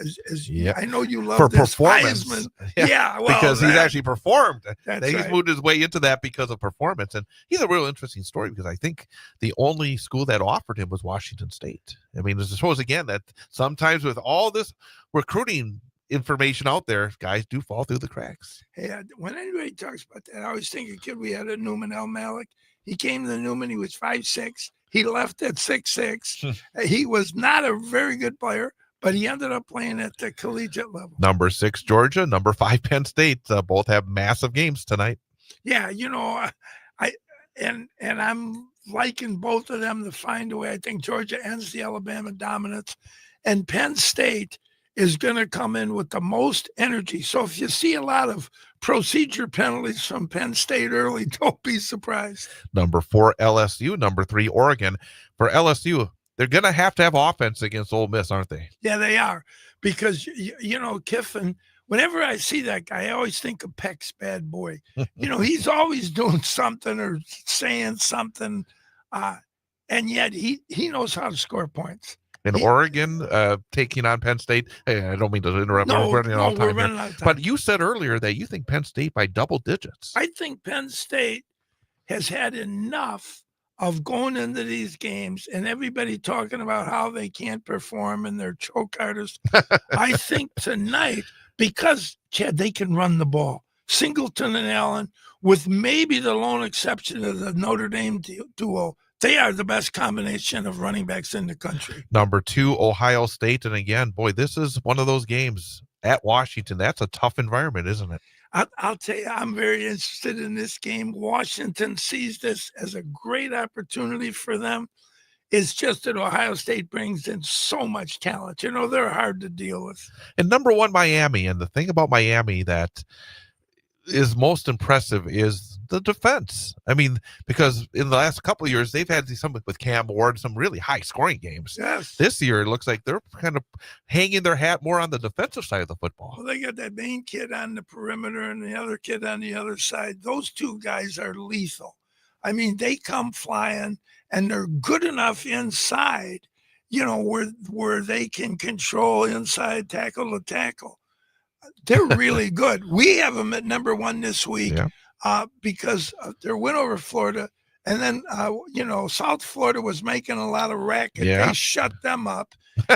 Speaker 2: I know you love
Speaker 1: for
Speaker 2: this
Speaker 1: performance.
Speaker 2: Heisman.
Speaker 1: Because he's actually performed. He's
Speaker 2: right.
Speaker 1: moved his way into that because of performance. And he's a real interesting story because I think the only school that offered him was Washington State. I suppose, again, that sometimes with all this recruiting information out there, guys do fall through the cracks.
Speaker 2: Hey, when anybody talks about that, I always think a kid we had at Newman, El Malik. He came to Newman, he was 5'6". He left at 6'6". He was not a very good player, but he ended up playing at the collegiate level.
Speaker 1: Number 6, Georgia. Number 5, Penn State. Both have massive games tonight.
Speaker 2: Yeah, I'm liking both of them to find a way. I think Georgia ends the Alabama dominance, and Penn State is going to come in with the most energy. So if you see a lot of procedure penalties from Penn State early, don't be surprised.
Speaker 1: Number 4, LSU. Number 3, Oregon. For LSU, they're going to have offense against Ole Miss, aren't they?
Speaker 2: Yeah, they are. Because, Kiffin, whenever I see that guy, I always think of Peck's bad boy. He's always doing something or saying something, and yet he knows how to score points.
Speaker 1: Oregon taking on Penn State. Hey, I don't mean to interrupt. We're running out of time. But you said earlier that you think Penn State by double digits.
Speaker 2: I think Penn State has had enough of going into these games and everybody talking about how they can't perform and they're choke artists. I think tonight, because, Chad, they can run the ball. Singleton and Allen, with maybe the lone exception of the Notre Dame duo, they are the best combination of running backs in the country.
Speaker 1: Number 2, Ohio State. And again, boy, this is one of those games at Washington. That's a tough environment, isn't it?
Speaker 2: I'll tell you, I'm very interested in this game. Washington sees this as a great opportunity for them. It's just that Ohio State brings in so much talent. They're hard to deal with.
Speaker 1: And number 1, Miami. And the thing about Miami that is most impressive is the defense. Because in the last couple of years, they've had some with Cam Ward, some really high scoring games.
Speaker 2: Yes.
Speaker 1: This year, it looks like they're kind of hanging their hat more on the defensive side of the football.
Speaker 2: Well, they got that main kid on the perimeter and the other kid on the other side. Those two guys are lethal. They come flying and they're good enough inside, where they can control inside tackle to tackle. They're really good. We have them at number 1 this week.
Speaker 1: Yeah.
Speaker 2: because of their win over Florida. And then, South Florida was making a lot of racket.
Speaker 1: Yeah.
Speaker 2: They shut them up.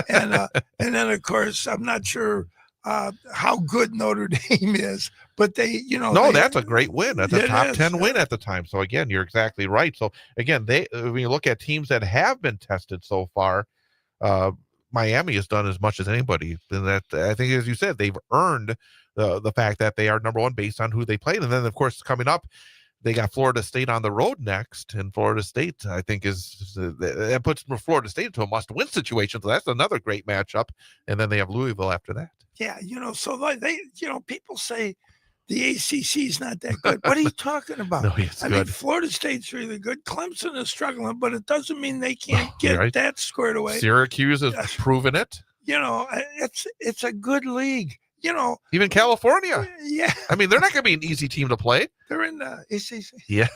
Speaker 2: And then, of course, I'm not sure how good Notre Dame is, but they,
Speaker 1: that's a great win. That's a
Speaker 2: It
Speaker 1: top
Speaker 2: is,
Speaker 1: 10 win at the time. So again, you're exactly right. So again, when you look at teams that have been tested so far, Miami has done as much as anybody. And that, I think, as you said, they've earned the fact that they are number one based on who they played. And then, of course, coming up, they got Florida State on the road next, and Florida State, I think, that puts Florida State into a must-win situation. So that's another great matchup. And then they have Louisville after that.
Speaker 2: Yeah, so like people say the ACC is not that good. What are you talking about?
Speaker 1: No, it's
Speaker 2: I mean,
Speaker 1: good.
Speaker 2: Florida State's really good. Clemson is struggling, but it doesn't mean they can't get
Speaker 1: Right.
Speaker 2: that squared away.
Speaker 1: Syracuse has proven it.
Speaker 2: It's a good league.
Speaker 1: Even California.
Speaker 2: Yeah,
Speaker 1: I mean, they're not going to be an easy team to play.
Speaker 2: they're in the ACC.
Speaker 1: Yeah.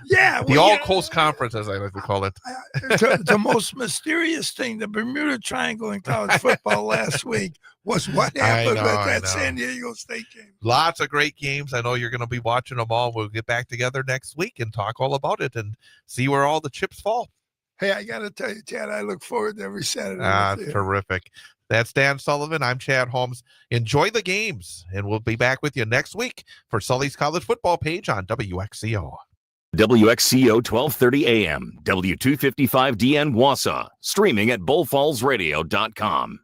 Speaker 2: Yeah,
Speaker 1: The All-Coast Conference, as I like to call it.
Speaker 2: the most mysterious thing, the Bermuda Triangle in college football last week was what happened
Speaker 1: I
Speaker 2: with
Speaker 1: know.
Speaker 2: that San Diego State game.
Speaker 1: Lots of great games. I know you're going to be watching them all. We'll get back together next week and talk all about it and see where all the chips fall.
Speaker 2: Hey, I got to tell you, Chad, I look forward to every Saturday. with you.
Speaker 1: Terrific. That's Dan Sullivan. I'm Chad Holmes. Enjoy the games, and we'll be back with you next week for Sully's College Football page on WXCO.
Speaker 15: WXCO 1230 AM, W255DN Wausau, streaming at bullfallsradio.com.